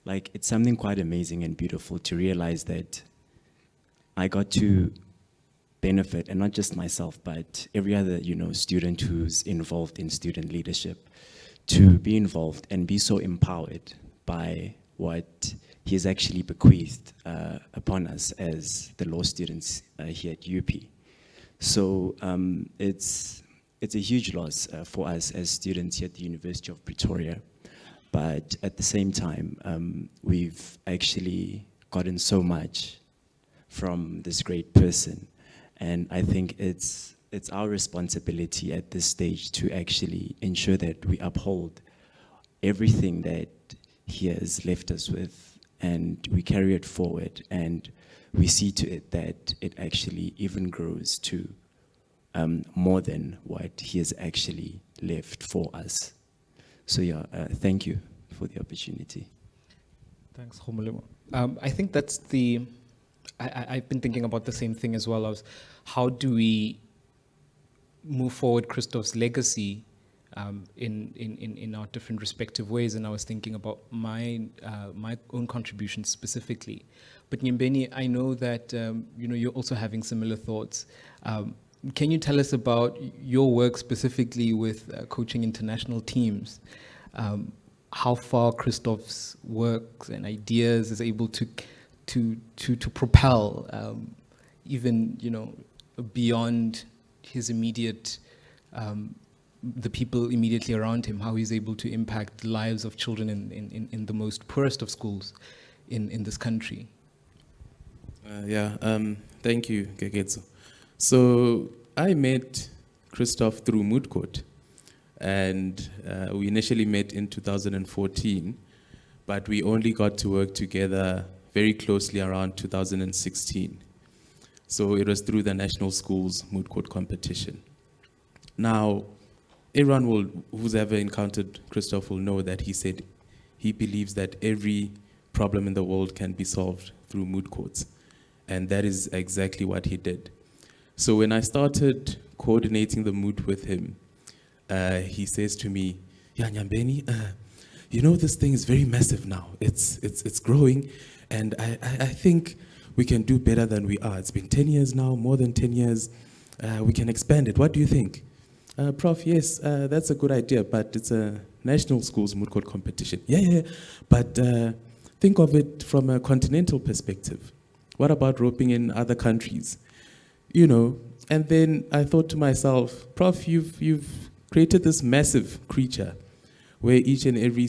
like it's something quite amazing and beautiful to realize that I got to benefit, and not just myself, but every other, you know, student who's involved in student leadership, to be involved and be so empowered by what he has actually bequeathed upon us as the law students here at UP. So it's a huge loss for us as students here at the University of Pretoria. But at the same time, we've actually gotten so much from this great person. And I think it's our responsibility at this stage to actually ensure that we uphold everything that he has left us with, and we carry it forward, and we see to it that it actually even grows to more than what he has actually left for us. So yeah, thank you for the opportunity. Thanks, Khomolemo. I think that's I've been thinking about the same thing as well, as how do we move forward Christof's legacy in our different respective ways, and I was thinking about my own contributions specifically. But Nyembeni, I know that you know, you're also having similar thoughts. Can you tell us about your work specifically with coaching international teams? How far Christof's work and ideas is able to propel even, you know, beyond his immediate the people immediately around him, how he's able to impact the lives of children in the most poorest of schools in this country. Thank you, Gegetso. So I met Christof through Moot Court, and we initially met in 2014, but we only got to work together very closely around 2016. So it was through the National Schools Moot Court competition. Now, everyone who's ever encountered Christof will know that he said he believes that every problem in the world can be solved through moot courts. And that is exactly what he did. So when I started coordinating the moot with him, he says to me, "Yeah, Nyambeni, you know, this thing is very massive now. It's growing, and I think we can do better than we are. It's been 10 years now, more than 10 years. We can expand it. What do you think?" Prof, yes, that's a good idea, but it's a national schools moot court competition. Yeah, but think of it from a continental perspective. What about roping in other countries? You know, and then I thought to myself, Prof, you've created this massive creature where each and every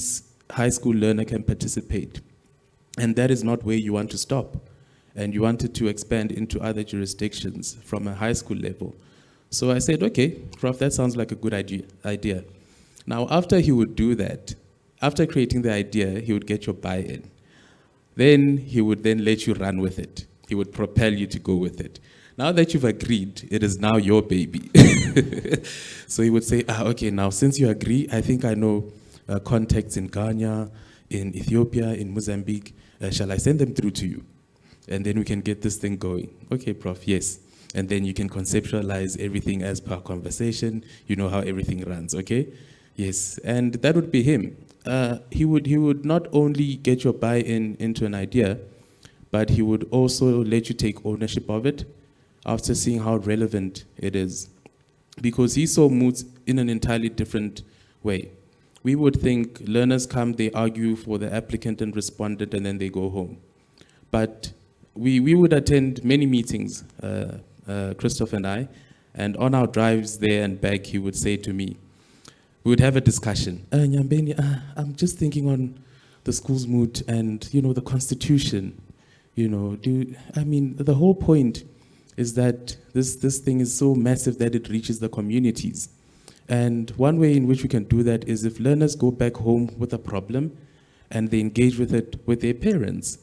high school learner can participate. And that is not where you want to stop. And you wanted to expand into other jurisdictions from a high school level. So I said, okay, Prof, that sounds like a good idea. Now, after he would do that, after creating the idea, he would get your buy-in. Then he would then let you run with it. He would propel you to go with it. Now that you've agreed, it is now your baby. So he would say, okay, now since you agree, I think I know contacts in Ghana, in Ethiopia, in Mozambique. Shall I send them through to you? And then we can get this thing going. Okay, Prof, yes. And then you can conceptualize everything as per our conversation. You know how everything runs, okay? Yes, and that would be him. He would not only get your buy-in into an idea, but he would also let you take ownership of it after seeing how relevant it is. Because he saw moods in an entirely different way. We would think learners come, they argue for the applicant and respondent, and then they go home. But we would attend many meetings, Christof and I, and on our drives there and back, he would say to me, we would have a discussion. Nyambeni, I'm just thinking the school's mood and, the Constitution. The whole point is that this thing is so massive that it reaches the communities. And one way in which we can do that is if learners go back home with a problem and they engage with it with their parents.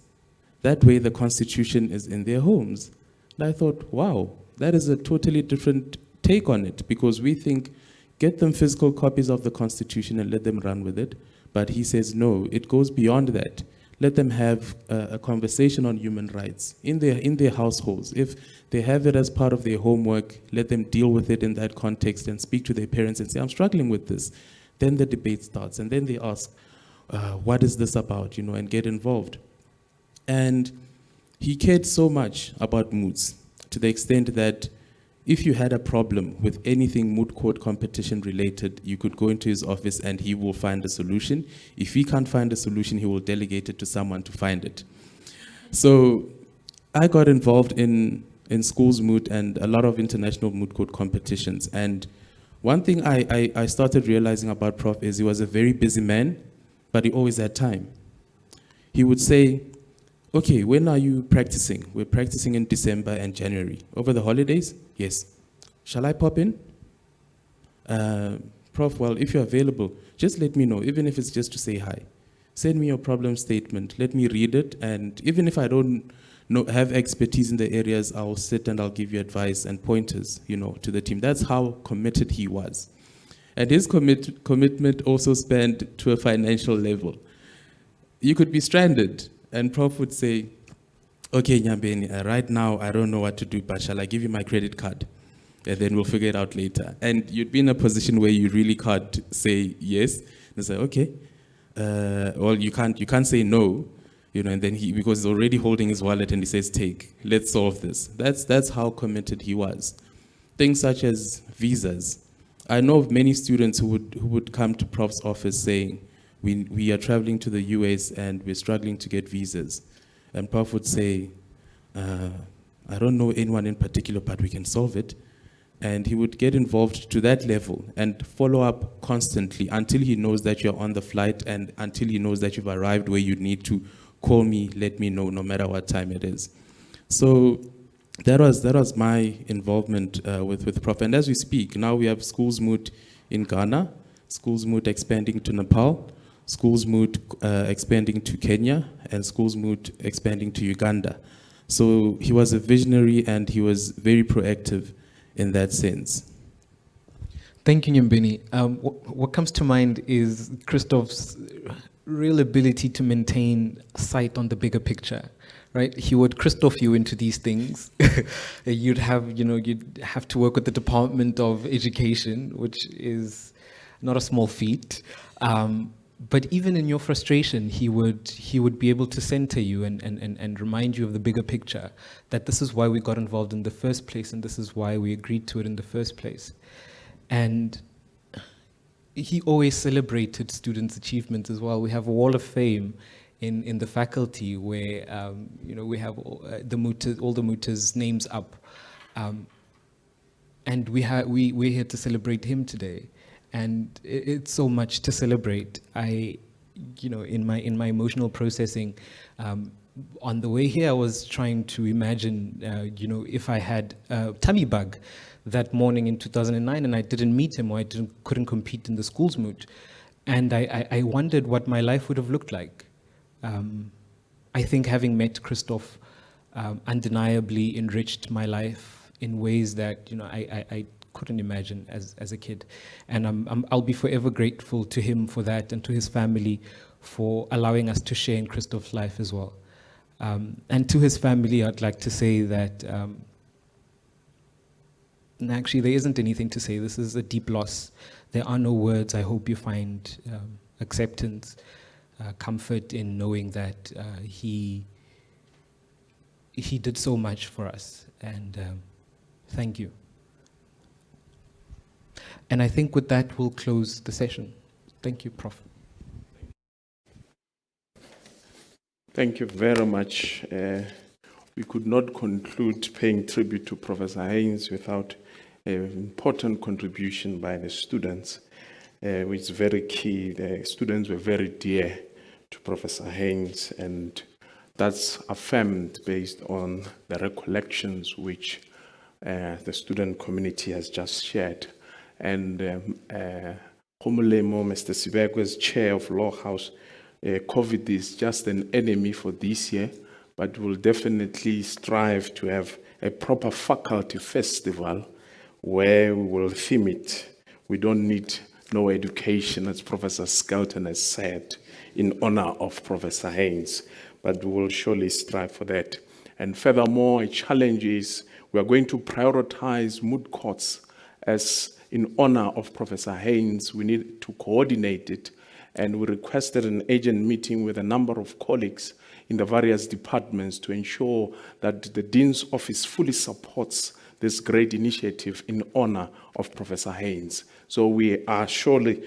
That way the Constitution is in their homes. And I thought, wow, that is a totally different take on it, because we think, get them physical copies of the Constitution and let them run with it. But he says, no, it goes beyond that. Let them have a conversation on human rights in their households. If they have it as part of their homework, let them deal with it in that context and speak to their parents and say, I'm struggling with this. Then the debate starts, and then they ask, what is this about, and get involved. And he cared so much about moods, to the extent that if you had a problem with anything moot court competition related, you could go into his office and he will find a solution. If he can't find a solution, he will delegate it to someone to find it. So I got involved in schools moot and a lot of international moot court competitions. And one thing I started realizing about Prof is he was a very busy man, but he always had time. He would say, okay, when are you practicing? We're practicing in December and January. Over the holidays? Yes. Shall I pop in? Prof, well, if you're available, just let me know, even if it's just to say hi. Send me your problem statement. Let me read it. And even if I don't have expertise in the areas, I'll sit and I'll give you advice and pointers, to the team. That's how committed he was. And his commitment also spanned to a financial level. You could be stranded. And Prof would say, okay, Nyambeni, right now I don't know what to do, but shall I give you my credit card? And then we'll figure it out later. And you'd be in a position where you really can't say yes. And say, okay. Well, you can't say no, and then because he's already holding his wallet and he says, take, let's solve this. That's how committed he was. Things such as visas. I know of many students who would come to Prof's office saying, we are traveling to the US and we're struggling to get visas. And Prof would say, I don't know anyone in particular, but we can solve it. And he would get involved to that level and follow up constantly until he knows that you're on the flight and until he knows that you've arrived where you need to. Call me, let me know, no matter what time it is. So that was my involvement with Prof. And as we speak, now we have schools moot in Ghana, schools moot expanding to Nepal, schools moot expanding to Kenya, and schools moot expanding to Uganda. So he was a visionary and he was very proactive in that sense. Thank you, Nyambeni. What comes to mind is Christof's real ability to maintain sight on the bigger picture, right? He would Christof you into these things. You'd have to work with the Department of Education, which is not a small feat. But even in your frustration, he would be able to center you and remind you of the bigger picture, that this is why we got involved in the first place and this is why we agreed to it in the first place. And he always celebrated students' achievements as well. We have a wall of fame in the faculty where we have all the mooters' names up, and we're here to celebrate him today. And it's so much to celebrate. In my emotional processing, on the way here, I was trying to imagine, if I had a tummy bug that morning in 2009 and I didn't meet him or I couldn't compete in the schools moot. And I wondered what my life would have looked like. I think having met Christof undeniably enriched my life in ways that I couldn't imagine as a kid. And I'll be forever grateful to him for that and to his family for allowing us to share in Christof's life as well. And to his family, I'd like to say that actually there isn't anything to say. This is a deep loss. There are no words. I hope you find acceptance, comfort in knowing that he did so much for us. And thank you. And I think with that, we'll close the session. Thank you, Prof. Thank you very much. We could not conclude paying tribute to Professor Heyns without an important contribution by the students, which is very key. The students were very dear to Professor Heyns, and that's affirmed based on the recollections which the student community has just shared. And Homolemo, Mr. Sibeko, as chair of Law House, COVID is just an enemy for this year, but we'll definitely strive to have a proper faculty festival where we will theme it. We don't need no education, as Professor Skelton has said, in honor of Professor Heyns, but we will surely strive for that. And furthermore, a challenge is we are going to prioritize moot courts as in honor of Professor Heyns. We need to coordinate it, and we requested an agent meeting with a number of colleagues in the various departments to ensure that the Dean's Office fully supports this great initiative in honor of Professor Heyns. So we are surely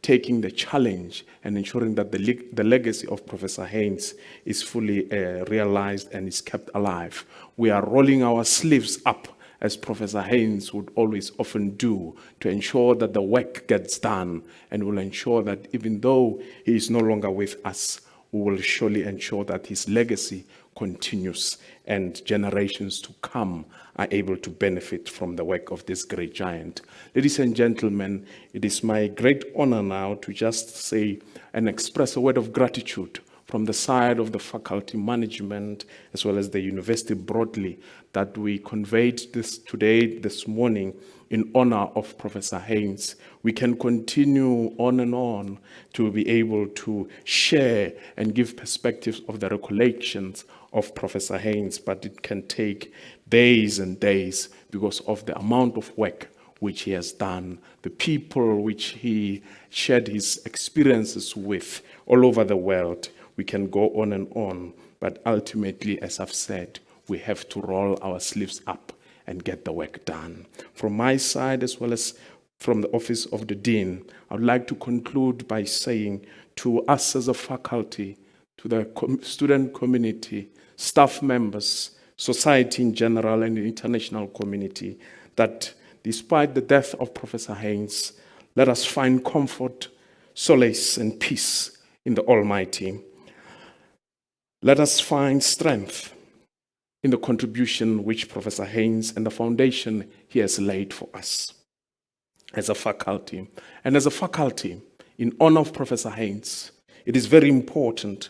taking the challenge and ensuring that the legacy of Professor Heyns is fully realized and is kept alive. We are rolling our sleeves up, as Professor Heyns would always often do, to ensure that the work gets done, and will ensure that even though he is no longer with us, we will surely ensure that his legacy continues and generations to come are able to benefit from the work of this great giant. Ladies and gentlemen, it is my great honor now to just say and express a word of gratitude from the side of the faculty management as well as the university broadly, that we conveyed this morning in honor of Professor Heyns. We can continue on and on to be able to share and give perspectives of the recollections of Professor Heyns, but it can take days and days because of the amount of work which he has done, the people which he shared his experiences with all over the world. We can go on and on, but ultimately, as I've said, we have to roll our sleeves up and get the work done. From my side, as well as from the Office of the Dean, I would like to conclude by saying to us as a faculty, to the student community, staff members, society in general, and the international community, that despite the death of Professor Heyns, let us find comfort, solace, and peace in the Almighty. Let us find strength in the contribution which Professor Heyns and the foundation he has laid for us as a faculty. And as a faculty, in honor of Professor Heyns, it is very important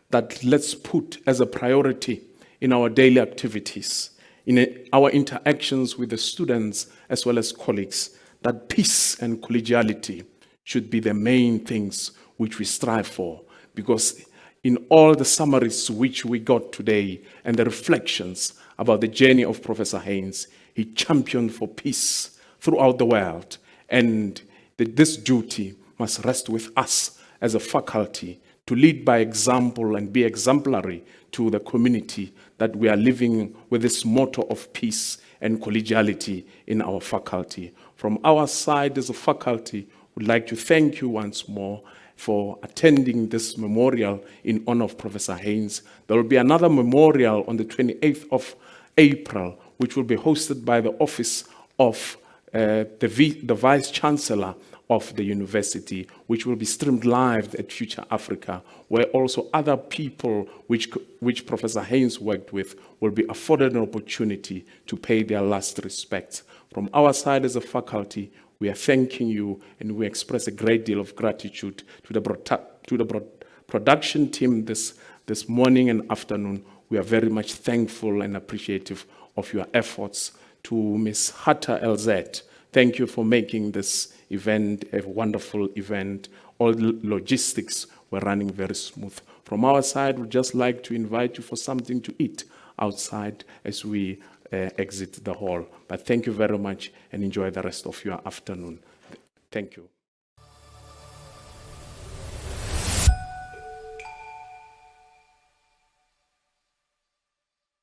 that let's put as a priority in our daily activities, in our interactions with the students as well as colleagues, that peace and collegiality should be the main things which we strive for, because in all the summaries which we got today and the reflections about the journey of Professor Heyns, he championed for peace throughout the world. And this duty must rest with us as a faculty to lead by example and be exemplary to the community, that we are living with this motto of peace and collegiality in our faculty. From our side as a faculty, we'd like to thank you once more for attending this memorial in honor of Professor Heyns. There will be another memorial on the 28th of April, which will be hosted by the Office of the Vice Chancellor of the university, which will be streamed live at Future Africa, where also other people which Professor Heyns worked with will be afforded an opportunity to pay their last respects. From our side as a faculty, we are thanking you, and we express a great deal of gratitude to the production team this morning and afternoon. We are very much thankful and appreciative of your efforts. To Ms. Hatta LZ, thank you for making this event a wonderful event. All the logistics were running very smooth. From our side, we'd just like to invite you for something to eat outside as we exit the hall. But thank you very much, and enjoy the rest of your afternoon. Thank you.